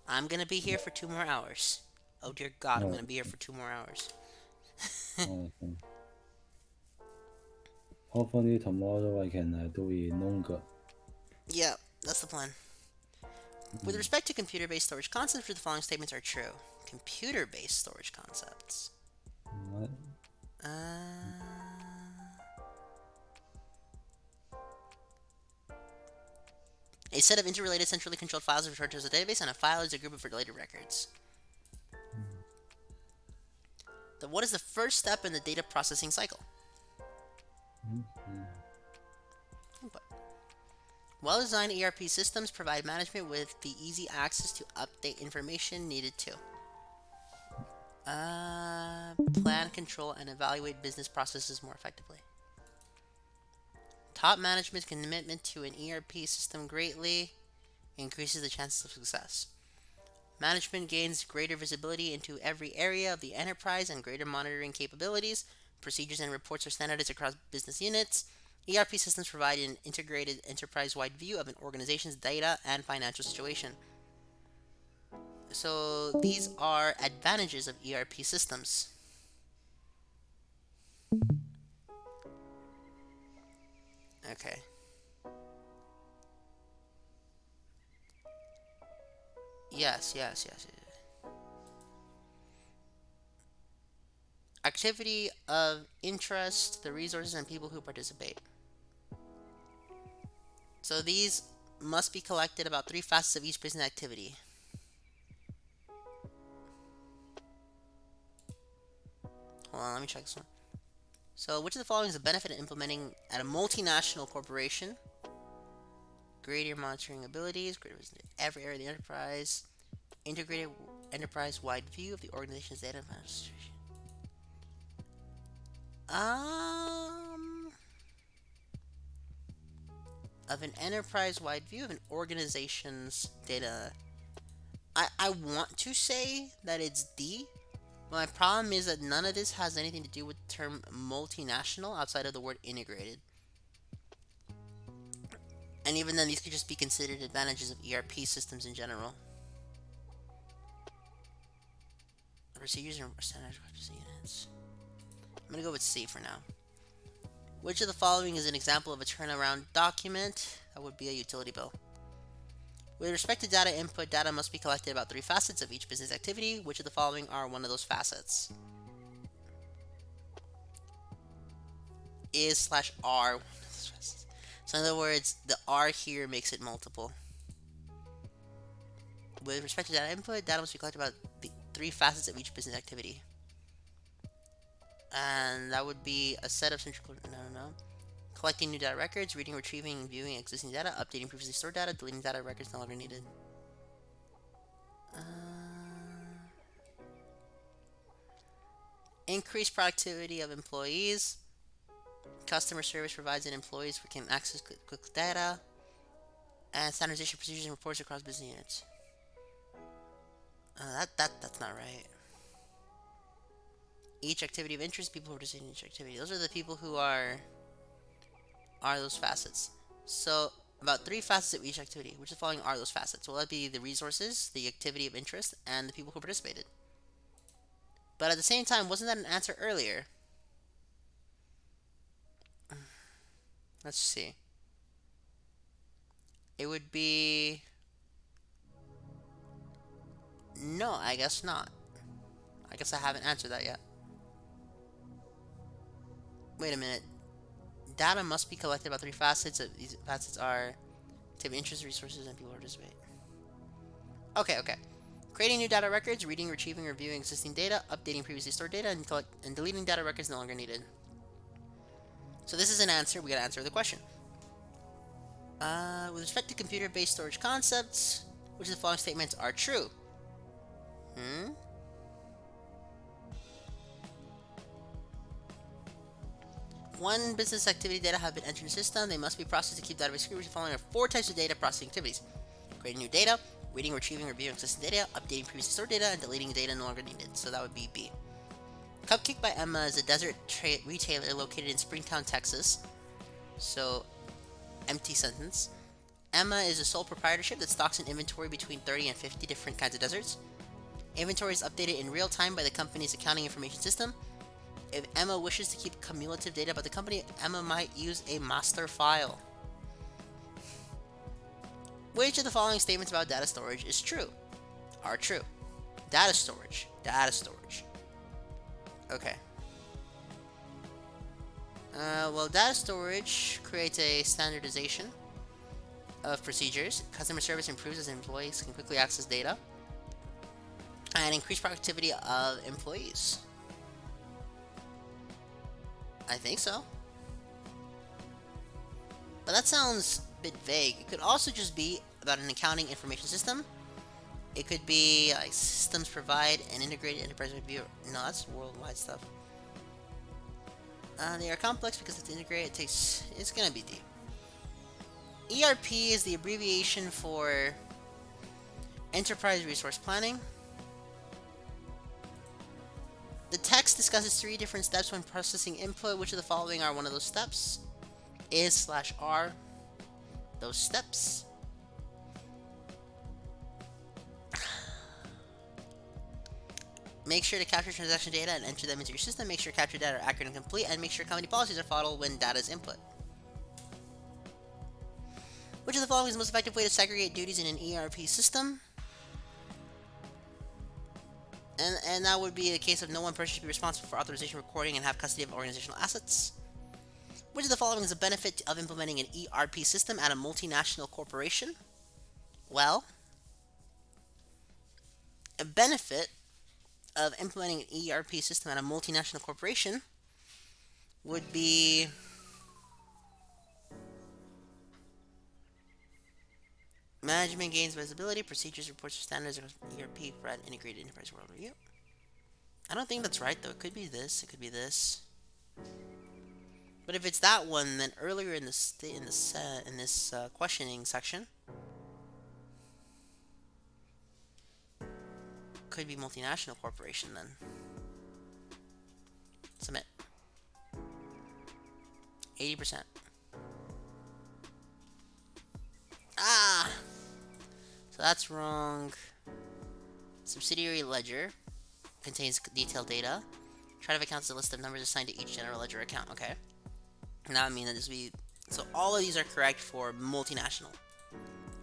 I'm gonna be here for 2 more hours. Oh dear God, I'm Uh, gonna be here for 2 more hours. okay. Hopefully tomorrow I can do it longer. Yeah, that's the plan. With Mm. respect to computer-based storage concepts, the following statements are true. Computer-based storage concepts. All right. Uh, a set of interrelated centrally controlled files is referred to as a database, and a file is a group of related records. What is the first step in the data processing cycle? Mm, mm, Input. Well-designed ERP systems provide management with the easy access to update information needed to plan, control, and evaluate business processes more effectively. Top management's commitment to an ERP system greatly increases the chances of success. Management gains greater visibility into every area of the enterprise and greater monitoring capabilities. Procedures and reports are standardized across business units. ERP systems provide an integrated enterprise wide view of an organization's data and financial situation. So, these are advantages of ERP systems. Okay. Yes, yes, yes. Activity of interest, the resources and people who participate. So, these must be collected about three facets of each business activity. Hold on, let me check this one. So, which of the following is a benefit of implementing at a multinational corporation? Greater monitoring abilities, greater every area of the enterprise, integrated enterprise-wide view of the organization's data administration. Um, of an enterprise-wide view of an organization's data. I want to say that it's D, but my problem is that none of this has anything to do with the term multinational outside of the word integrated. And even then, these could just be considered advantages of ERP systems in general. Procedures and standard units. I'm gonna go with C for now. Which of the following is an example of a turnaround document? That would be a utility bill. With respect to data input, data must be collected about three facets of each business activity. Which of the following are one of those facets? Is slash R. So in other words, the R here makes it multiple. With respect to data input, data must be collected about the three facets of each business activity. And that would be a set of central... No. Collecting new data records, reading, retrieving, and viewing existing data, updating previously stored data, deleting data records no longer needed. Uh, increased productivity of employees. Customer service provides that employees can access quick data. And standardization procedures and reports across business units. That's not right. Each activity of interest, people who participate in each activity. Those are the people who are those facets. So about three facets of each activity. Which of the following are those facets? Will that be the resources, the activity of interest, and the people who participated? But at the same time, wasn't that an answer earlier? Let's see. It would be... No, I guess not. I guess I haven't answered that yet. Wait a minute. Data must be collected about three facets. These facets are activity, interest, resources, and people who participate. Okay, okay. Creating new data records, reading, retrieving, reviewing existing data, updating previously stored data, and deleting data records no longer needed. So this is an answer. We gotta answer the question. With respect to computer-based storage concepts, which of the following statements are true? One business activity data have been entered in the system. They must be processed to keep database secure. Which of the following are four types of data processing activities? Creating new data, reading, retrieving, reviewing existing data, updating previously stored data, and deleting data no longer needed. So that would be B. Cupcake by Emma is a desert retailer located in Springtown, Texas. So, empty sentence. Emma is a sole proprietorship that stocks an inventory between 30 and 50 different kinds of desserts. Inventory is updated in real time by the company's accounting information system. If Emma wishes to keep cumulative data about the company, Emma might use a master file. Which of the following statements about data storage is true? Are true. Data storage. Data storage. Okay. Well, data storage creates a standardization of procedures. Customer service improves as employees can quickly access data. And increase productivity of employees. I think so. But that sounds a bit vague. It could also just be about an accounting information system. It could be like systems provide an integrated enterprise view. No, that's worldwide stuff. They are complex because it's integrated. It's gonna be D. ERP is the abbreviation for Enterprise Resource Planning. The text discusses three different steps when processing input. Which of the following are one of those steps? Is/are those steps? Make sure to capture transaction data and enter them into your system. Make sure captured data are accurate and complete, and make sure company policies are followed when data is input. Which of the following is the most effective way to segregate duties in an ERP system? And that would be the case of no one person should be responsible for authorization, recording, and have custody of organizational assets. Which of the following is a benefit of implementing an ERP system at a multinational corporation? Well, a benefit of implementing an ERP system at a multinational corporation would be management gains visibility, procedures, reports, or standards across ERP, provide integrated enterprise world review. I don't think that's right though. It could be this. It could be this. But if it's that one, then earlier in this questioning section, could be multinational corporation then. Submit. 80%. Ah! So that's wrong. Subsidiary ledger contains detailed data. Chart of accounts is a list of numbers assigned to each general ledger account. Okay. Now I mean that this would be... So all of these are correct for multinational.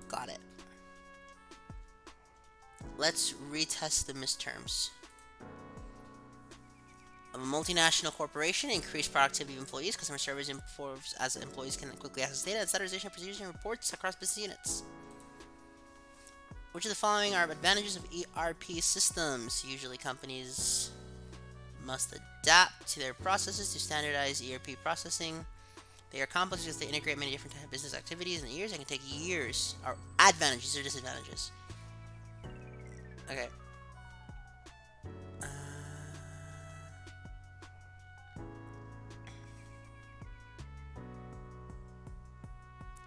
Got it. Let's retest the misterms. Of a multinational corporation, increased productivity of employees, customer service improves as employees can quickly access data, and standardization of procedures and reports across business units. Which of the following are advantages of ERP systems? Usually companies must adapt to their processes to standardize ERP processing. They are complex because they integrate many different types of business activities in years and can take years. Or advantages or disadvantages? Okay.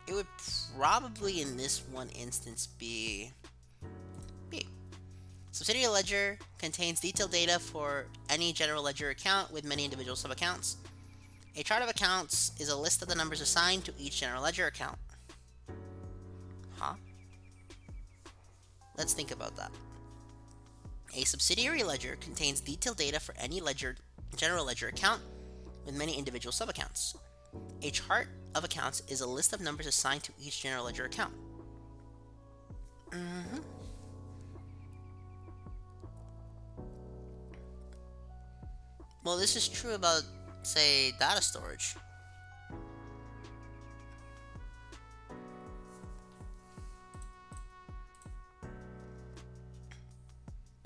It would probably in this one instance be B. Subsidiary ledger contains detailed data for any general ledger account with many individual sub-accounts. A chart of accounts is a list of the numbers assigned to each general ledger account. Let's think about that. A subsidiary ledger contains detailed data for any general ledger account with many individual subaccounts. A chart of accounts is a list of numbers assigned to each general ledger account. hmm Well, this is true about, say, data storage.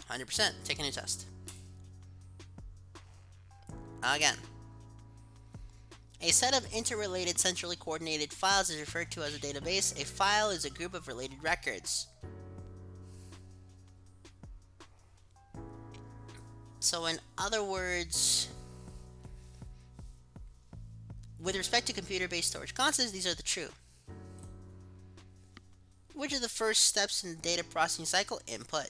100%. Take a new test. Again, a set of interrelated centrally coordinated files is referred to as a database. A file is a group of related records. So, in other words, with respect to computer-based storage concepts, these are the true. Which are the first steps in the data processing cycle? Input.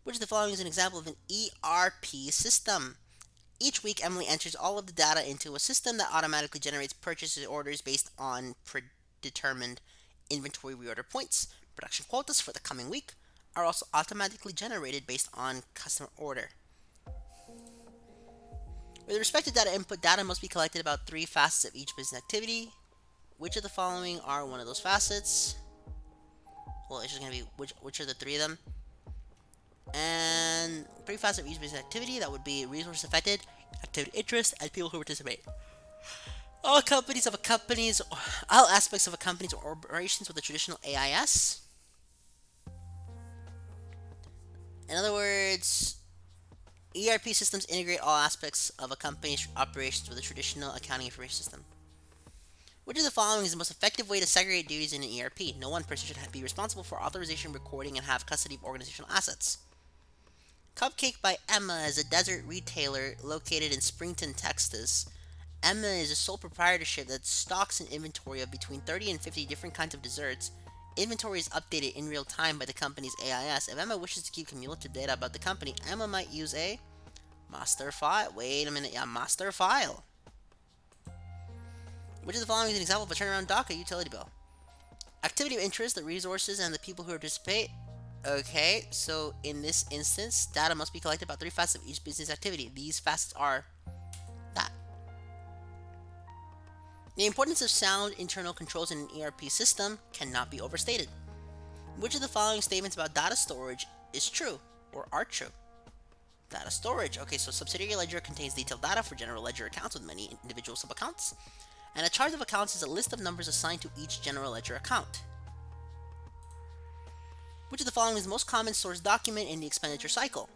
Which of the following is an example of an ERP system? Each week, Emily enters all of the data into a system that automatically generates purchase orders based on predetermined inventory reorder points. Production quotas for the coming week are also automatically generated based on customer order. With respect to data input, data must be collected about three facets of each business activity. Which of the following are one of those facets? Well, it's just going to be which are the three of them? And three facets of each business activity, that would be resources affected, activity interest, and people who participate. All all aspects of a company's operations with a traditional AIS. In other words, ERP systems integrate all aspects of a company's operations with a traditional accounting information system. Which of the following is the most effective way to segregate duties in an ERP? No one person should be responsible for authorization, recording, and have custody of organizational assets. Cupcake by Emma is a dessert retailer located in Springton, Texas. Emma is a sole proprietorship that stocks an inventory of between 30 and 50 different kinds of desserts. Inventory is updated in real time by the company's AIS. If Emma wishes to keep cumulative data about the company, Emma might use a master file. Wait a minute, yeah, master file. Which of the following is an example of a turnaround dock, a utility bill? Activity of interest, the resources, and the people who participate. Okay, so in this instance, data must be collected about three facets of each business activity. These facets are that. The importance of sound internal controls in an ERP system cannot be overstated. Which of the following statements about data storage is true or are true? Data storage. Okay, so subsidiary ledger contains detailed data for general ledger accounts with many individual subaccounts. And a chart of accounts is a list of numbers assigned to each general ledger account. Which of the following is the most common source document in the expenditure cycle?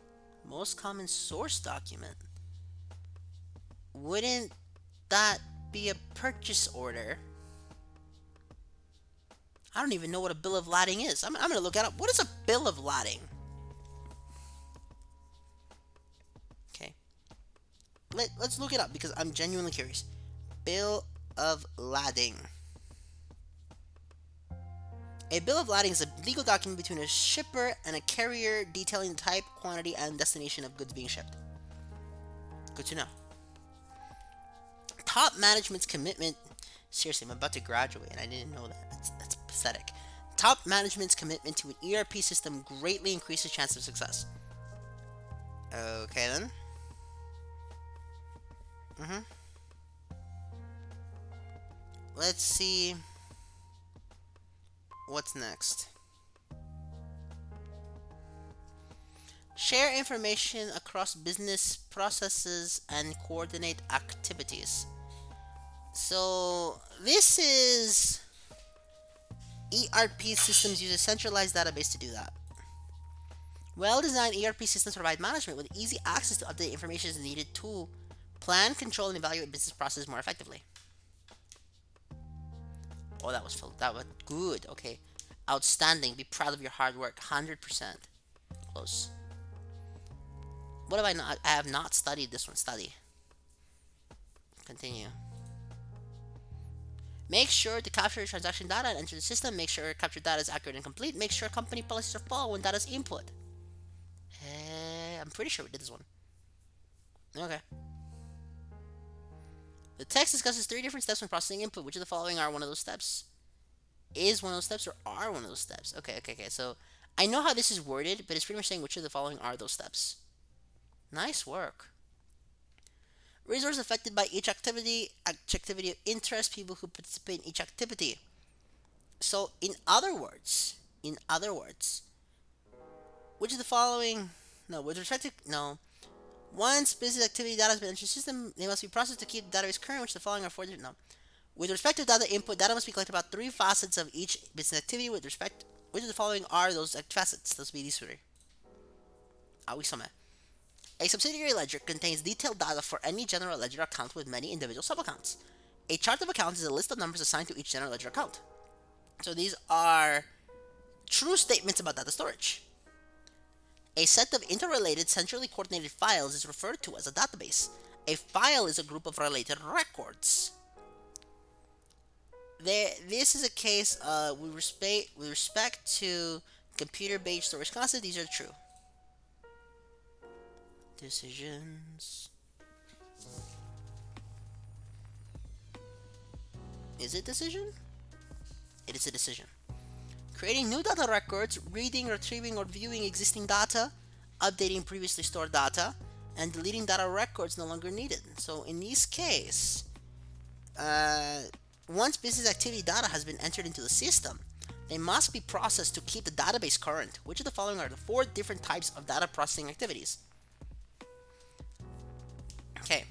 Most common source document? Wouldn't that be a purchase order? I don't even know what a bill of lading is. I'm going to look it up. What is a bill of lading? Okay. Let's look it up because I'm genuinely curious. Bill of lading. A bill of lading is a legal document between a shipper and a carrier detailing the type, quantity, and destination of goods being shipped. Good to know. Top management's commitment. Seriously, I'm about to graduate and I didn't know that. That's pathetic. Top management's commitment to an ERP system greatly increases chances of success. Okay then. Let's see. What's next? Share information across business processes and coordinate activities. So, this is ERP systems use a centralized database to do that. Well-designed ERP systems provide management with easy access to update information as needed to plan, control, and evaluate business processes more effectively. Oh, that was good. Okay, outstanding. Be proud of your hard work. 100%. Close. What have I not? I have not studied this one. Study. Continue. Make sure to capture transaction data and enter the system. Make sure captured data is accurate and complete. Make sure company policies are followed when data is input. I'm pretty sure we did this one. Okay. The text discusses three different steps when processing input. Which of the following are one of those steps? Is one of those steps or are one of those steps? Okay. So I know how this is worded, but it's pretty much saying which of the following are those steps. Nice work. Resources affected by each activity of interest, people who participate in each activity. So, in other words, which of the following? No, with respect to no. Once business activity data has been entered in the system, they must be processed to keep the database current. Which of the following are four different? No. With respect to data input, data must be collected about three facets of each business activity. With respect, which of the following are those facets? Those be these three. Awisome. A subsidiary ledger contains detailed data for any general ledger account with many individual subaccounts. A chart of accounts is a list of numbers assigned to each general ledger account. So these are true statements about data storage. A set of interrelated, centrally coordinated files is referred to as a database. A file is a group of related records. This is a case with respect to computer-based storage concepts. These are true. Decisions. Is it decision? It is a decision. Creating new data records, reading, retrieving, or viewing existing data, updating previously stored data, and deleting data records no longer needed. So in this case, once business activity data has been entered into the system, they must be processed to keep the database current. Which of the following are the four different types of data processing activities? Okay.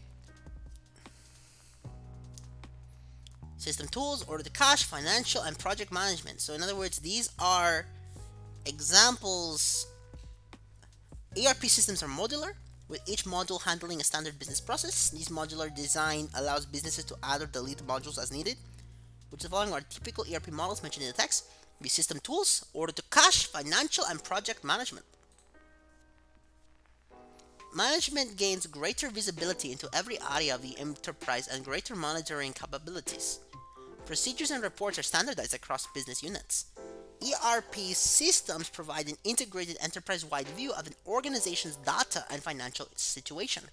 System tools, order to cash, financial, and project management. So in other words, these are examples. ERP systems are modular, with each module handling a standard business process. This modular design allows businesses to add or delete modules as needed. Which of the following are typical ERP models mentioned in the text? The system tools, order to cash, financial, and project management. Management gains greater visibility into every area of the enterprise and greater monitoring capabilities. Procedures and reports are standardized across business units. ERP systems provide an integrated enterprise-wide view of an organization's data and financial situation.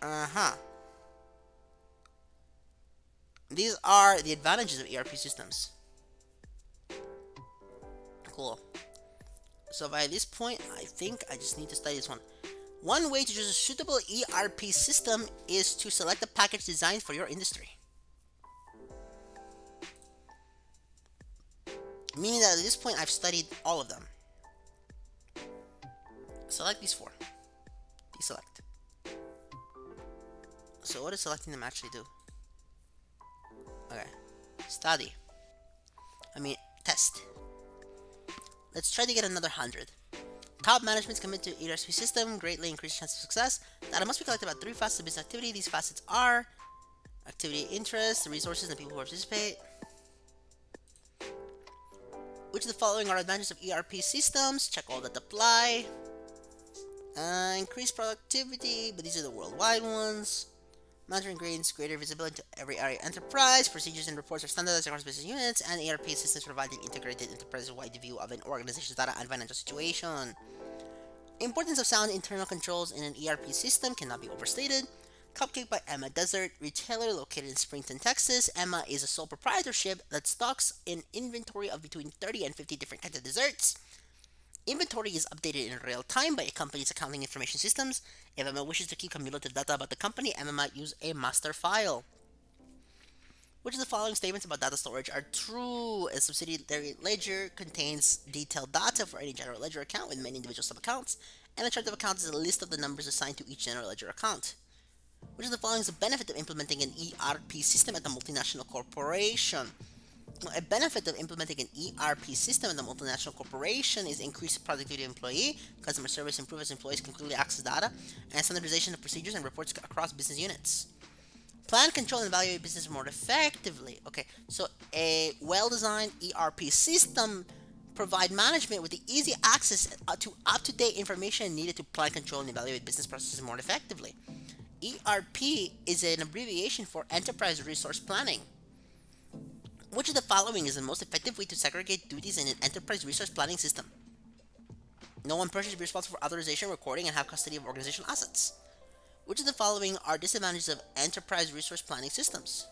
Uh-huh. These are the advantages of ERP systems. Cool. So by this point, I think I just need to study this one. One way to choose a suitable ERP system is to select a package designed for your industry. Meaning that at this point, I've studied all of them. Select these four. Deselect. So what does selecting them actually do? Okay. Study. Test. Let's try to get another 100. Top management's commitment to ERP system greatly increases chance of success. Data must be collected about three facets of business activity. These facets are activity interest, the resources, and the people who participate. Which of the following are advantages of ERP systems? Check all that apply. Increase productivity, but these are the worldwide ones. Management gains greater visibility to every area enterprise. Procedures and reports are standardized across business units, and ERP systems provide an integrated enterprise-wide view of an organization's data and financial situation. Importance of sound internal controls in an ERP system cannot be overstated. Cupcake by Emma Desert, retailer located in Springton, Texas. Emma is a sole proprietorship that stocks an inventory of between 30 and 50 different kinds of desserts. Inventory is updated in real time by a company's accounting information systems. If Emma wishes to keep cumulative data about the company, Emma might use a master file. Which of the following statements about data storage are true? A subsidiary ledger contains detailed data for any general ledger account with many individual subaccounts, and a chart of accounts is a list of the numbers assigned to each general ledger account. Which of the following is the benefit of implementing an ERP system at a multinational corporation? A benefit of implementing an ERP system in a multinational corporation is increased productivity of employee, customer service improves as employees can quickly access data, and standardization of procedures and reports across business units. Plan, control, and evaluate business more effectively. Okay, so a well-designed ERP system provide management with the easy access to up-to-date information needed to plan, control, and evaluate business processes more effectively. ERP is an abbreviation for Enterprise Resource Planning. Which of the following is the most effective way to segregate duties in an enterprise resource planning system? No one person should be responsible for authorization, recording, and have custody of organizational assets. Which of the following are disadvantages of enterprise resource planning systems?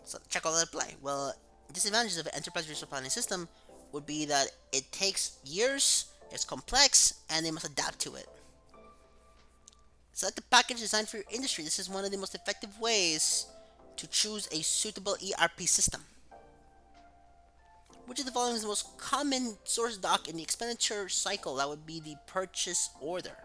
So check all that apply. Well, disadvantages of an enterprise resource planning system would be that it takes years, it's complex, and they must adapt to it. Select the package designed for your industry. This is one of the most effective ways to choose a suitable ERP system. Which of the following is the most common source doc in the expenditure cycle? That would be the purchase order.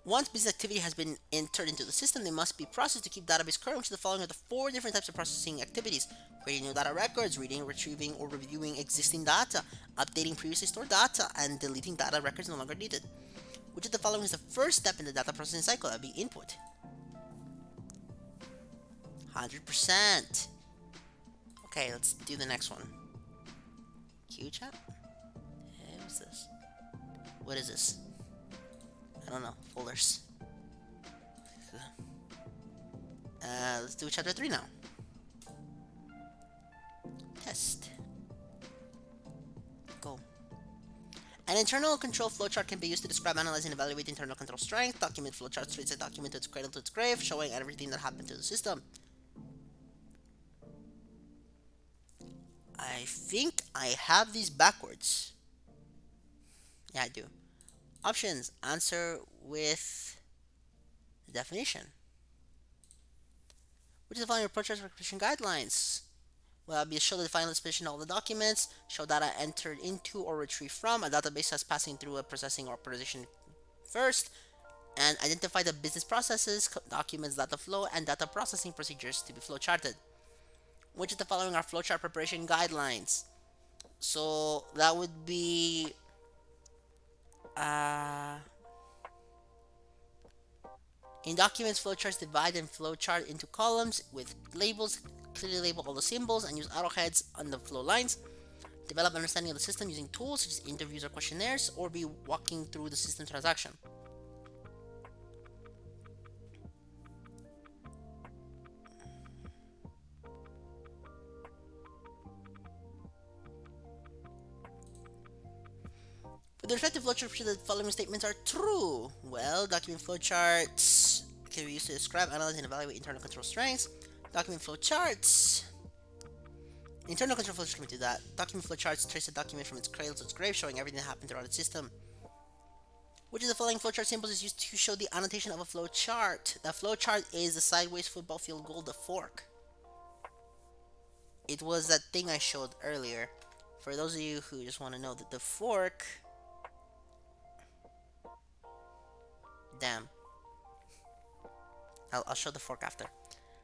Once business activity has been entered into the system, they must be processed to keep database current. Which of the following are the four different types of processing activities? Creating new data records, reading, retrieving, or reviewing existing data, updating previously stored data, and deleting data records no longer needed. Which of the following is the first step in the data processing cycle? That would be input. 100%. Okay, let's do the next one. Q chat? Hey, what's this? What is this? I don't know. Folders. Let's do chapter 3 now. Test. Go. An internal control flowchart can be used to describe, analyze, and evaluate internal control strength. Document flowchart treats a document to its cradle to its grave, showing everything that happened to the system. I think I have these backwards. Yeah, I do. Options. Answer with the definition. Which is the following approach recognition guidelines? Well, be show the final disposition of all the documents, show data entered into or retrieved from a database as passing through a processing or authorization first, and identify the business processes, documents, data flow, and data processing procedures to be flowcharted. Which of the following are flowchart preparation guidelines? So that would be in documents, flowcharts divide and flowchart into columns with labels. Clearly label all the symbols and use arrowheads on the flow lines. Develop understanding of the system using tools such as interviews or questionnaires, or be walking through the system transaction. With respect to flowchart, the following statements are true. Well, document flowcharts can be used to describe, analyze, and evaluate internal control strengths. Document flowcharts. Internal control flowcharts can do that. Document flowcharts trace a document from its cradle to its grave, showing everything that happened throughout its system. Which of the following flowchart symbols is used to show the annotation of a flowchart? The flowchart is the sideways football field goal, the fork. It was that thing I showed earlier. For those of you who just want to know that the fork... Damn. I'll show the fork after.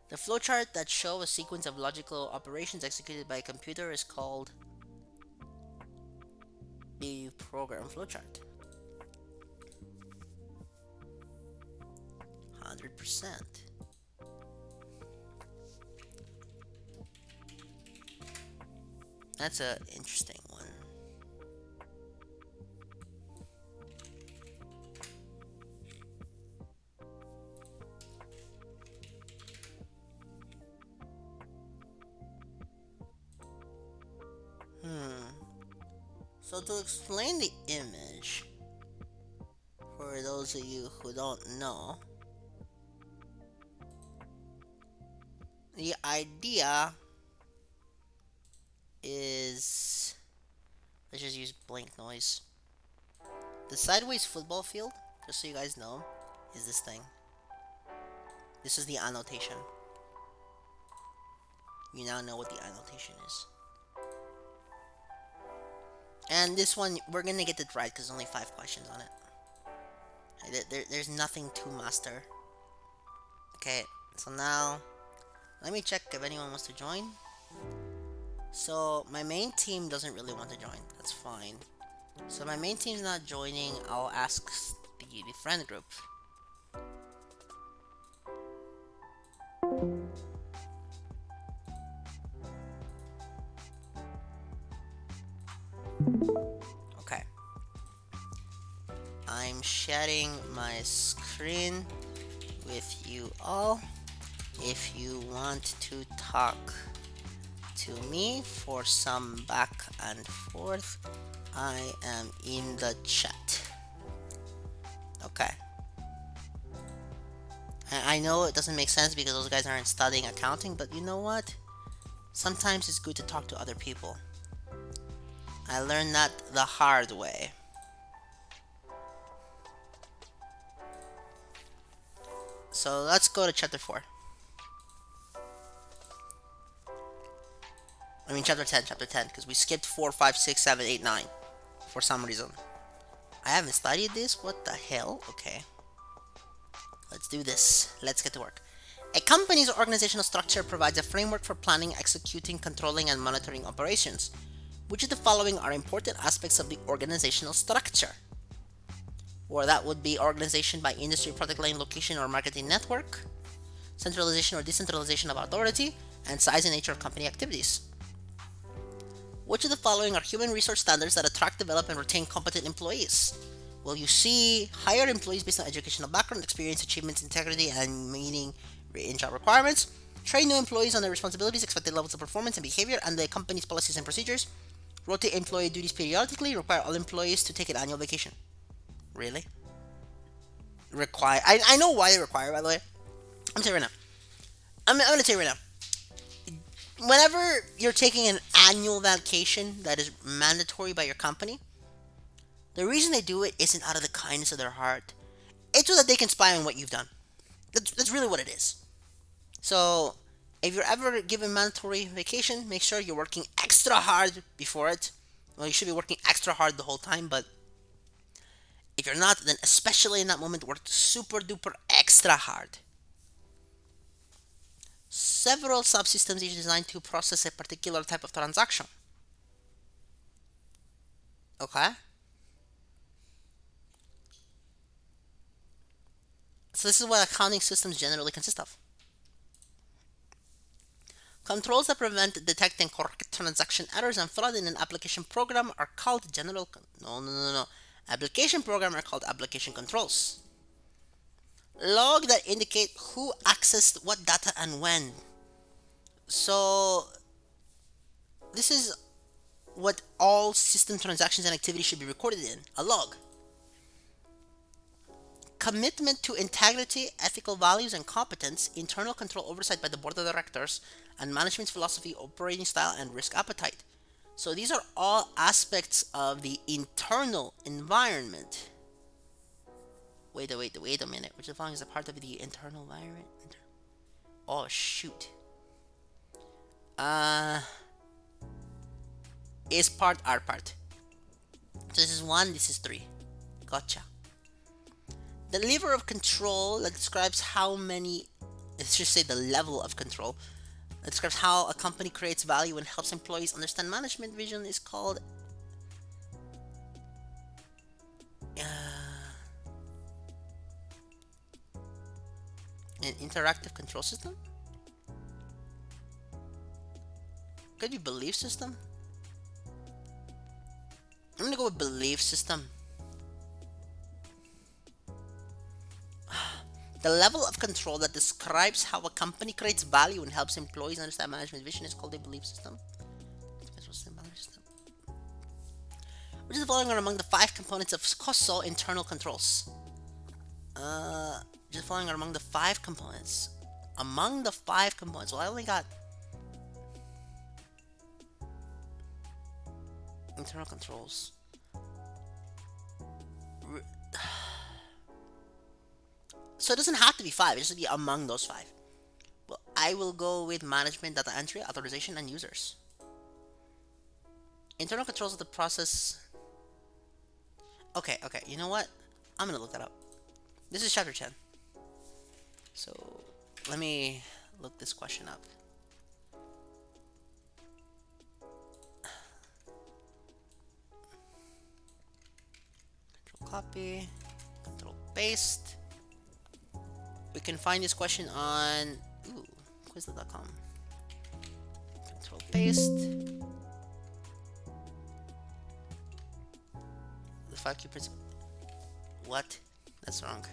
The flowchart that shows a sequence of logical operations executed by a computer is called the program flowchart. 100%. That's an interesting one. So to explain the image, for those of you who don't know, the idea is, let's just use blank noise. The sideways football field, just so you guys know, is this thing. This is the annotation. You now know what the annotation is. And this one, we're gonna get it right because there's only 5 questions on it. There's nothing to master. Okay, so now, let me check if anyone wants to join. So, my main team doesn't really want to join. That's fine. So, my main team's not joining. I'll ask the friend group. Okay. I'm sharing my screen with you all. If you want to talk to me for some back and forth, I am in the chat. Okay. I know it doesn't make sense because those guys aren't studying accounting, but you know what? Sometimes it's good to talk to other people. I learned that the hard way. So let's go to chapter 4. I mean, chapter 10, because we skipped 4, 5, 6, 7, 8, 9 for some reason. I haven't studied this? What the hell? Okay. Let's do this. Let's get to work. A company's organizational structure provides a framework for planning, executing, controlling, and monitoring operations. Which of the following are important aspects of the organizational structure? Or that would be organization by industry, product line, location, or marketing network, centralization or decentralization of authority, and size and nature of company activities. Which of the following are human resource standards that attract, develop, and retain competent employees? Well, you see, hire employees based on educational background, experience, achievements, integrity, and meeting written job requirements. Train new employees on their responsibilities, expected levels of performance and behavior, and the company's policies and procedures. Rotate employee duties periodically. Require all employees to take an annual vacation. Really? Require? I know why they require. By the way, I'm telling you right now. I'm gonna tell you right now. Whenever you're taking an annual vacation that is mandatory by your company, the reason they do it isn't out of the kindness of their heart. It's so that they can spy on what you've done. That's really what it is. So, if you're ever given mandatory vacation, make sure you're working extra hard before it. Well, you should be working extra hard the whole time, but if you're not, then especially in that moment, work super duper extra hard. Several subsystems are designed to process a particular type of transaction. Okay? So this is what accounting systems generally consist of. Controls that prevent, detect, and correct transaction errors and fraud in an application program are called no. Application program are called application controls. Log that indicate who accessed what data and when. So this is what all system transactions and activities should be recorded in a log. Commitment to integrity, ethical values, and competence, internal control oversight by the board of directors, and management's philosophy, operating style, and risk appetite. So these are all aspects of the internal environment. Wait a minute. Which of the following is a part of the internal environment? Oh shoot. Uh, is part, are part. So this is 1, this is 3. Gotcha. The lever of control that describes how many, let's just say the level of control, that describes how a company creates value and helps employees understand management vision is called an interactive control system? Could be belief system? I'm gonna go with belief system. The level of control that describes how a company creates value and helps employees understand management vision is called a belief system. Which of the following are among the 5 components of COSO internal controls? Just following are among the 5 components. Among the 5 components. Well, I only got internal controls. So it doesn't have to be 5, it just be among those 5. Well, I will go with management, data entry, authorization, and users. Internal controls of the process. Okay, you know what? I'm gonna look that up. This is chapter 10. So let me look this question up. Control copy, control paste. We can find this question on Quizlet.com. Control paste. The 5 key principles. What? That's wrong.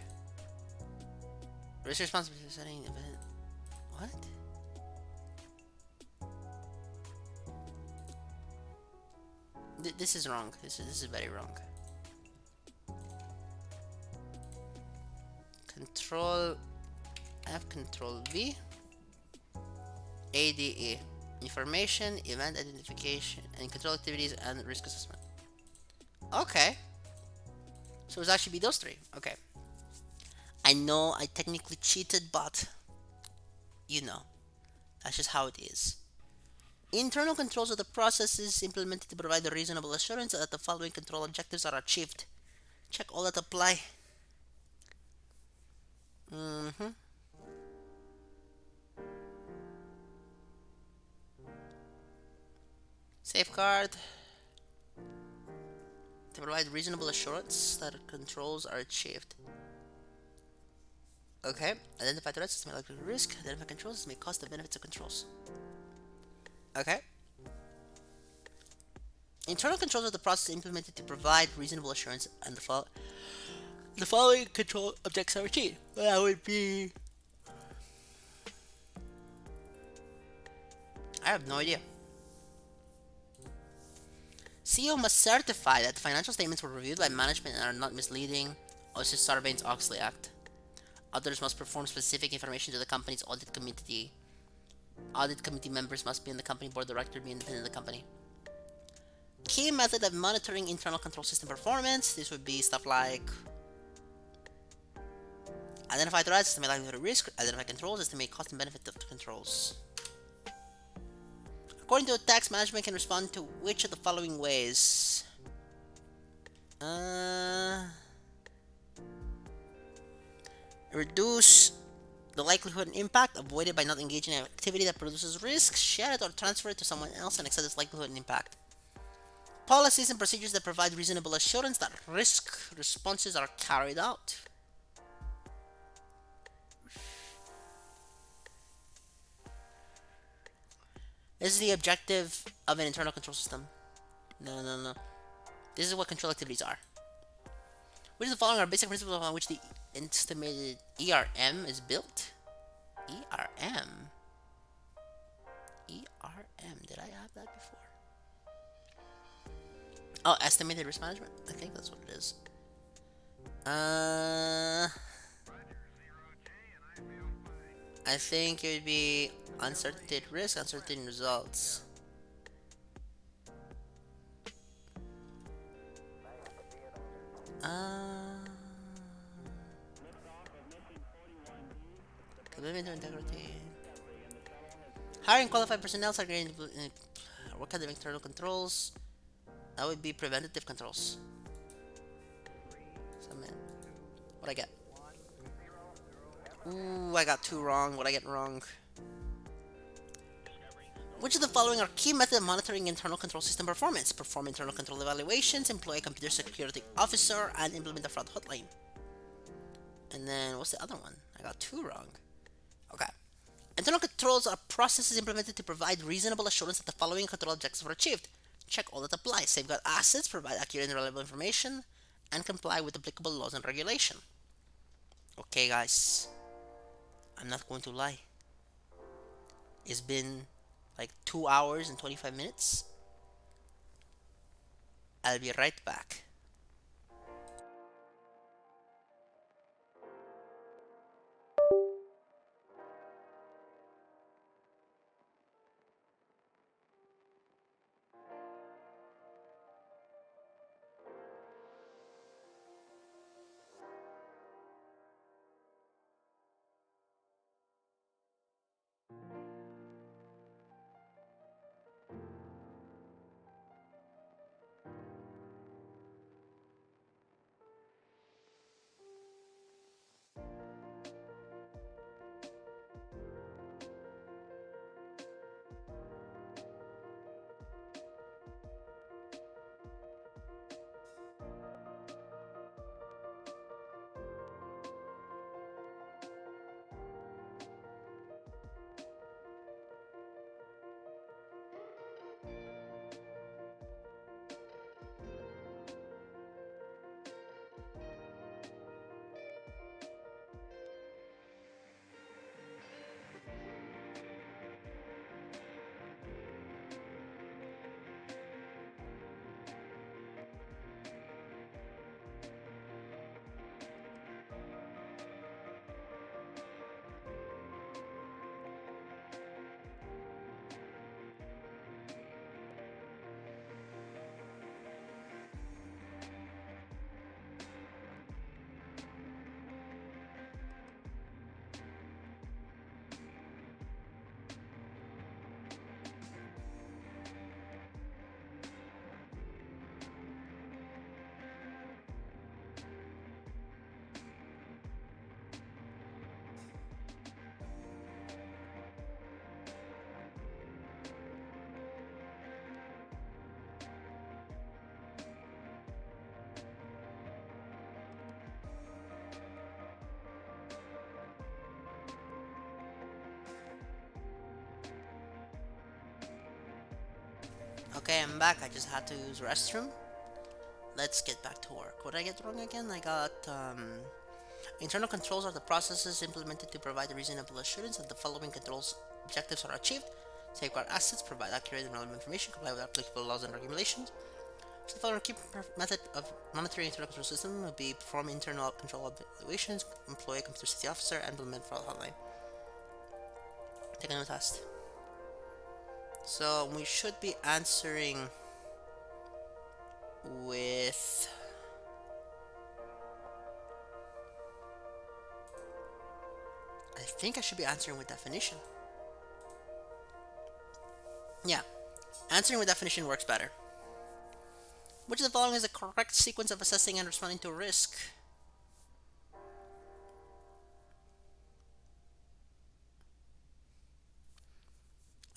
Risk responsibility for setting event. What? This is wrong. This is very wrong. Control F, Control V, ADE, information, event identification, and control activities and risk assessment. Okay, so it's actually be those three. Okay, I know I technically cheated, but you know, that's just how it is. Internal controls are the processes implemented to provide a reasonable assurance that the following control objectives are achieved. Check all that apply. Mm-hmm. Safeguard to provide reasonable assurance that controls are achieved. Okay. Identify threats, estimate likely risk. Identify controls, estimate cost and benefits of controls. Okay. Internal controls are the process implemented to provide reasonable assurance and the following control objectives are achieved. That would be. I have no idea. CEO must certify that financial statements were reviewed by management and are not misleading, also Sarbanes-Oxley Act. Others must perform specific information to the company's audit committee. Audit committee members must be in the company board director, be independent of the company. Key method of monitoring internal control system performance. This would be stuff like identify threats, estimate likelihood of risk, identify controls, estimate cost and benefit of the controls. According to tax management can respond to which of the following ways? Reduce the likelihood and impact avoided by not engaging in an activity that produces risk, share it or transfer it to someone else and accept its likelihood and impact. Policies and procedures that provide reasonable assurance that risk responses are carried out. This is the objective of an internal control system. No. This is what control activities are. Which of the following are basic principles upon which the estimated ERM is built? ERM? ERM, did I have that before? Oh, estimated risk management? I think that's what it is. I think it would be uncertainty at risk, uncertainty in results. Commitment to integrity. Hiring qualified personnel, segregating what kind of internal controls? That would be preventative controls. Submit. What I get? Ooh, I got two wrong. What I get wrong? Which of the following are key methods of monitoring internal control system performance? Perform internal control evaluations, employ a computer security officer, and implement a fraud hotline. And then, what's the other one? I got two wrong. Okay. Internal controls are processes implemented to provide reasonable assurance that the following control objectives were achieved. Check all that apply. Safeguard assets, provide accurate and reliable information, and comply with applicable laws and regulation. Okay, guys. I'm not going to lie. It's been like 2 hours and 25 minutes. I'll be right back. Okay, I'm back. I just had to use restroom. Let's get back to work. What did I get wrong again? I got internal controls are the processes implemented to provide a reasonable assurance that the following controls objectives are achieved: safeguard assets, provide accurate and relevant information, comply with applicable laws and regulations. So the following key method of monitoring internal control system would be perform internal control evaluations, employ a computer safety officer, and implement fraud hotline. Take a new test. So we should be answering with. I think I should be answering with definition. Yeah, answering with definition works better. Which of the following is the correct sequence of assessing and responding to a risk?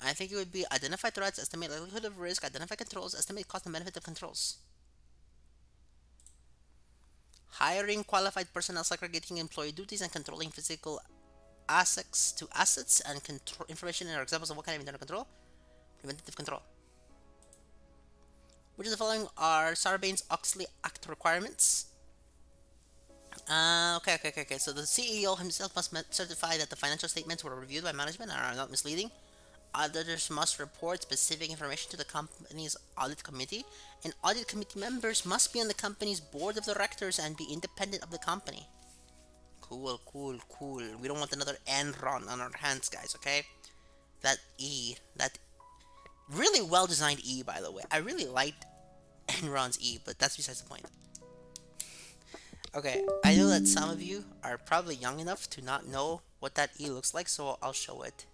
I think it would be identify threats, estimate likelihood of risk, identify controls, estimate cost and benefit of controls. Hiring qualified personnel, segregating employee duties, and controlling physical assets to assets and control information are examples of what kind of internal control? Preventative control. Which of the following are Sarbanes-Oxley Act requirements? Okay. So the CEO himself must certify that the financial statements were reviewed by management and are not misleading. Auditors must report specific information to the company's audit committee, and audit committee members must be on the company's board of directors and be independent of the company. Cool. We don't want another Enron on our hands, guys, okay? That really well designed E, by the way. I really liked Enron's E, but that's besides the point. Okay, I know that some of you are probably young enough to not know what that E looks like, so I'll show it.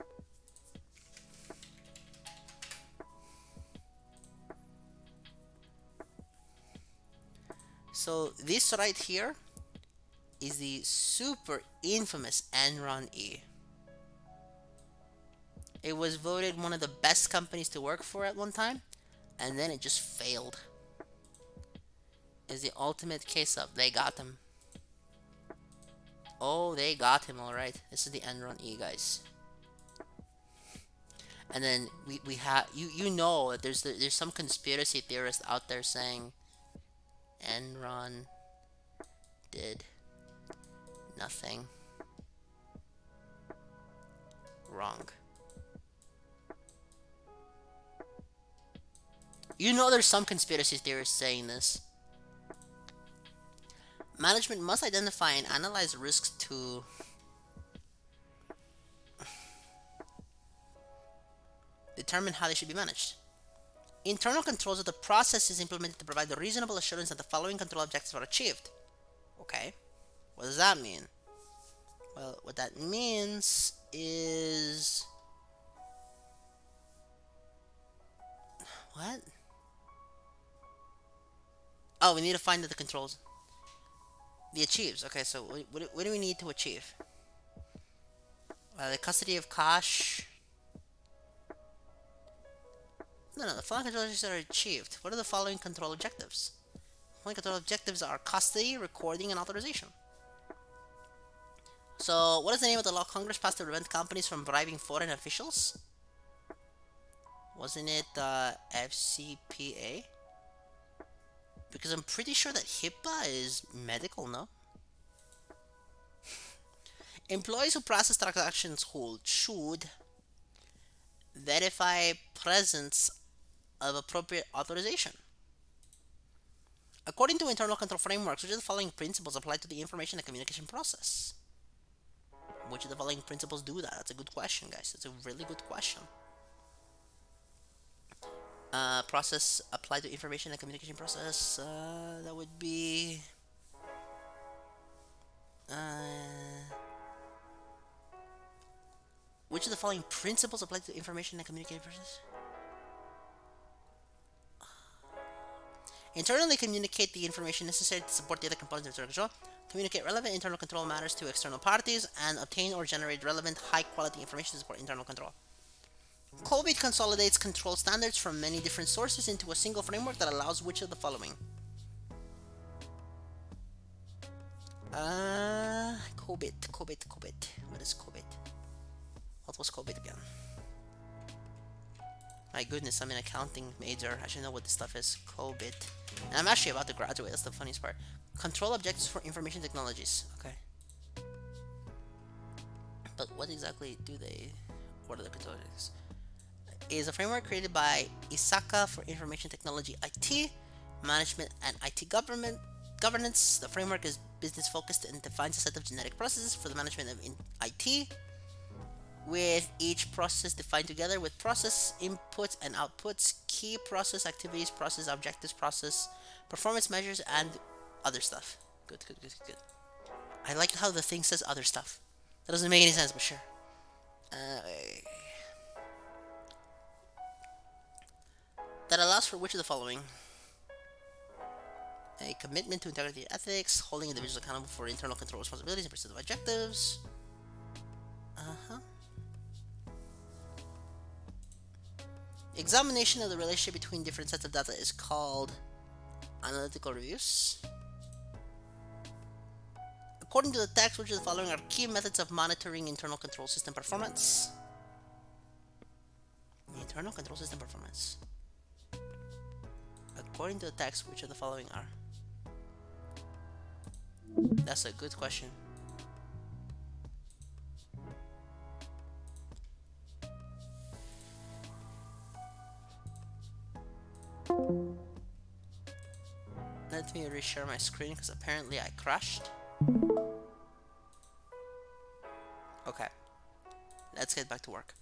So this right here is the super infamous Enron E. It was voted one of the best companies to work for at one time, and then it just failed. Is the ultimate case of they got him. Oh, they got him, alright. This is the Enron E, guys. And then we have you know that there's some conspiracy theorist out there saying Enron did nothing wrong. You know there's some conspiracy theorists saying this. Management must identify and analyze risks to determine how they should be managed. Internal controls are the processes implemented to provide the reasonable assurance that the following control objectives are achieved. Okay, what does that mean? Well, what that means is... What? Oh, we need to find the controls. The achieves. Okay, so what do we need to achieve? The custody of cash. No, the following control objectives are achieved. What are the following control objectives? The following control objectives are custody, recording, and authorization. So, what is the name of the law Congress passed to prevent companies from bribing foreign officials? Wasn't it FCPA? Because I'm pretty sure that HIPAA is medical, no? Employees who process transactions should verify presence of appropriate authorization. According to internal control frameworks, which of the following principles apply to the information and communication process? Which of the following principles do that? That's a good question, guys. It's a really good question. Process applied to information and communication process. That would be... which of the following principles apply to information and communication process? Internally communicate the information necessary to support the other components of internal control. Communicate relevant internal control matters to external parties and obtain or generate relevant high-quality information to support internal control. COVID consolidates control standards from many different sources into a single framework that allows which of the following? COVID. What is COVID? What was COVID again? My goodness, I'm an accounting major. I should know what this stuff is. COBIT. And I'm actually about to graduate. That's the funniest part. Control objectives for information technologies. Okay. But what exactly do they? What are the control objectives? It is a framework created by Isaka for information technology IT, management, and IT governance. The framework is business focused and defines a set of genetic processes for the management of IT, with each process defined together with process inputs and outputs, key process activities, process objectives, process performance measures, and other stuff. Good, good, good, good. I like how the thing says other stuff. That doesn't make any sense, but sure. Uh, that allows for which of the following: a commitment to integrity and ethics, holding individuals accountable for internal control responsibilities and pursuit of objectives. Uh huh. Examination of the relationship between different sets of data is called analytical reviews. According to the text, which of the following are key methods of monitoring internal control system performance? Internal control system performance. According to the text, which of the following are? That's a good question. Let me reshare my screen because apparently I crashed. Okay, let's get back to work.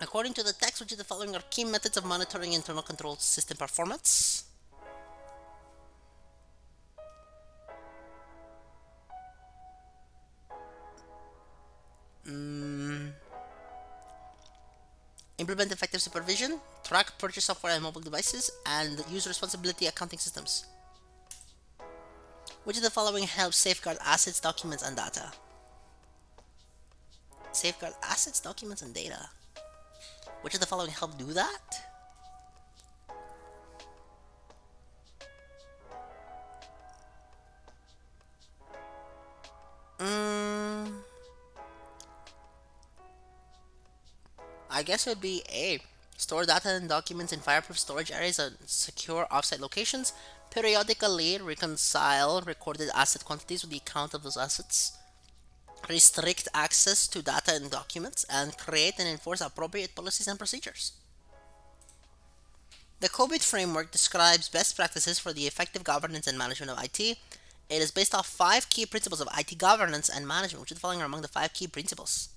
According to the text, which of the following are key methods of monitoring internal control system performance? Implement effective supervision, track purchase software and mobile devices, and use responsibility accounting systems. Which of the following helps safeguard assets, documents, and data? Safeguard assets, documents, and data. Which of the following help do that? I guess it would be A. Store data and documents in fireproof storage areas and secure offsite locations. Periodically reconcile recorded asset quantities with the account of those assets. Restrict access to data and documents, and create and enforce appropriate policies and procedures. The COBIT framework describes best practices for the effective governance and management of IT. It is based off 5 key principles of IT governance and management, which are the following are among the 5 key principles.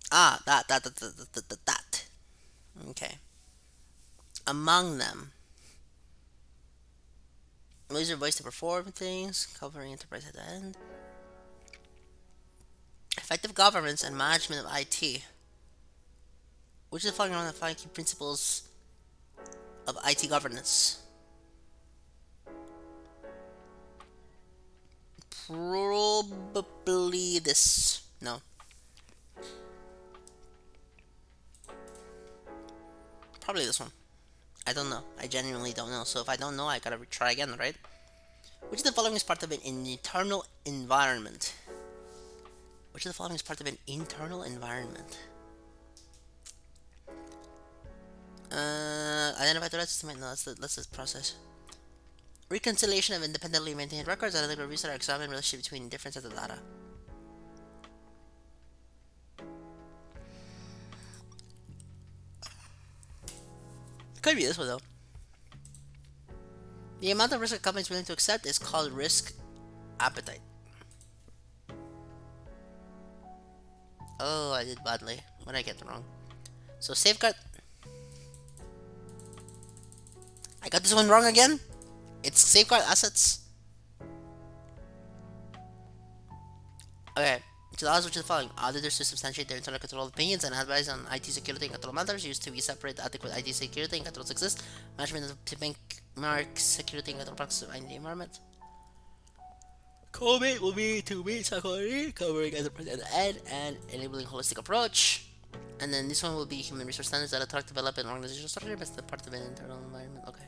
That. Okay. Among them, use your voice to perform things, covering enterprise at the end. Effective governance and management of IT, which is the following among the 5 key principles of IT governance. Probably this. No. Probably this one. I don't know. I genuinely don't know. So if I don't know, I gotta try again, right? Which of the following is part of an internal environment? Which of the following is part of an internal environment? Identify the right system. No, that's the process. Reconciliation of independently maintained records. Analytical reviews that are examined relationship between different sets of data. Could be this one though. The amount of risk a company is willing to accept is called risk appetite. Oh, I did badly. What did I get wrong? So safeguard. I got this one wrong again? It's safeguard assets. Okay. It allows which of the following: auditors to substantiate their internal control opinions and advise on IT security and control matters used to be separate adequate IT security and controls exist. Management of benchmark security and control practices of IT environment. COBIT will be to meet psychology, covering enterprise end and enabling holistic approach. And then this one will be human resource standards that attract, develop, and organizational structure. That's the part of an internal environment. Okay.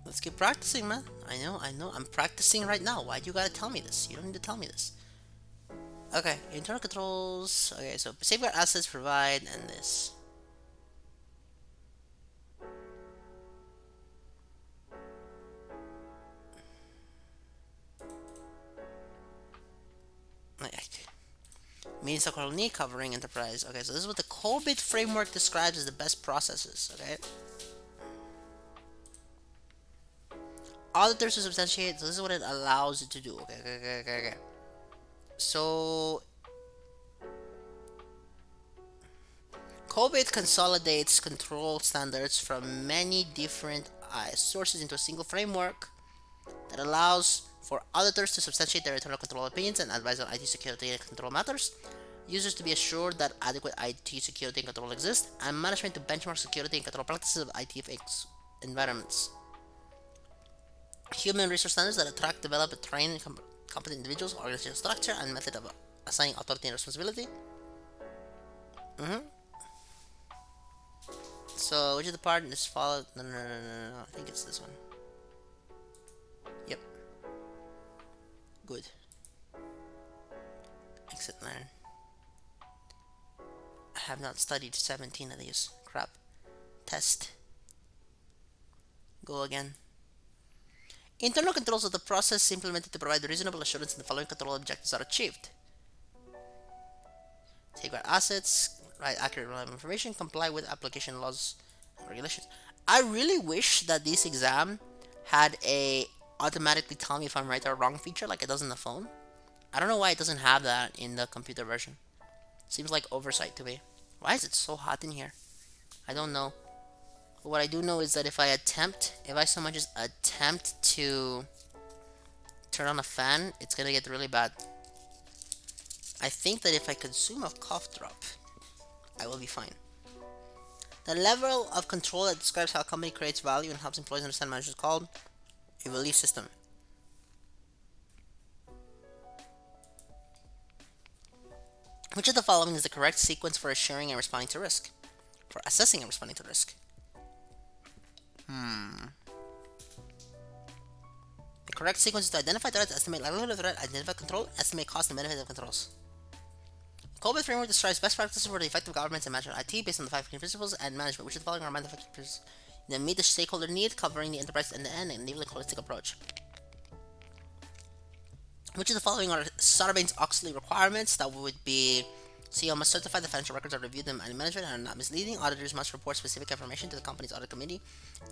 Let's keep practicing, man. I know. I'm practicing right now. Why do you gotta tell me this? You don't need to tell me this. Okay, internal controls. Okay, so safeguard assets provide and this. Okay. Means the colony covering enterprise. Okay, so this is what the COBIT framework describes as the best processes. Okay. Auditors to substantiate. So this is what it allows you to do. Okay, okay, okay, okay, okay. So COBIT consolidates control standards from many different sources into a single framework that allows for auditors to substantiate their internal control opinions and advise on IT security and control matters, users to be assured that adequate IT security and control exist, and management to benchmark security and control practices of ITFX environments. Human resource standards that attract, develop, and train competent individuals, organizational structure, and method of assigning authority and responsibility. Mm-hmm. So, which of the part is followed? No, no, no, no, no, no. I think it's this one. Yep. Good. Exit learn. I have not studied 17 of these. Crap. Test. Go again. Internal controls of the process implemented to provide reasonable assurance that the following control objectives are achieved. Safeguard assets, provide accurate reliable information, comply with application laws and regulations. I really wish that this exam had a automatically tell me if I'm right or wrong feature like it does in the phone. I don't know why it doesn't have that in the computer version. Seems like oversight to me. Why is it so hot in here? I don't know. But what I do know is that if I so much as attempt to turn on a fan, it's gonna get really bad. I think that if I consume a cough drop, I will be fine. The level of control that describes how a company creates value and helps employees understand management is called a belief system. Which of the following is the correct sequence for assuring and responding to risk? For assessing and responding to risk? The correct sequence is to identify threats, estimate likelihood of threat, identify control, estimate cost and benefit of controls. The Colbert framework describes best practices for the effective governance and management of IT based on the 5 key principles and management, which of the following are among the 5 key principles that meet the stakeholder need, covering the enterprise end-to-end and enabling a holistic approach. Which of the following are Sarbanes-Oxley requirements? That would be CEO must certify the financial records are reviewed and management and are not misleading. Auditors must report specific information to the company's audit committee.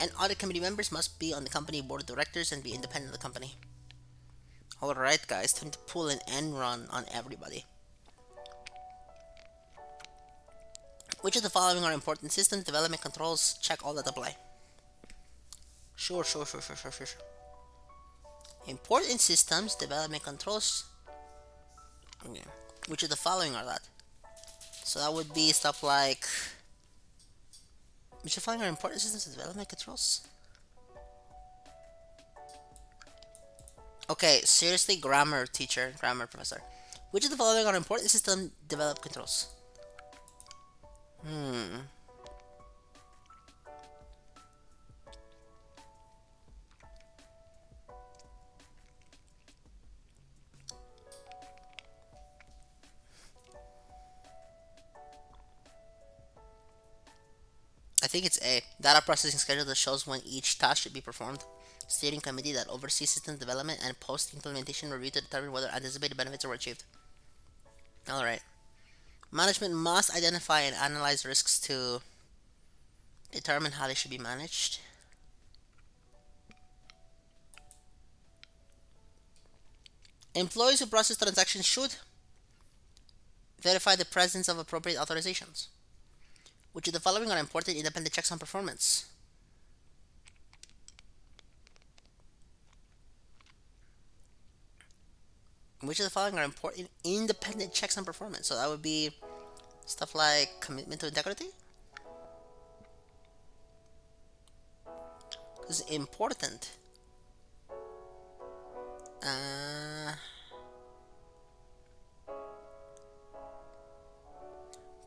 And audit committee members must be on the company board of directors and be independent of the company. Alright guys, time to pull an Enron on everybody. Which of the following are important systems, development controls? Check all that apply. Sure. Important systems, development controls. Okay. Which of the following are that? So that would be stuff like. Which of the following are important systems, development controls? Okay, seriously, grammar teacher, grammar professor. Which of the following are important system develop controls? I think it's A. Data processing schedule that shows when each task should be performed. Steering committee that oversees system development and post-implementation review to determine whether anticipated benefits were achieved. Alright. Management must identify and analyze risks to determine how they should be managed. Employees who process transactions should verify the presence of appropriate authorizations. Which of the following are important independent checks on performance? Which of the following are important independent checks on performance? So that would be stuff like commitment to integrity. Because important.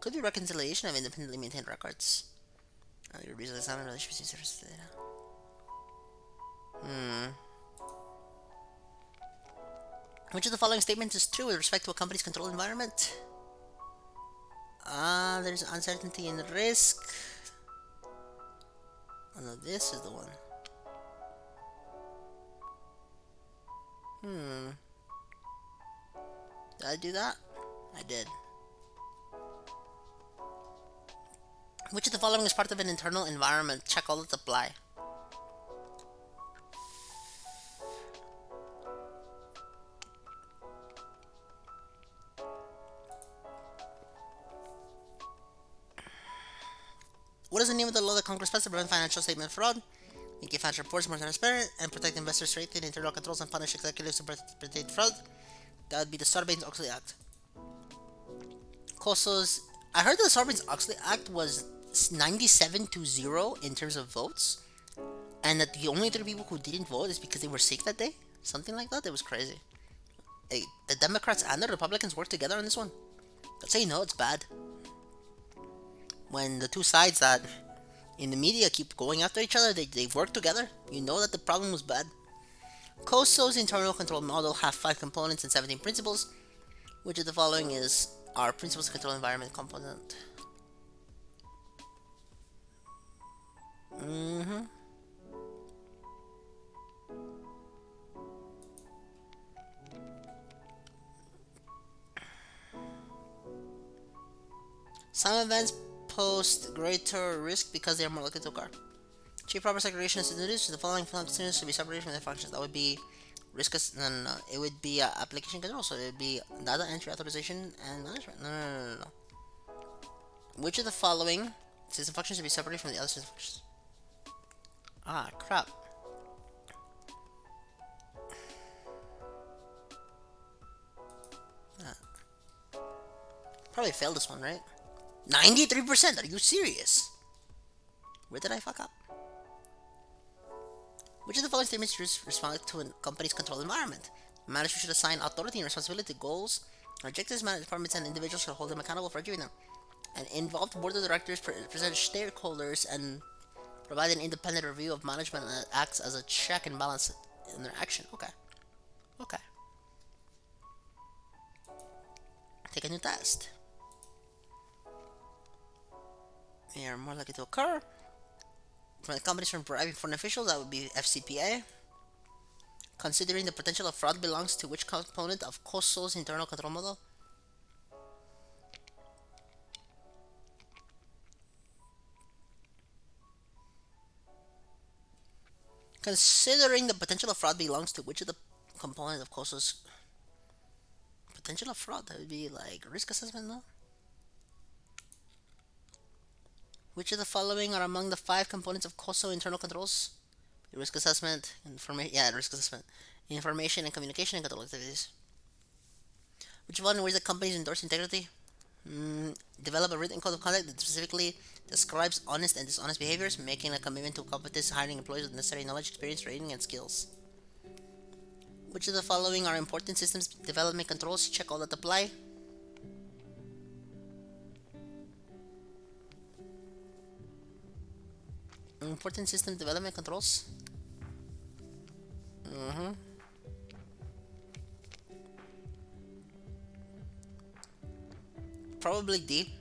Could be reconciliation of independently maintained records. Your reason examine relationships service data. Which of the following statements is true with respect to a company's controlled environment? There's uncertainty and risk. Oh no, this is the one. Hmm. Did I do that? I did. Which of the following is part of an internal environment? Check all that apply. What is the name of the law that Congress passed to prevent financial statement fraud, make financial reports more transparent, and protect investors' strengthen internal controls and punish executives who perpetrate fraud? That would be the Sarbanes-Oxley Act. COSO's. I heard the Sarbanes-Oxley Act was 97-0 in terms of votes, and that the only 3 people who didn't vote is because they were sick that day. Something like that. It was crazy. Hey, the Democrats and the Republicans worked together on this one. That's how you know it's bad. When the two sides that in the media keep going after each other, they work together. You know that the problem was bad. COSO's internal control model have 5 components and 17 principles. Which of the following is our principles control environment component? Some events pose greater risk because they are more likely to occur. Chief proper segregation is introduced. The following students should be separated from their functions. That would be risk. No. It would be application control. So it would be data entry, authorization, and management. No. Which of the following system functions should be separated from the other system functions? Ah, crap. Probably failed this one, right? 93%. Are you serious? Where did I fuck up? Which of the following statements respond to a company's control environment? Managers should assign authority and responsibility to goals. Objectives, management departments, and individuals should hold them accountable for achieving them. An involved board of directors present stakeholders and provide an independent review of management that acts as a check and balance in their action. Okay. Take a new test. They are more likely to occur. From the companies from bribing foreign officials, that would be FCPA. Considering the potential of fraud belongs to which component of COSO's internal control model? Considering the potential of fraud belongs to which of the component of COSO's potential of fraud? That would be like risk assessment, no? Which of the following are among the 5 components of COSO internal controls? Risk assessment, risk assessment, information and communication and control activities. Which one where the companies endorse integrity? Develop a written code of conduct that specifically describes honest and dishonest behaviors, making a commitment to competence, hiring employees with necessary knowledge, experience, training, and skills. Which of the following are important systems development controls? Check all that apply. Important system development controls. Probably D.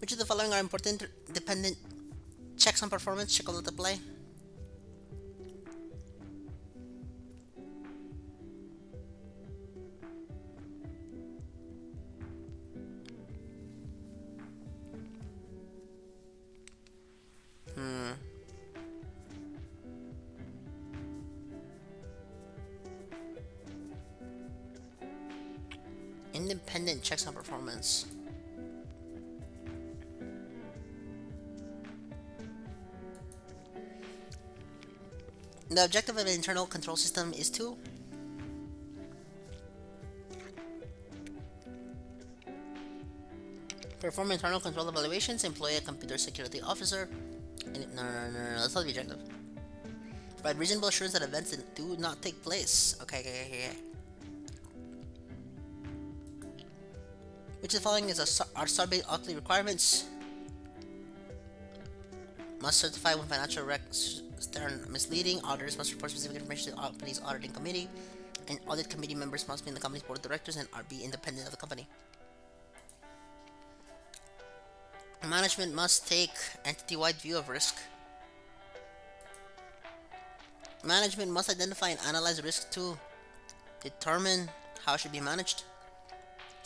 Which of the following are important dependent checks on performance? Check all that apply. Independent checks on performance. The objective of an internal control system is to perform internal control evaluations, employ a computer security officer. No, that's not the objective. Provide reasonable assurance that events that do not take place. Okay. Which of the following is are Sarbanes-Oxley requirements? Must certify when financial they are misleading. Auditors must report specific information to the company's auditing committee, and audit committee members must be in the company's board of directors and are be independent of the company. Management must take entity-wide view of risk. Management must identify and analyze risk to determine how it should be managed.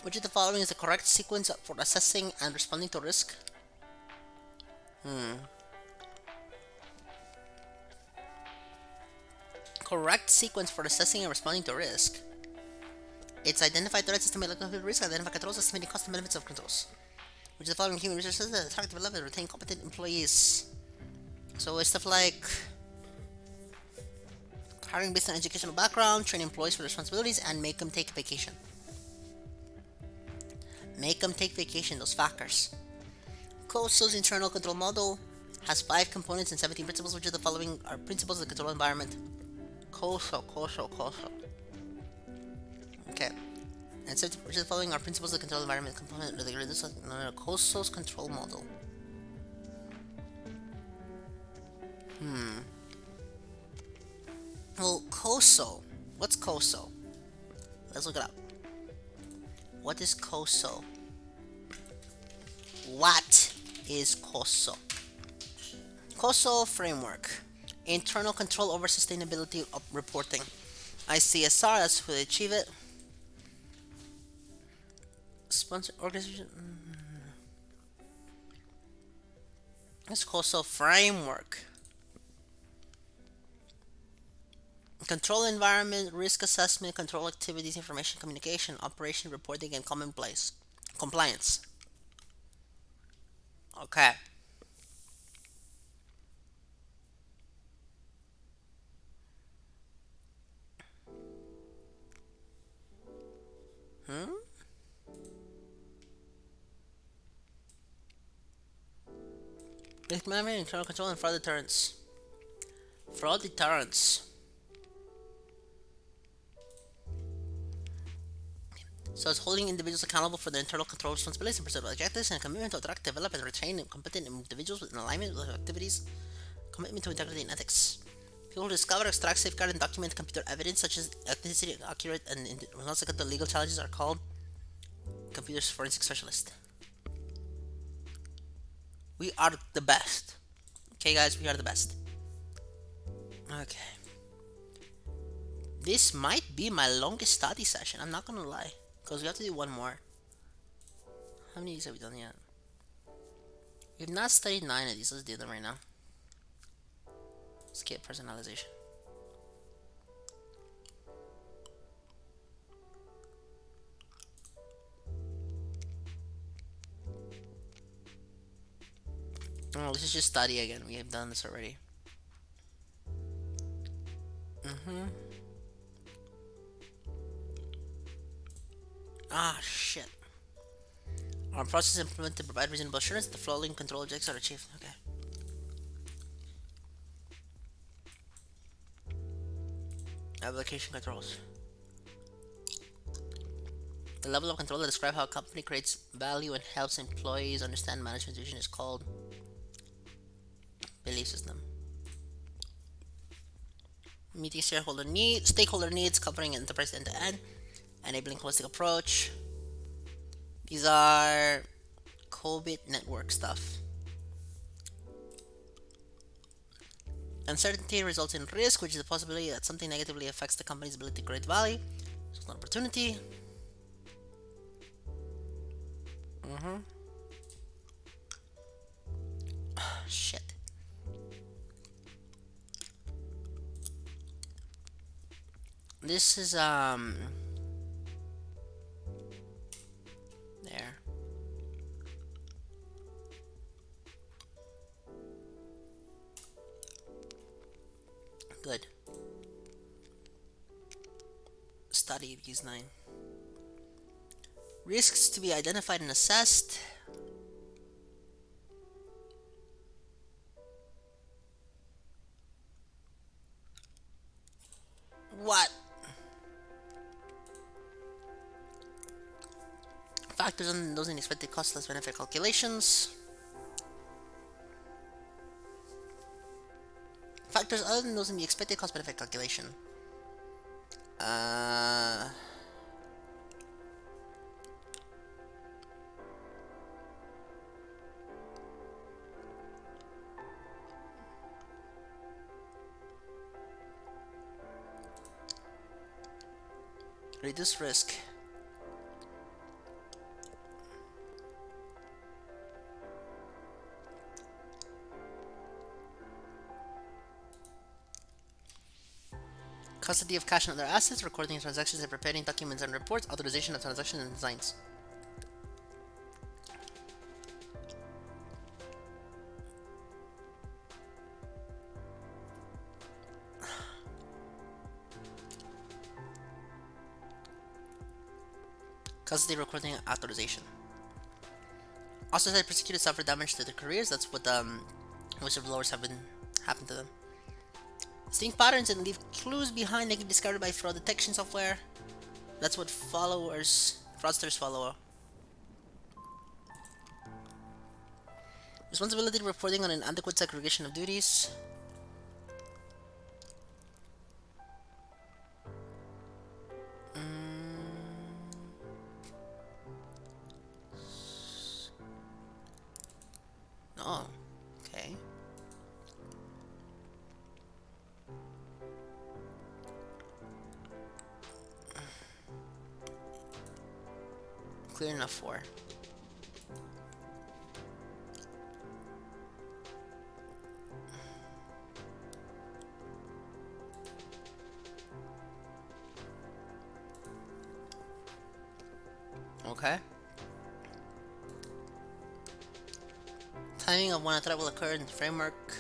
Which of the following is the correct sequence for assessing and responding to risk? Correct sequence for assessing and responding to risk. It's identify threats, estimate likelihood of risk, identify controls, estimating cost and benefits of controls. Which of the following human resources that attract, develop, and retain competent employees? So it's stuff like hiring based on educational background, train employees for responsibilities, and make them take vacation. Make them take vacation, those factors. COSO's internal control model has 5 components and 17 principles. Which of the following are principles of the control environment? COSO. Okay. And so, which of the following are principles of the control environment component of the COSO's control model? Well, COSO. What's COSO? Let's look it up. What is COSO? What is COSO? COSO framework. Internal control over sustainability of reporting. ICSR, that's who they achieve it. Sponsor organization. It's COSO framework. Control environment, risk assessment, control activities, information communication, operation, reporting, and commonplace. Compliance. Okay. Risk management, internal control, and fraud deterrence. Fraud deterrence. So it's holding individuals accountable for their internal control responsibilities and pursuit of objectives, and a commitment to attract, develop, and retain competent individuals in alignment with their activities, commitment to integrity and ethics. People who discover, extract, safeguard, and document computer evidence, such as authenticity, accurate, and not to legal challenges, are called computer forensic specialists. We are the best. Okay, guys, we are the best. Okay. This might be my longest study session, I'm not gonna lie. Because we have to do one more. How many of these have we done yet? We've not studied 9 of these. Let's do them right now. Skip personalization. Oh, let's just study again. We have done this already. Ah, shit. Our process is implemented to provide reasonable assurance that the following control objectives are achieved. Okay. Application controls. The level of control that describes how a company creates value and helps employees understand management vision is called belief system. Meeting stakeholder needs, covering enterprise end to end, enabling holistic approach. These are COVID network stuff. Uncertainty results in risk, which is the possibility that something negatively affects the company's ability to create value. So it's an opportunity. Shit. This is there. Good. Study these 9. Risks to be identified and assessed. What? Factors on those unexpected cost less benefit calculations. factors other than those in the expected cost benefit calculation. Uh, Reduce risk. Custody of cash and other assets, recording transactions and preparing documents and reports, authorization of transactions and designs. Custody, recording, authorization. Also said prosecuted suffer damage to their careers. That's what whistleblowers have been happened to them. Seeing patterns and leave clues behind they can be discovered by fraud detection software. That's what fraudsters follow. Responsibility reporting on an adequate segregation of duties. Oh, okay. Clear enough for. Okay. Timing of when a threat will occur in the framework.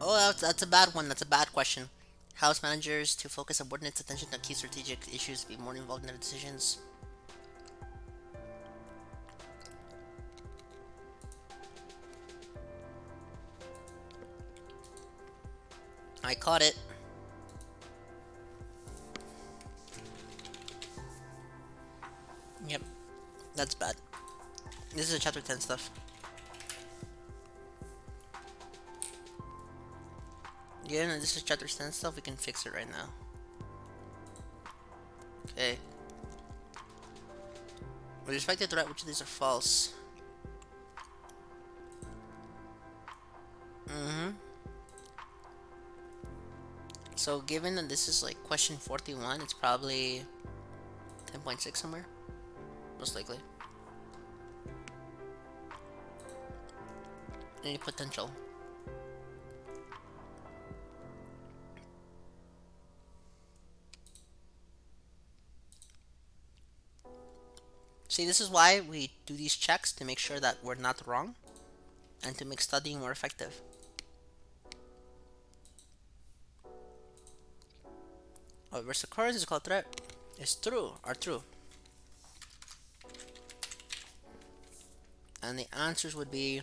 Oh, that's a bad one. That's a bad question. House managers to focus subordinates' attention on key strategic issues, be more involved in their decisions. I caught it. Yep, that's bad. This is a chapter 10 stuff. Yeah, no, this is chapter 10 stuff. We can fix it right now. Okay. With respect to threat, which of these are false? Mm-hmm. So given that this is like question 41, it's probably 10.6 somewhere. Most likely. Any potential. See, this is why we do these checks to make sure that we're not wrong and to make studying more effective. Adverse occurrence is called threat. Is true or true. And the answers would be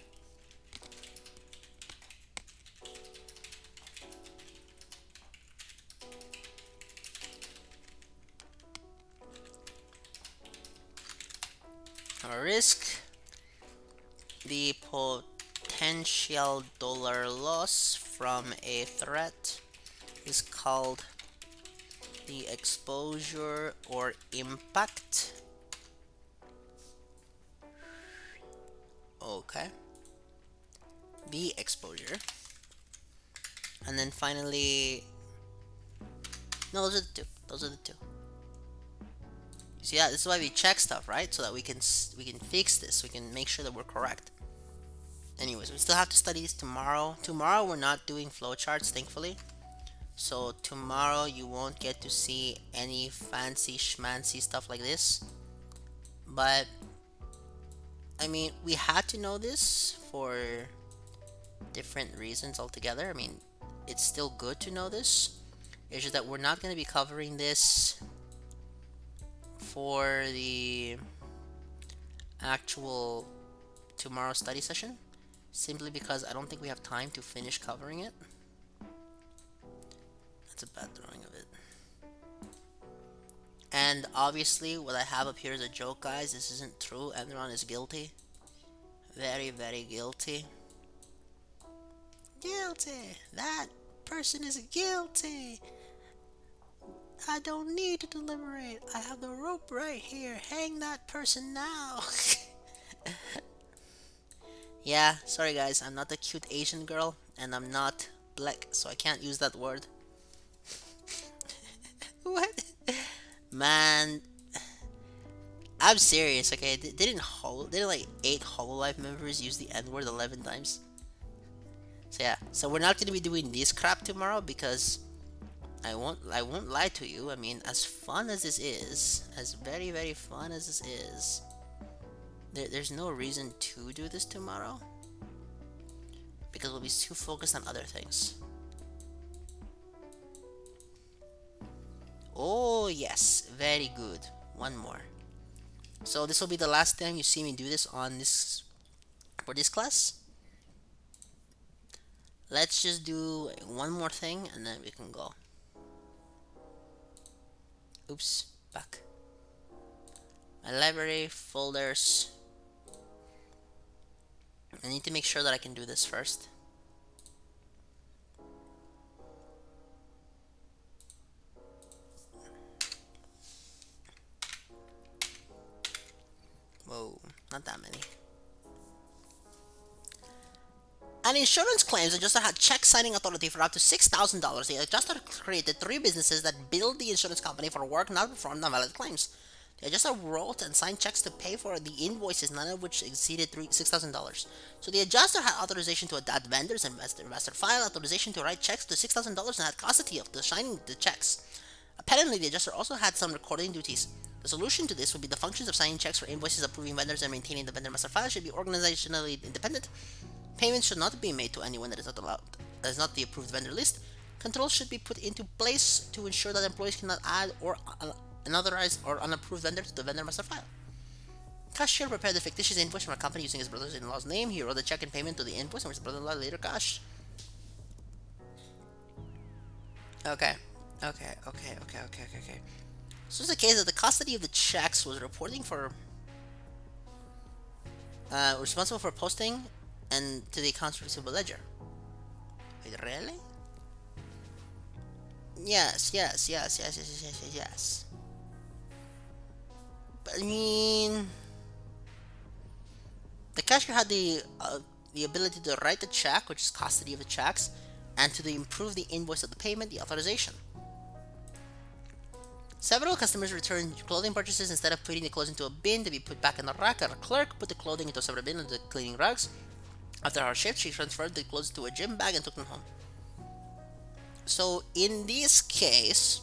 a risk, the potential dollar loss from a threat is called the exposure or impact. Okay. The exposure. And then finally, no, those are the two. Those are the two. See, yeah, this is why we check stuff, right? So that we can fix this. We can make sure that we're correct. Anyways, we still have to study this tomorrow. Tomorrow we're not doing flowcharts, thankfully. So tomorrow you won't get to see any fancy schmancy stuff like this. But I mean, we had to know this for different reasons altogether. I mean, it's still good to know this. It's just that we're not going to be covering this for the actual tomorrow study session, simply because I don't think we have time to finish covering it. That's a bad drawing of it. And obviously, what I have up here is a joke, guys. This isn't true. Enron is guilty. Very, very guilty. Guilty. That person is guilty. I don't need to deliberate. I have the rope right here. Hang that person now. Yeah, sorry guys. I'm not a cute Asian girl, and I'm not black, so I can't use that word. What? Man, I'm serious. Okay, didn't like 8 Hololive members use the N word 11 times? So yeah, so we're not gonna be doing this crap tomorrow because I won't lie to you. I mean, as fun as this is, as very very fun as this is, there's no reason to do this tomorrow because we'll be too focused on other things. Oh yes, very good. One more. So this will be the last time you see me do this on this for this class. Let's just do one more thing and then we can go. Oops, back. My library folders. I need to make sure that I can do this first. Whoa, not that many. An insurance claims adjuster had check signing authority for up to $6,000. The adjuster created three businesses that billed the insurance company for work not performed on valid claims. The adjuster wrote and signed checks to pay for the invoices, none of which exceeded $6,000. So the adjuster had authorization to add vendors and master file, authorization to write checks to $6,000, and had custody of the signing the checks. Apparently, the adjuster also had some recording duties. The solution to this would be the functions of signing checks for invoices, approving vendors, and maintaining the vendor master file should be organizationally independent. Payments should not be made to anyone that is not allowed, that is not the approved vendor list. Controls should be put into place to ensure that employees cannot add or unauthorized or unapproved vendor to the vendor master file. Cashier prepared the fictitious invoice from a company using his brother-in-law's name. He wrote the check and payment to the invoice, and his brother-in-law later cashed. Okay. Okay. So it's the case that the custody of the checks was reporting for responsible for posting and to the accounts receivable ledger. Wait, really? Yes. But I mean, the cashier had the ability to write the check, which is custody of the checks, and to improve the invoice of the payment, the authorization. Several customers returned clothing purchases instead of putting the clothes into a bin to be put back in the rack. A clerk put the clothing into a separate bin under the cleaning rugs. After her shift, she transferred the clothes to a gym bag and took them home. So in this case,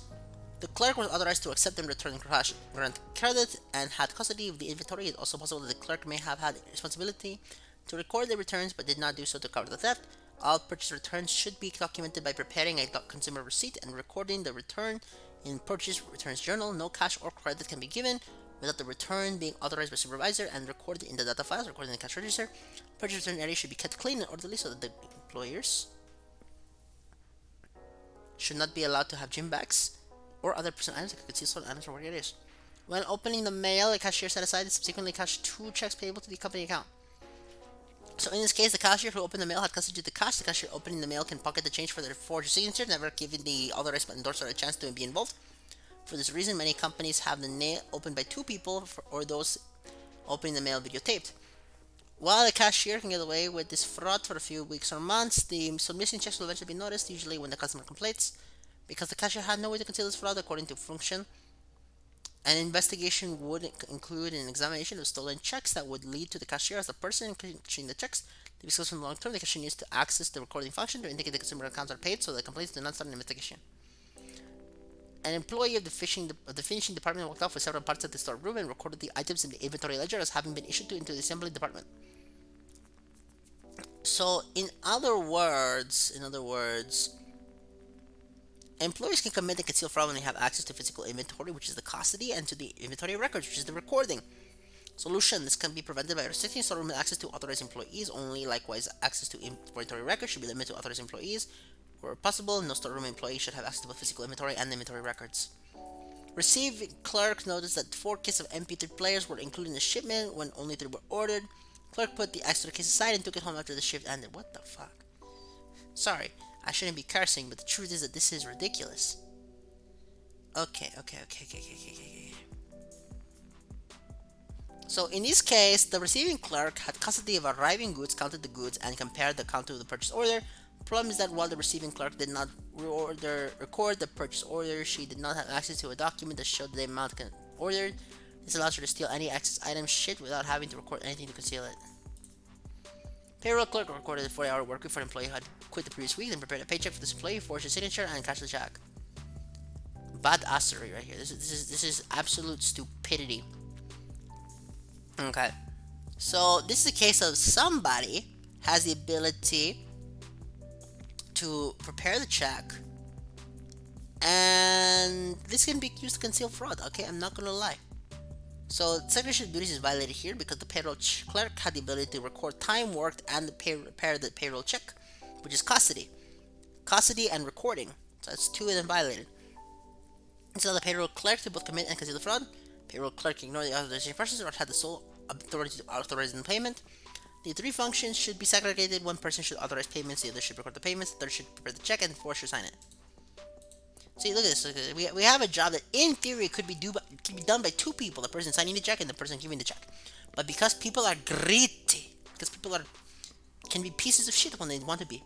the clerk was authorized to accept and return cash, grant credit, and had custody of the inventory. It's also possible that the clerk may have had responsibility to record the returns but did not do so to cover the theft. All purchase returns should be documented by preparing a consumer receipt and recording the return in purchase returns journal. No cash or credit can be given without the return being authorized by supervisor and recorded in the data files, recorded in the cash register. Purchase return area should be kept clean and orderly so that the employers should not be allowed to have gym bags or other personal items that could conceal stolen items or whatever it is. When opening the mail, the cashier set aside and subsequently cashed two checks payable to the company account. So in this case, the cashier who opened the mail had custody of the cash. The cashier opening the mail can pocket the change for their forged signature, never giving the authorized endorser a chance to be involved. For this reason, many companies have the mail opened by two people or those opening the mail videotaped. While the cashier can get away with this fraud for a few weeks or months, the missing checks will eventually be noticed, usually when the customer complains. Because the cashier had no way to conceal this fraud according to function, an investigation would include an examination of stolen checks that would lead to the cashier as the person cashing the checks. To be successful in the long term, the cashier needs to access the recording function to indicate the consumer accounts are paid so the complaints do not start an investigation. An employee of the finishing department walked off with several parts of the storeroom and recorded the items in the inventory ledger as having been issued into the assembly department. So, in other words, employees can commit and conceal fraud when they have access to physical inventory, which is the custody, and to the inventory records, which is the recording. Solution: this can be prevented by restricting storeroom access to authorized employees only. Likewise, access to inventory records should be limited to authorized employees. Where possible, no storeroom employee should have access to both physical inventory and inventory records. Receiving clerk noticed that 4 cases of MP3 players were included in the shipment when only 3 were ordered. Clerk put the extra case aside and took it home after the shift ended. What the fuck? Sorry, I shouldn't be cursing, but the truth is that this is ridiculous. Okay. So in this case, the receiving clerk had custody of arriving goods, counted the goods, and compared the count to the purchase order. Problem is that while the receiving clerk did not record the purchase order, she did not have access to a document that showed the amount ordered. This allows her to steal any excess item shit without having to record anything to conceal it. Payroll clerk recorded the 40-hour work week for an employee who had quit the previous week, then prepared a paycheck for this employee, forged his signature, and cashed the check. Bad assery right here. This is absolute stupidity. Okay. So this is a case of somebody has the ability to prepare the check, and this can be used to conceal fraud. Okay, I'm not gonna lie. So secretaryship duties is violated here because the payroll clerk had the ability to record time worked and prepare the payroll check, which is custody and recording. So that's two of them violated. Instead of the payroll clerk to both commit and conceal the fraud, payroll clerk ignored the authorization process or had the sole authority to authorize the payment. The three functions should be segregated. One person should authorize payments, the other should record the payments, the third should prepare the check, and the fourth should sign it. See, look at this. Look at this. We have a job that, in theory, could be done by two people: the person signing the check and the person giving the check. But because people are greedy, because people can be pieces of shit when they want to be,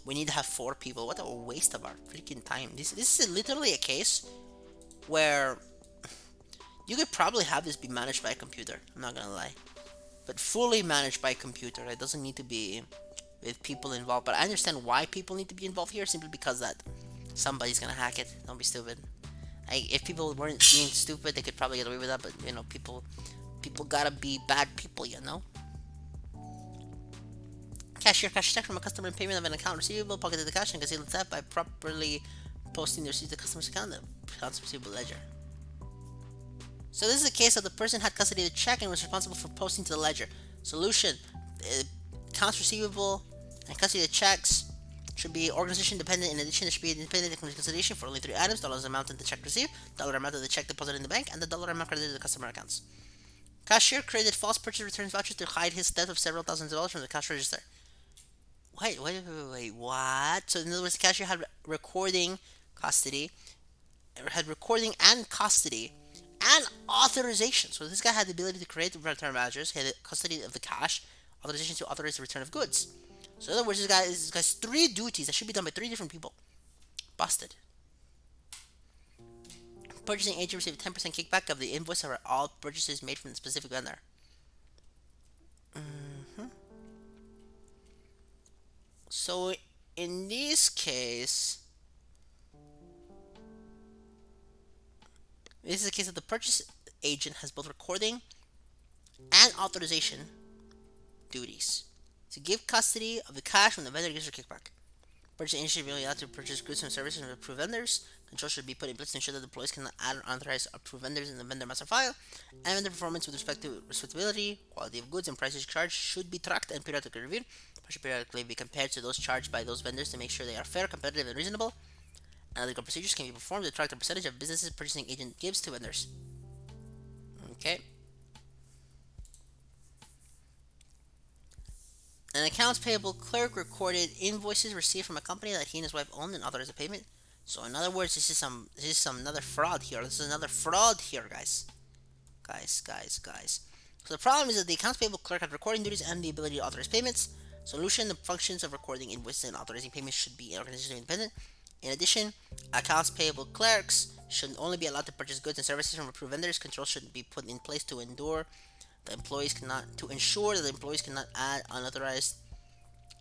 we need to have four people. What a waste of our freaking time. This is literally a case where you could probably have this be managed by a computer. I'm not gonna lie, but fully managed by a computer. It doesn't need to be with people involved. But I understand why people need to be involved here, simply because that somebody's gonna hack it. Don't be stupid. If people weren't being stupid, they could probably get away with that. But people gotta be bad people. Cashier cash check from a customer in payment of an account receivable. Pocketed the cash and concealed the theft by properly posting the receipt to the customer's account, the accounts receivable ledger. So this is a case of the person had custody of the check and was responsible for posting to the ledger. Solution: accounts receivable and custody of the checks should be organization dependent. In addition, there should be an independent reconciliation for only three items: dollars amount of the check received, dollar amount of the check deposited in the bank, and the dollar amount credited to the customer accounts. Cashier created false purchase returns vouchers to hide his theft of several thousands of dollars from the cash register. Wait, what? So in other words, the cashier had recording and custody and authorization. So this guy had the ability to create the return vouchers. He had custody of the cash, authorization to authorize the return of goods. So in other words, this guy's three duties that should be done by three different people. Busted. Purchasing agent received a 10% kickback of the invoice for all purchases made from the specific vendor. So in this case, this is a case of the purchase agent has both recording and authorization duties to give custody of the cash when the vendor gives her kickback. Purchasing agent should be allowed to purchase goods and services from approved vendors. Control should be put in place to ensure that employees cannot add or authorize approved vendors in the vendor master file. And vendor performance with respect to respectability, quality of goods, and prices charged should be tracked and periodically reviewed. Should periodically be compared to those charged by those vendors to make sure they are fair, competitive, and reasonable. Analytical procedures can be performed to track the percentage of businesses purchasing agent gives to vendors. Okay. An accounts payable clerk recorded invoices received from a company that he and his wife owned and authorized the payment. So in other words, this is some another fraud here. This is another fraud here, guys. Guys. So the problem is that the accounts payable clerk had recording duties and the ability to authorize payments. Solution: the functions of recording invoices and authorizing payments should be organizationally independent. In addition, accounts payable clerks should only be allowed to purchase goods and services from approved vendors. Controls should be put in place to ensure that the employees cannot add unauthorized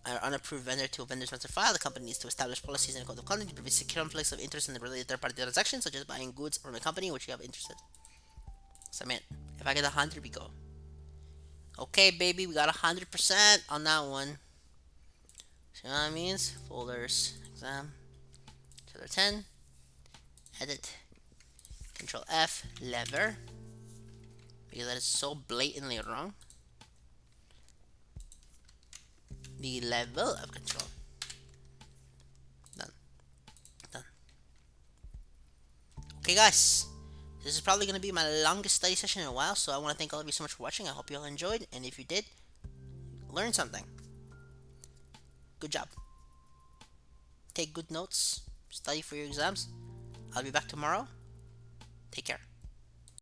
or unapproved vendor to a vendor's master file. The company needs to establish policies and a code of conduct to prevent secure conflicts of interest in the related third-party transactions, such as buying goods from a company in which you have interest in. Submit. If I get 100, we go. Okay, baby, we got 100% on that one. So that means folders, exam, chapter 10, edit, Control F, lever, because that is so blatantly wrong. The level of control. Done. Okay, guys. This is probably going to be my longest study session in a while, so I want to thank all of you so much for watching. I hope you all enjoyed, and if you did, learn something. Good job. Take good notes, study for your exams. I'll be back tomorrow. Take care.